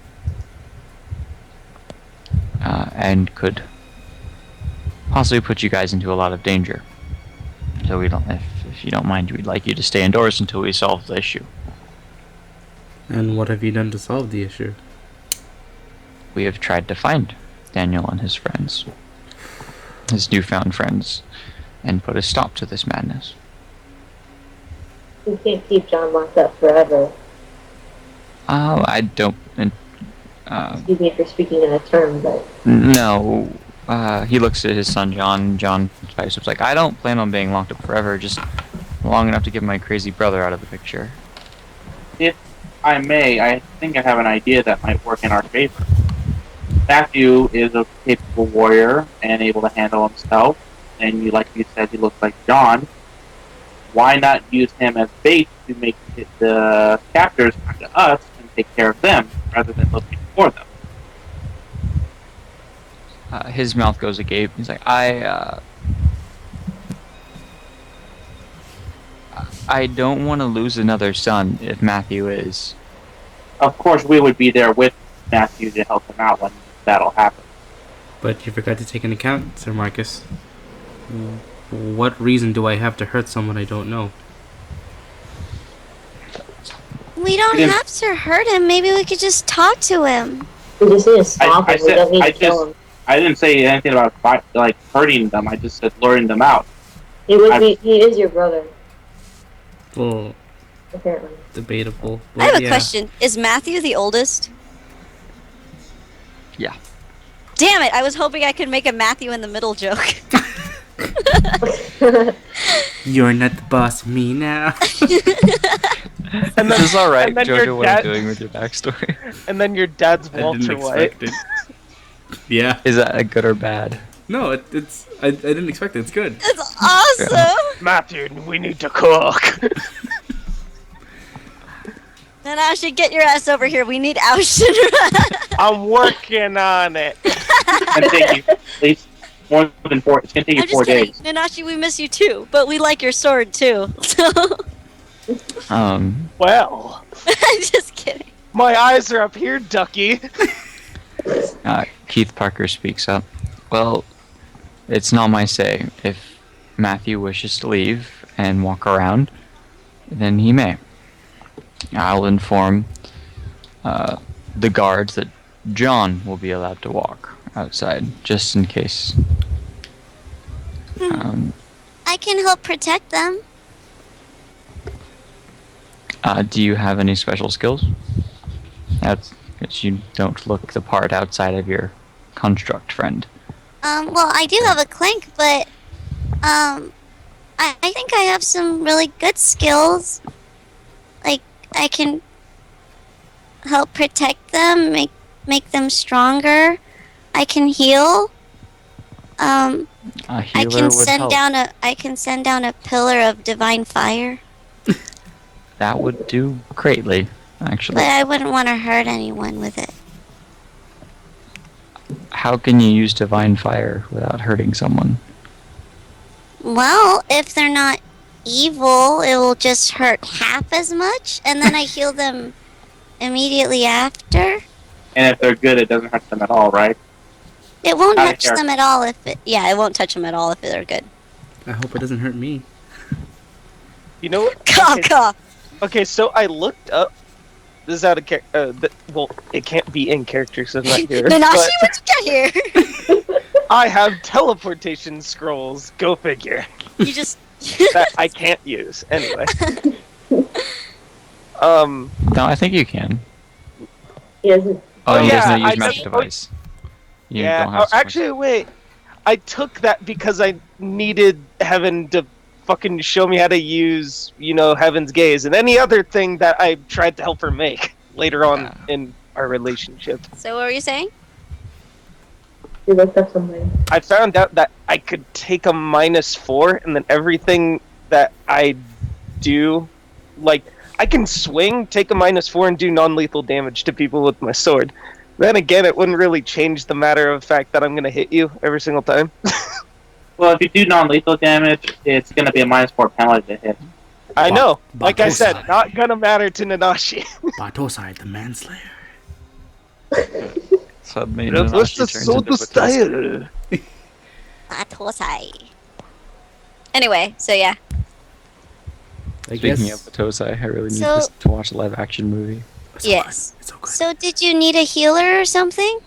and could possibly put you guys into a lot of danger. So if you don't mind, we'd like you to stay indoors until we solve the issue. And what have you done to solve the issue? We have tried to find Daniel and his friends, his newfound friends, and put a stop to this madness. You can't keep John locked up forever. I don't. Excuse me for speaking in a term, but No. He looks at his son John. John Spicer's like, I don't plan on being locked up forever, just long enough to get my crazy brother out of the picture. If I may, I think I have an idea that might work in our favor. Matthew is a capable warrior and able to handle himself, and like you said, he looks like John. Why not use him as bait to make the captors come to us and take care of them, rather than looking for them? His mouth goes agape. He's like, I don't want to lose another son if Matthew is. Of course, we would be there with Matthew to help him out when that'll happen. But you forgot to take into account, Sir Marcus. What reason do I have to hurt someone I don't know? We don't Yeah. have to hurt him. Maybe we could just talk to him. We just need to stop I him. We don't need I to kill him. I didn't say anything about like hurting them. I just said luring them out. He is your brother, Well, apparently. debatable. I have Well, a question. Is Matthew the oldest? Yeah. Damn it! I was hoping I could make a Matthew in the middle joke. You're not the boss of me now. And This is alright, and then your JoJo, what I'm dad- doing with your backstory. And then your dad's I Walter didn't White. expect it. Yeah. Is that a good or bad? No, it's. I didn't expect it. It's good. That's awesome! Matthew, we need to cook. Nanashi, get your ass over here. We need Austin. I'm working on it. It's gonna take you at least more than 4. It's gonna take you I'm 4 just kidding. days. Nanashi, we miss you too. But we like your sword too. So, Well, I'm just kidding. my eyes are up here, Duckie. Keith Parker speaks up. Well, it's not my say. If Matthew wishes to leave and walk around, then he may. I'll inform the guards that John will be allowed to walk outside, just in case. I can help protect them. Do you have any special skills? That's because you don't look the part outside of your construct friend. Well, I do have a clank, but I think I have some really good skills. Like I can help protect them, make them stronger. I can heal. A I healer can would send help. I can send down a pillar of divine fire, That would do greatly, actually. but I wouldn't want to hurt anyone with it. How can you use divine fire without hurting someone? Well, if they're not evil, it will just hurt half as much, and then I heal them immediately after. And if they're good, it doesn't hurt them at all, right? It won't Out of touch them at all if it. Yeah, it won't touch them at all if they're good. I hope it doesn't hurt me. You know what? Cough, Okay, cough. okay, so I looked up. This is out of character. Well, it can't be in character, so it's not here. Nanashi, but what you got here? I have teleportation scrolls. Go figure. You just. That I can't use anyway. No, I think you can. He doesn't. Oh, Oh, he yeah, doesn't I use magic just- device. You Yeah. don't have to- Actually, wait. I took that because I needed Heaven to fucking show me how to use, Heaven's gaze and any other thing that I tried to help her make later on Yeah. in our relationship. So what were you saying? He looked up something. I found out that I could take a -4 and then everything that I do, like, I can swing, take a -4 and do non-lethal damage to people with my sword. Then again, it wouldn't really change the matter of fact that I'm going to hit you every single time. Well, if you do non-lethal damage, it's gonna be a -4 penalty to hit. I know. But Like I who's said, that? not gonna matter to Nanashi. Batosai, the manslayer. Suddenly, That's Nanashi the turns sword into Batosai. style. Batosai. Anyway, so yeah. I Speaking guess. of Batosai, I really need So- this to watch a live action movie. It's so Yes. good. It's so good. So, did you need a healer or something?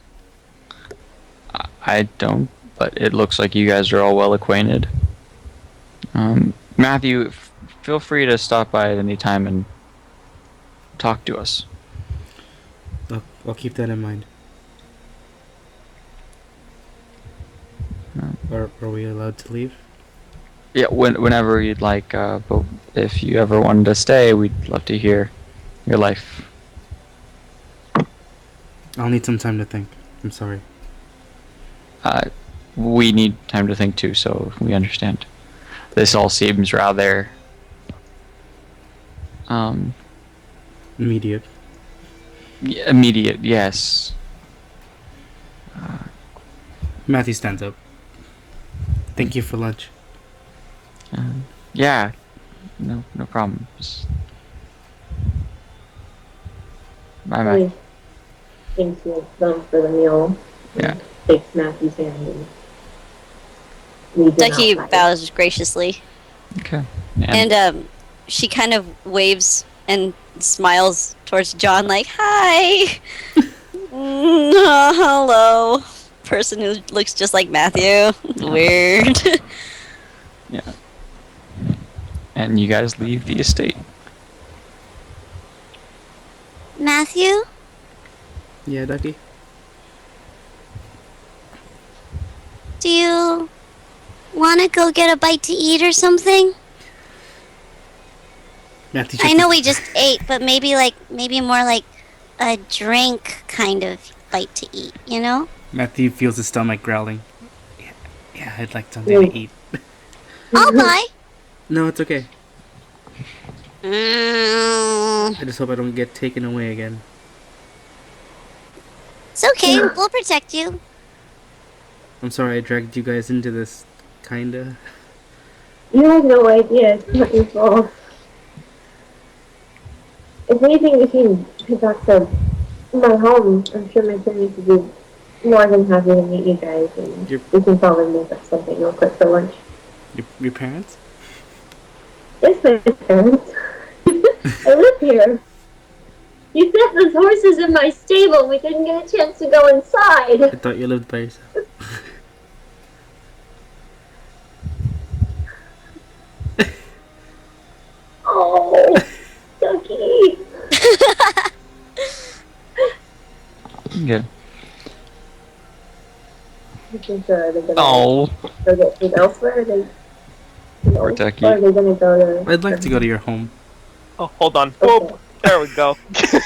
I don't, but it looks like you guys are all well acquainted. Matthew, feel free to stop by at any time and talk to us. I'll keep that in mind. Are we allowed to leave? Yeah, whenever you'd like, but if you ever wanted to stay, we'd love to hear your life. I'll need some time to think. I'm sorry. We need time to think too, so we understand. This all seems rather Immediate. immediate, yes. Matthew stands up. Thank you for lunch. Yeah, no problem. Just... Bye, bye. Elyse thanks you some for the meal. Yeah. Takes Matthew's hand and leads him Duckie outside. bows graciously, Okay. and she kind of waves and smiles towards John, like, "Hi, hello." Person who looks just like Matthew. Weird. And you guys leave the estate. Matthew? Yeah, Duckie? Do you want to go get a bite to eat or something? Matthew I know we just ate, but maybe more like a drink kind of bite to eat, you know? Matthew feels his stomach growling. Yeah, I'd like something to eat. I'll buy. No, it's okay. Mm, I just hope I don't get taken away again. it's okay. We'll protect you. I'm sorry I dragged you guys into this, kinda. You have no idea. It's not your fault. If anything, we can head back to my home. I'm sure my parents would be more than happy to meet you guys, and we can probably make up something real quick for lunch. Your parents? Yes, my parents. I live here. You set those horses in my stable. We didn't get a chance to go I inside. thought you lived by yourself. Oh, Duckie. Good. You think they're gonna Oh. go get food elsewhere? Are they, Poor Duckie. or are they gonna go to? I'd like to go to your home. Oh, hold on. Okay. Oh, there we go.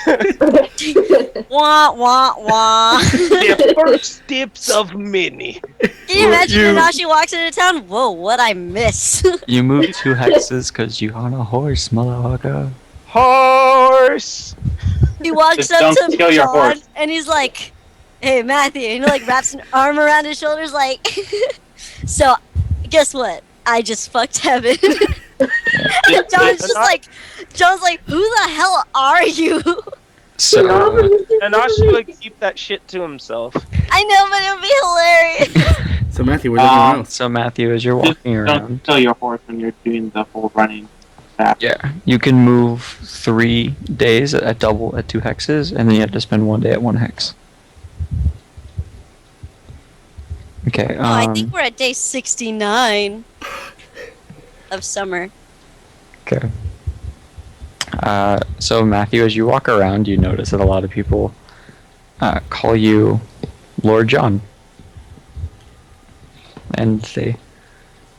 Okay. Wah wah wah. The first steps of many. Can you imagine You- Nanashi walks into town? Whoa, what'd I miss? You moved 2 hexes because you on a horse, motherfucker. Horse. He walks Just up don't to kill your John horse. and he's like, "Hey, Matthew," and he like wraps an arm around his shoulders, like. So, guess what? I just fucked heaven. And John's like, "Who the hell are you?" So, Nanashi would keep that shit to himself. I know, but it would be hilarious. So Matthew, where's everyone else? so Matthew, as you're Just walking don't around, kill your horse when you're doing the whole running back. yeah, you can move 3 days at 2 hexes, and then you have to spend 1 day at 1 hex. Okay. I think we're at day 69 of summer. Okay. So Matthew, as you walk around, you notice that a lot of people call you Lord John, and they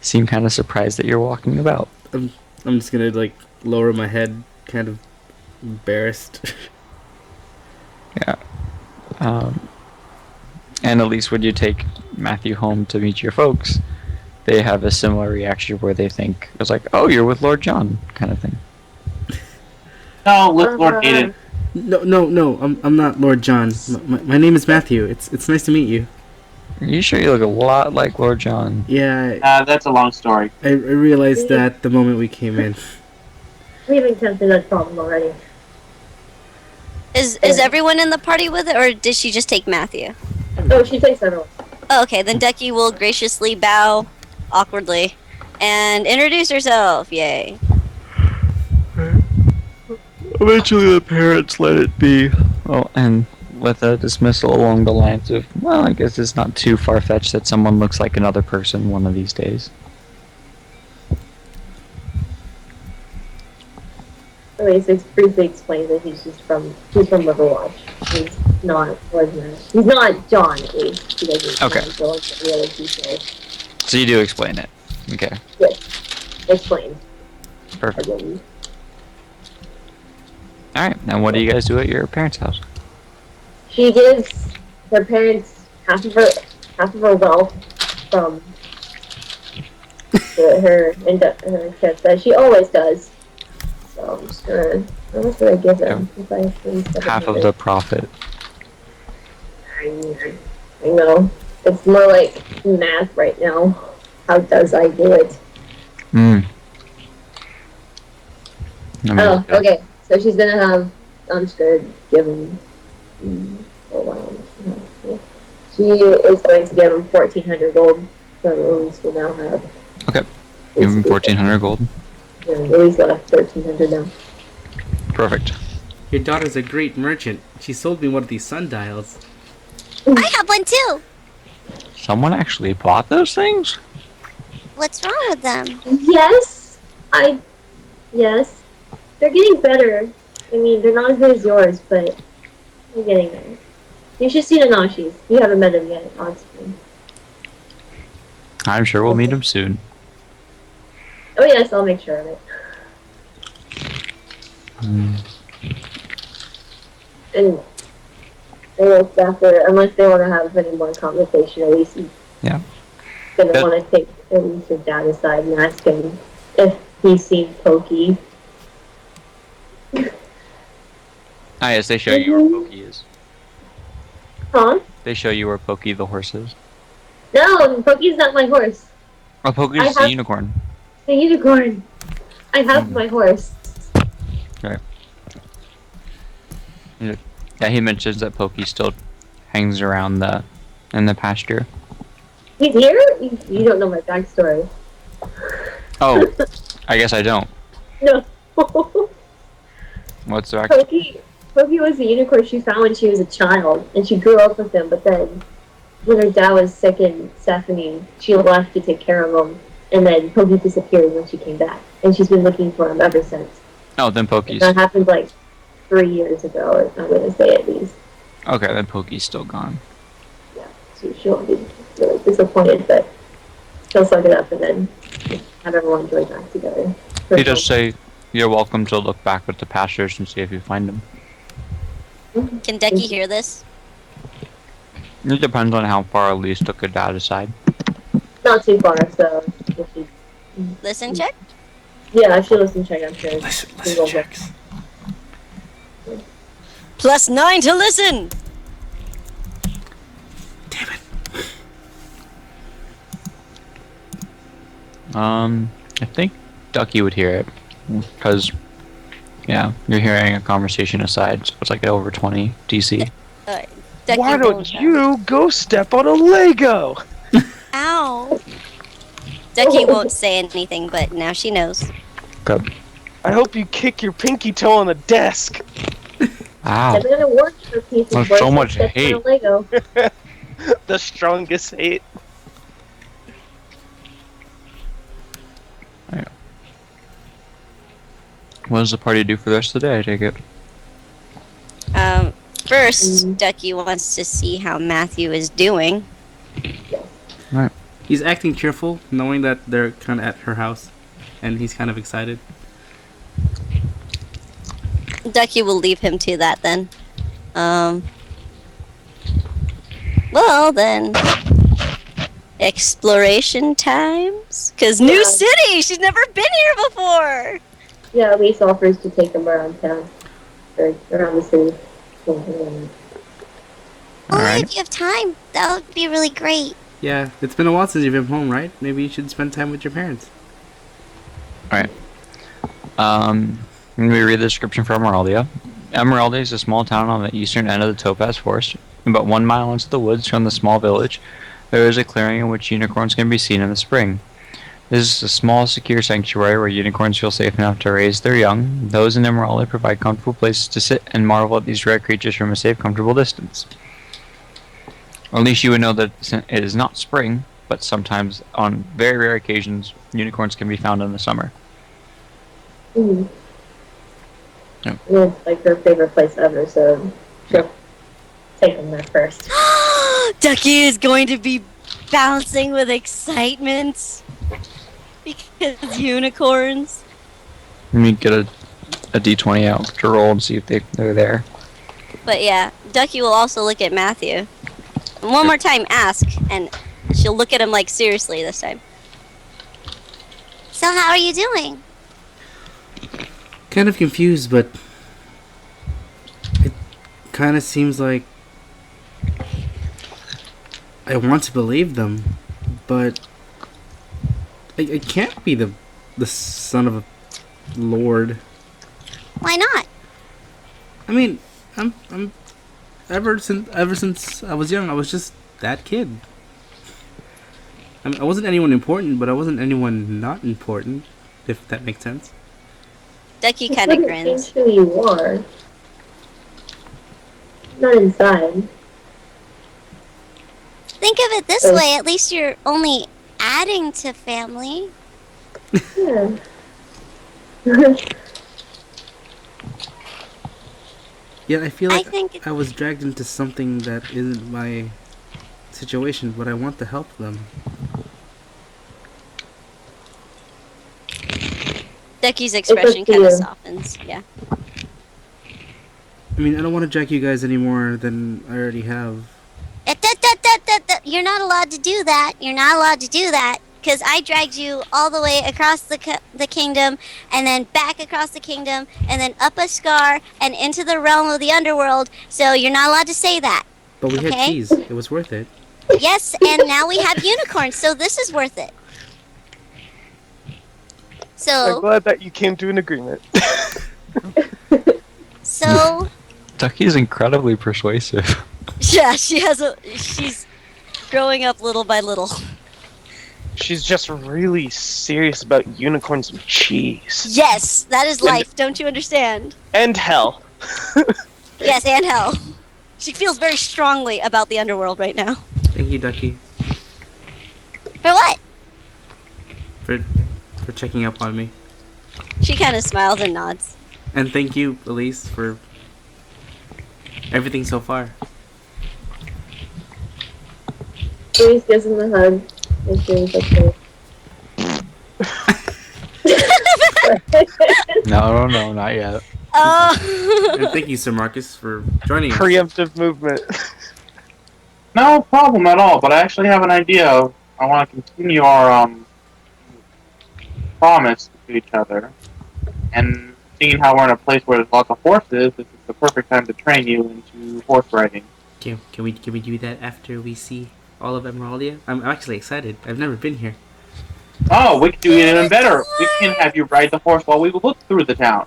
seem kind of surprised that you're walking about. I'm just gonna like lower my head, kind of embarrassed. Yeah. And Elyse, when you take Matthew home to meet your folks, they have a similar reaction where they think it's like, "Oh, you're with Lord John," kind of thing. No, with Lord Aiden. No, I'm not Lord John. My name is Matthew. It's nice to meet you. Are you sure you look a lot like Lord John? Yeah, That's a long story. I realized that the moment we came in. We've encountered that problem already. Is everyone in the party with it, or did she just take Matthew? Oh, she takes everyone. Oh, okay, then Duckie will graciously bow awkwardly and introduce herself. Yay. Eventually, the parents let it be. Oh, and with a dismissal along the lines of, "Well, I guess it's not too far-fetched that someone looks like another person one of these days." Elyse briefly explains that he's from Riverwatch. He's not ordinary. He's not John, at least. He doesn't Okay. go into the other details. So you do explain it. Okay, Yes. Explain. perfect. Again. All right, now what do you guys do at your parents' house? She gives her parents half of her wealth from her kids, as she always does. So I'm just gonna. How much would I give them? If I spend Half of the profit. I know. It's more like math right now. How does I do it? Hmm. Let me Oh, look at it. okay. So she's gonna have. I'm just gonna give him. Hold on. She is going to give him 1,400 gold. So Elyse will now have. Okay. Give him 1,400 gold. Yeah, Elyse will have 1,300 now. Perfect. Your daughter's a great merchant. She sold me one of these sundials. I have one too. Someone actually bought those things? What's wrong with them? Yes, yes, they're getting better. I mean, they're not as good as yours, but they're getting there. You should see Nanashi's. You haven't met him yet, honestly. I'm sure we'll meet him soon. Oh yes, I'll make sure of it. And they will after, unless they want to have any more conversation, at least Yeah. gonna Good. want to take at least your dad aside and ask him if he's seen Pokey. Ah, yes, they show you where Pokey is. Huh? They show you where Pokey the horse is. No, Pokey's not my horse. Oh, Pokey's I the have- unicorn. The unicorn. I have my horse. Yeah, he mentions that Pokey still hangs around in the pasture. He's here? You don't know my backstory. Oh, I guess I don't. No. What's the actual? Pokey was the unicorn she found when she was a child, and she grew up with him, but then when her dad was sick in Stephanie, she left to take care of him, and then Pokey disappeared when she came back, and she's been looking for him ever since. Oh, then Pokey's. That happened like 3 years ago, I'm gonna say at least. Okay, then Pokey's still gone. Yeah, so she won't be really disappointed, but she'll suck it up and then have everyone join back together. He does say you're welcome to look back at the pastures and see if you find them. Can Duckie hear this? It depends on how far Elyse took her dad aside. Not too far, so if she, Listen check? yeah, if she listens, check, I'm sure. Listen checks. +9 to listen! Damn it. I think Duckie would hear it because, yeah, you're hearing a conversation aside, so it's like over 20 DC. Alright. Duckie Why roll don't down. you go step on a Lego? Ow! Duckie won't say anything, but now she knows. Good. I hope you kick your pinky toe on the desk. Wow. I'm gonna work for pieces. There's boys, so much that's hate. my Lego. The strongest hate. What does the party do for the rest of the day, I take it? First, Duckie wants to see how Matthew is doing. He's acting cheerful, knowing that they're kind of at her house, and he's kind of excited. Duckie will leave him to that then. Well then, exploration times? Cause new Yeah. city! She's never been here before! Yeah, Elyse offers to take them around town. Or around the city. Oh, Alright. if you have time, that would be really great. Yeah, it's been a while since you've been home, right? Maybe you should spend time with your parents. Alright. Let me read the description for Emeraldia. Emeraldia is a small town on the eastern end of the Topaz Forest. About 1 mile into the woods from the small village, there is a clearing in which unicorns can be seen in the spring. This is a small, secure sanctuary where unicorns feel safe enough to raise their young. Those in Emeraldia provide comfortable places to sit and marvel at these rare creatures from a safe, comfortable distance. Or at least you would know that it is not spring, but sometimes, on very rare occasions, unicorns can be found in the summer. Mm-hmm. Yeah. And it's like her favorite place ever, so she'll take them there first. Duckie is going to be bouncing with excitement. Because unicorns. Let me get a d20 out to roll and see if they're there. But yeah, Duckie will also look at Matthew. And one more time, ask, and she'll look at him like seriously this time. So how are you doing? Kind of confused, but it kind of seems like I want to believe them, but I can't be the son of a lord Why not? I mean, I'm ever since I was young, I was just that kid. I mean, I wasn't anyone important, but I wasn't anyone not important, if that makes sense. Ducky This kind of wouldn't grins. change who you are. Not inside. Think of it this Oh. way, at least you're only adding to family. Yeah. Yet I feel I like think I was dragged into something that isn't my situation, but I want to help them. Ducky's expression up to kind of you. softens. Yeah. I mean, I don't want to drag you guys any more than I already have. You're not allowed to do that. You're not allowed to do that. Because I dragged you all the way across the kingdom, and then back across the kingdom, and then up a scar, and into the realm of the underworld. So you're not allowed to say that. But we had Okay. cheese. It was worth it. Yes, and now we have unicorns, so this is worth it. I'm So, glad that you came to an agreement. so Ducky's incredibly persuasive. Yeah, she's growing up little by little. She's just really serious about unicorns and cheese. Yes, that is life. Don't you understand? And hell. Yes, and hell. She feels very strongly about the underworld right now. Thank you, Ducky, for what? for checking up on me. She kind of smiles and nods. And thank you, Elyse, for everything so far. Elyse gives him a hug. And she's like, No, not yet. Oh. And thank you, Sir Marcus, for joining us. Preemptive movement. No problem at all, but I actually have an idea. I want to continue our promise to each other. And seeing how we're in a place where there's lots of horses, this is the perfect time to train you into horse riding. Can we do that after we see all of Emeraldia? I'm actually excited. I've never been here. Oh, we can do it even better. We can have you ride the horse while we look through the town.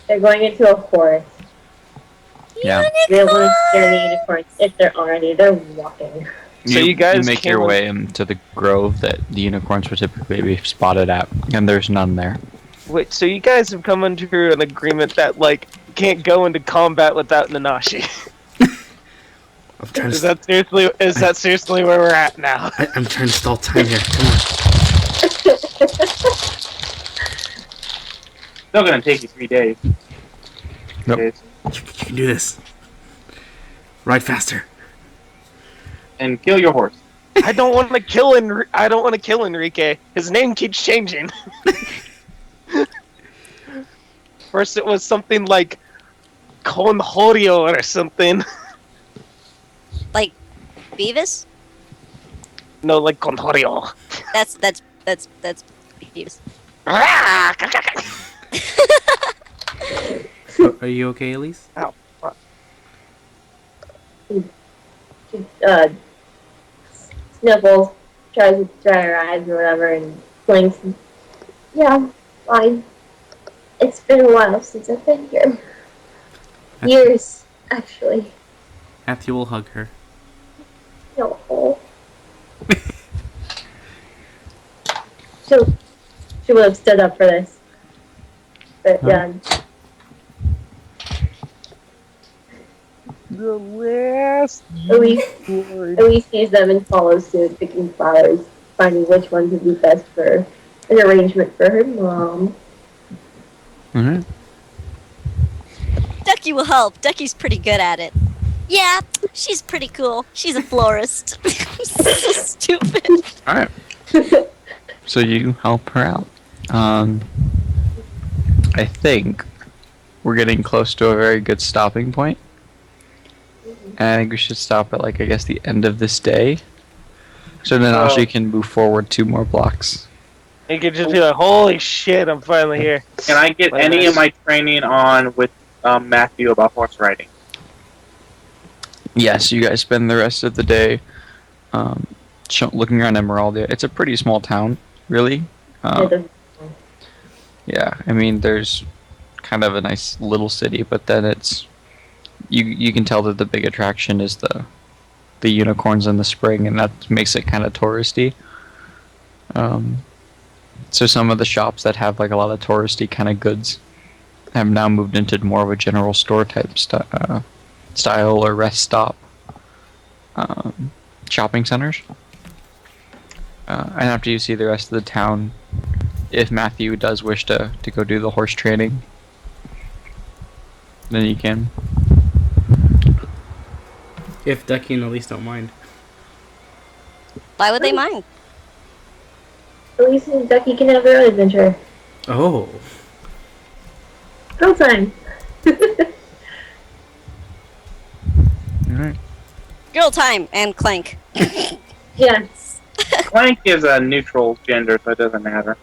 they're going into a forest. Yeah. They don't want to scare the unicorns if they're already. They're walking. So you guys make came your on- way into the grove that the unicorns would typically be spotted at, and there's none there. Wait, so you guys have come under an agreement that, like, you can't go into combat without Nanashi. I'm trying Is to. that seriously where we're at now? I'm trying to stall time here. Come on. Still gonna take you 3 days. Nope. Okay, You can do this. Ride faster. and kill your horse. I don't want to kill Enrique. His name keeps changing. First it was something like Conjorio or something. Like Beavis? No, like Conjorio. That's Beavis. Are you okay, Elyse? Sniffles, tries to dry her eyes or whatever, and blinks. Yeah, fine. It's been a while since I've been here. Years, actually. Matthew will hug her. No. She would have stood up for this. But Huh? The last Elyse sees them and follows suit, picking flowers, finding which ones would be best for an arrangement for her mom. Alright. Ducky will help. Ducky's pretty good at it. Yeah, she's pretty cool. She's a florist. So stupid. Alright. So you help her out. I think we're getting close to a very good stopping point. And I think we should stop at, like, I guess the end of this day. So Nanashi can move forward 2 more blocks. You could just be like, holy shit, I'm finally here. Can I get any of my training on with Matthew about horse riding? Yes, you guys spend the rest of the day looking around Emeraldia. It's a pretty small town, really. Yeah, I mean, there's kind of a nice little city, but then it's you can tell that the big attraction is the unicorns in the spring, and that makes it kind of touristy. Um, so some of the shops that have like a lot of touristy kind of goods have now moved into more of a general store type style or rest stop shopping centers. And after you see the rest of the town, if Matthew does wish to go do the horse training, then you can. If Duckie and Elyse don't mind. Why would they mind? Elyse and Duckie can have their own adventure. Oh. Girl time. Alright. Girl time and Clank. Yes. Clank is a neutral gender, so it doesn't matter.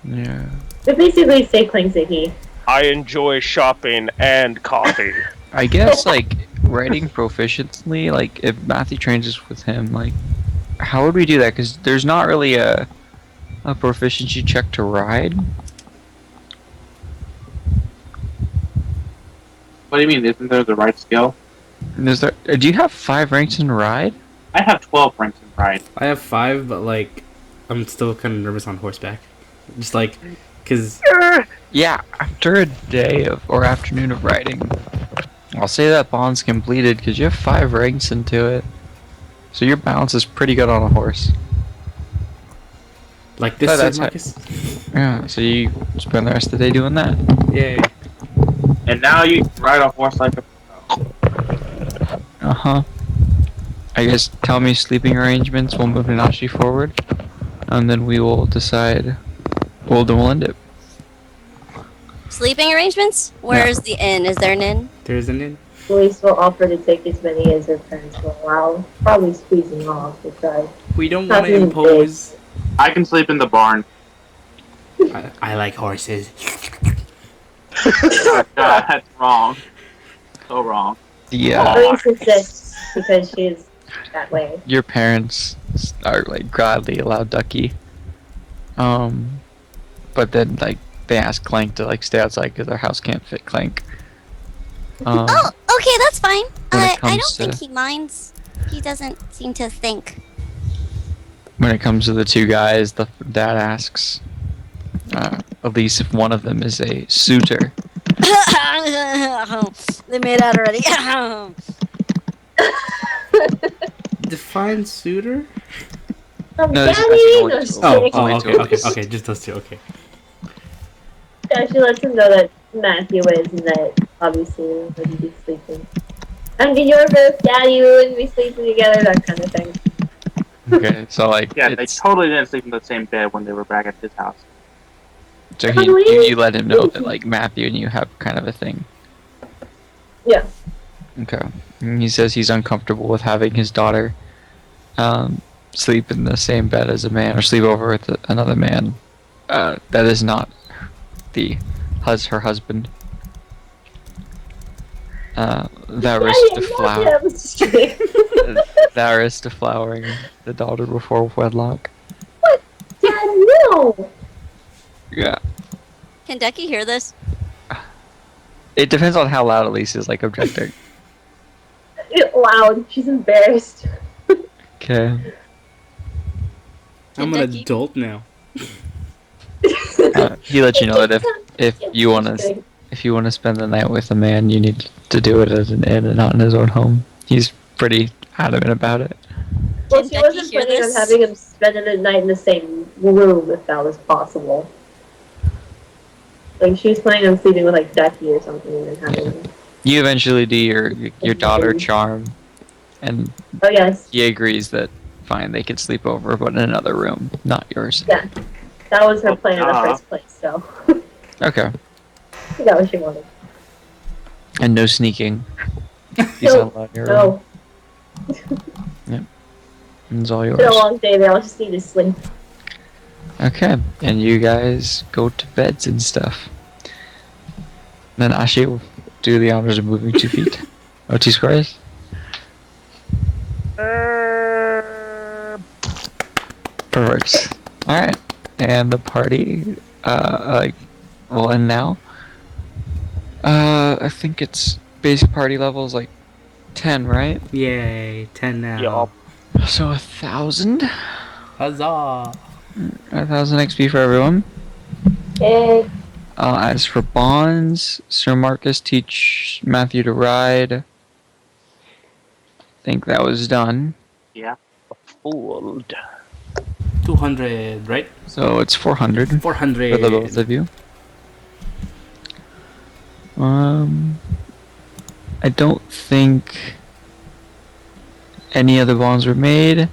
Yeah. They basically say Clank say he. I enjoy shopping and coffee. I guess, like, writing proficiently, like, if Matthew trains us with him, like, how would we do that? Because there's not really a proficiency check to ride. What do you mean? Isn't there the right skill? Is there, do you have 5 ranks in ride? I have 12 ranks in ride. I have 5, but like, I'm still kind of nervous on horseback. Just like, cause Yeah, after a day of or afternoon of riding, I'll say that bond's completed because you have 5 ranks into it. So your balance is pretty good on a horse. like this, Oh, Sir that's Marcus. Yeah, so you spend the rest of the day doing that. Yay. And now you can ride a horse like a Uh-huh. I guess tell me sleeping arrangements, we'll move Nanashi forward, and then we will decide, we'll end it. Sleeping arrangements? Where's the inn? Is there an inn? There's an inn. Elyse will offer to take as many as her parents will allow, probably squeezing off to try. We don't want to Nothing impose. I can sleep in the barn. I like horses. God, that's wrong. So wrong. Yeah. Elyse insists because she is that way. Your parents are like gladly allow Duckie. But then like they ask Clank to like stay outside because their house can't fit Clank. Oh, okay, that's fine. When it I don't comes think to- he minds. He doesn't seem to think. When it comes to the 2 guys, the dad asks Elyse if one of them is a suitor. They made out already. Define suitor? No, this is Daddy! only No, two. just Oh, kidding. only okay, two of okay, us. okay, just those 2, okay. Yeah, she lets him know that Matthew is and that obviously they wouldn't be sleeping. And your birth, Daddy, we wouldn't be sleeping together, that kind of thing. Okay, so like Yeah, they it's, totally didn't sleep in the same bed when they were back at his house. so you let him know that like Matthew and you have kind of a thing. Yeah. Okay. And he says he's uncomfortable with having his daughter sleep in the same bed as a man or sleep over with another man. That is not her husband. That risks that risks deflowering the daughter before wedlock. Dad, no! Yeah. Can Duckie hear this? It depends on how loud Elyse is like objecting. Loud. She's embarrassed. Okay. I'm an Duckie- adult now. He let you know that if you want to spend the night with a man, you need to do it at an inn and not in his own home. He's pretty adamant about it. Well, Can she Duckie wasn't hear planning on this? having him spend the night in the same room if that was possible. Like, she was planning on sleeping with, like, Duckie or something and then having... You eventually do your daughter charm, and Oh, yes. he agrees that fine, they could sleep over, but in another room, not yours. Yeah. That was her plan in the first place, so... Okay. I got what she wanted. And no sneaking. He's No, not allowed in your room. No. It's all It's been a yours. long day, they all just need to sleep. Okay, and you guys go to beds and stuff. Then Ashi will do the honors of moving 2 feet. Oh, 2 squares? Perfect. Alright, and the party And now? I think it's base party levels like 10, right? Yay, 10 now. Yup. So 1,000? Huzzah! 1,000 XP for everyone. Yay. As for bonds, Sir Marcus teach Matthew to ride. I think that was done. Yeah. Fooled. 200, right? So it's 400 400. for the both of you. I don't think any other bonds were made.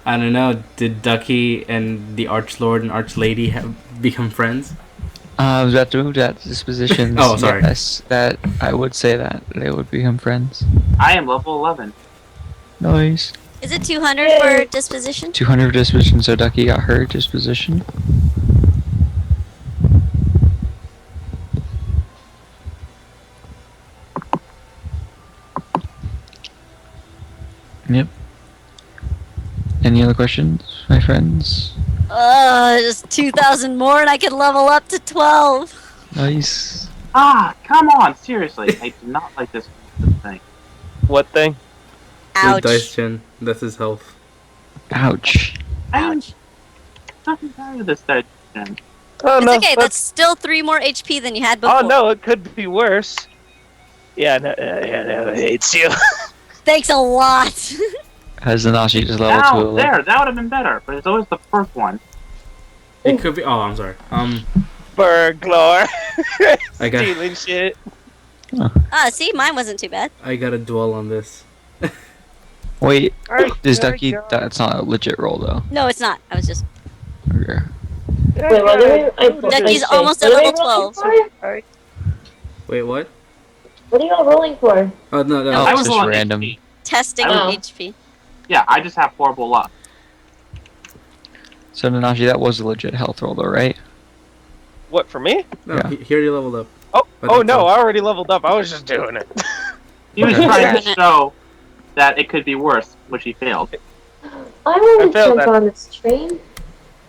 I don't know. Did Duckie and the Archlord and Archlady have become friends? I was about to move that to dispositions. Oh, sorry. Yes, that I would say that they would become friends. I am level 11. Nice. Is it 200 for disposition? 200 disposition, so Ducky got her disposition. Yep. Any other questions, my friends? Just 2,000 more and I can level up to 12. Nice. Ah, come on, seriously. I do not like this thing. What thing? His dice Ouch. gen. That's his health. Ouch. I'm fucking tired of this dead gen. Oh It's no. okay, that's still 3 more HP than you had before. Oh no, it could be worse. Yeah, no, it hates you. Thanks a lot. Has Nanashi just level Now, 2 there, that would have been better, but it's always the first one. It could be. Oh, I'm sorry. Burglar. I got. Stealing shit. See, mine wasn't too bad. I gotta dwell on this. Wait, Alright, is there Ducky? we go. That's not a legit roll though. No, it's not. I was just. Okay. Wait, what are we? Ducky's I almost what at are we level rolling 12. for? Wait, what? What are y'all rolling for? Oh no, no. Oh, I it's was just on random. HP. Testing Oh. HP. Yeah, I just have horrible luck. So Nanashi, that was a legit health roll though, right? What, for me? No, Yeah. he already leveled up. Oh, But oh that's no, all. I already leveled up. I was just doing it. He was Okay. trying to show that it could be worse, which he failed. I want to I failed jump that. on this train.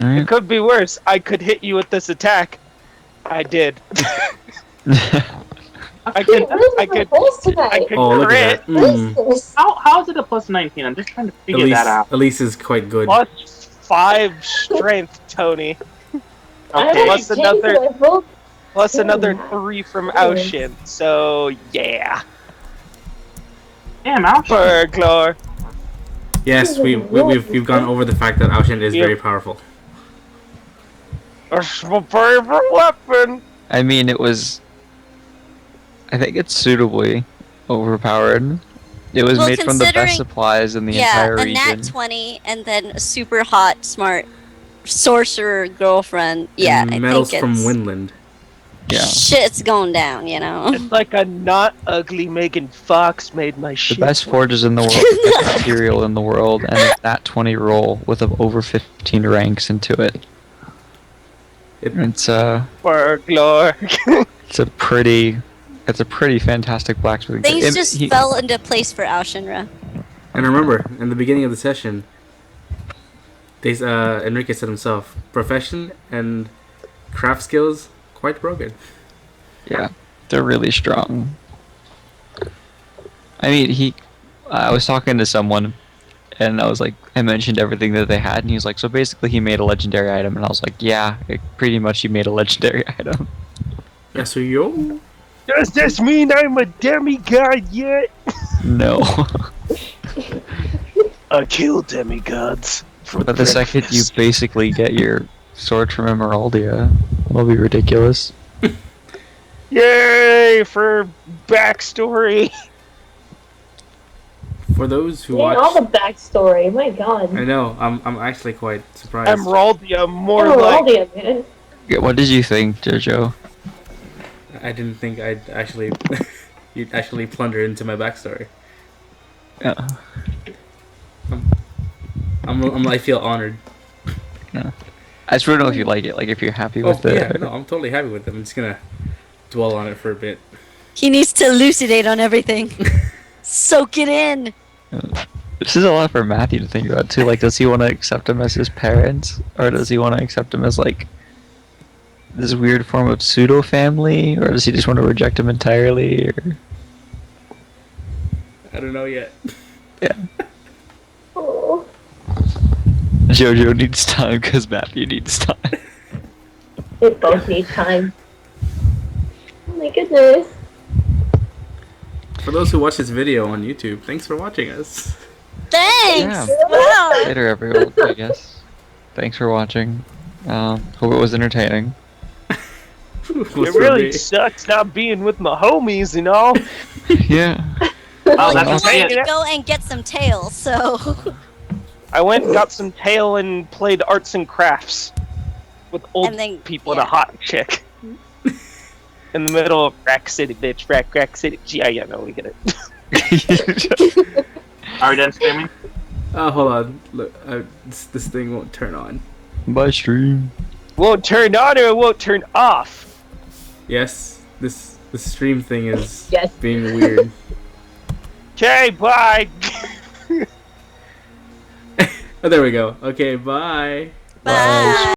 Alright. It could be worse. I could hit you with this attack. I did. I could. What is I with my could. rolls I tonight? could Oh, look crit. at that. What is this? How is it a plus 19? I'm just trying to figure that out. Elyse is quite good. Plus 5 strength, Tony. I Okay. don't Plus change another- my roll. Plus Oh, another wow. 3 from Ocean. So yeah. Damn, ouch. Burglar. Yes, we've gone over the fact that Aoshin is Yep. very powerful. That's my favorite weapon. I mean, it was. I think it's suitably overpowered. It was Well, made from the considering- best supplies in the Yeah, entire a region. nat 20 and then a super hot, smart sorcerer girlfriend. Yeah, And I medals think from it's... Winland. Yeah. Shit's going down, you know? It's like a not ugly Megan Fox made my The shit. best forges in the world, the best material in the world, and it's that 20 roll with over 15 ranks into it. It's Burglar. it's a pretty fantastic blacksmithing. Things It- just he- fell into place for Aoshinra. And remember, in the beginning of the session, Enrique said himself, profession and craft skills quite broken. Yeah, they're really strong. I mean, I was talking to someone, and I was like, I mentioned everything that they had, and he was like, so basically he made a legendary item, and I was like, yeah, pretty much he made a legendary item. Yes, so yo. Does this mean I'm a demigod yet? No. I kill demigods. For But the second you breakfast. basically get your sword from Emeraldia, it'll be ridiculous. Yay for backstory. For those who Yeah, all watch, the backstory. My God. I know I'm actually quite surprised. Emeraldia, more like. Emeraldia, man. Yeah, what did you think, JoJo? I didn't think I'd actually you'd actually plunder into my backstory. Yeah. I feel honored. I just want to know if you like it, like if you're happy Oh with it. yeah, no, I'm totally happy with it. I'm just gonna dwell on it for a bit. He needs to elucidate on everything. Soak it in. This is a lot for Matthew to think about too. Like, does he want to accept him as his parents, or does he want to accept him as like this weird form of pseudo family, or does he just want to reject him entirely? Or I don't know yet. yeah, Oh. JoJo needs time because Matthew needs time. They both need time. Oh my goodness. For those who watch this video on YouTube, thanks for watching us. Thanks. Yeah. Wow. Later, everyone. I guess. Thanks for watching. Hope it was entertaining. Was It for really me. sucks not being with my homies and all. Yeah. Oh, You that's wanted okay. to go and get some tails, so I went and got some tail and played arts and crafts with old And then- people yeah. and a hot chick. In the middle of Rack City, bitch. Rack City. Yeah, no, we get it. Are we done streaming? Oh, hold on. Look, this thing won't turn on. Bye, stream. Won't turn on or it won't turn off. Yes, this stream thing is Yes. being weird. Okay, bye. Oh, there we go. Okay, bye. bye.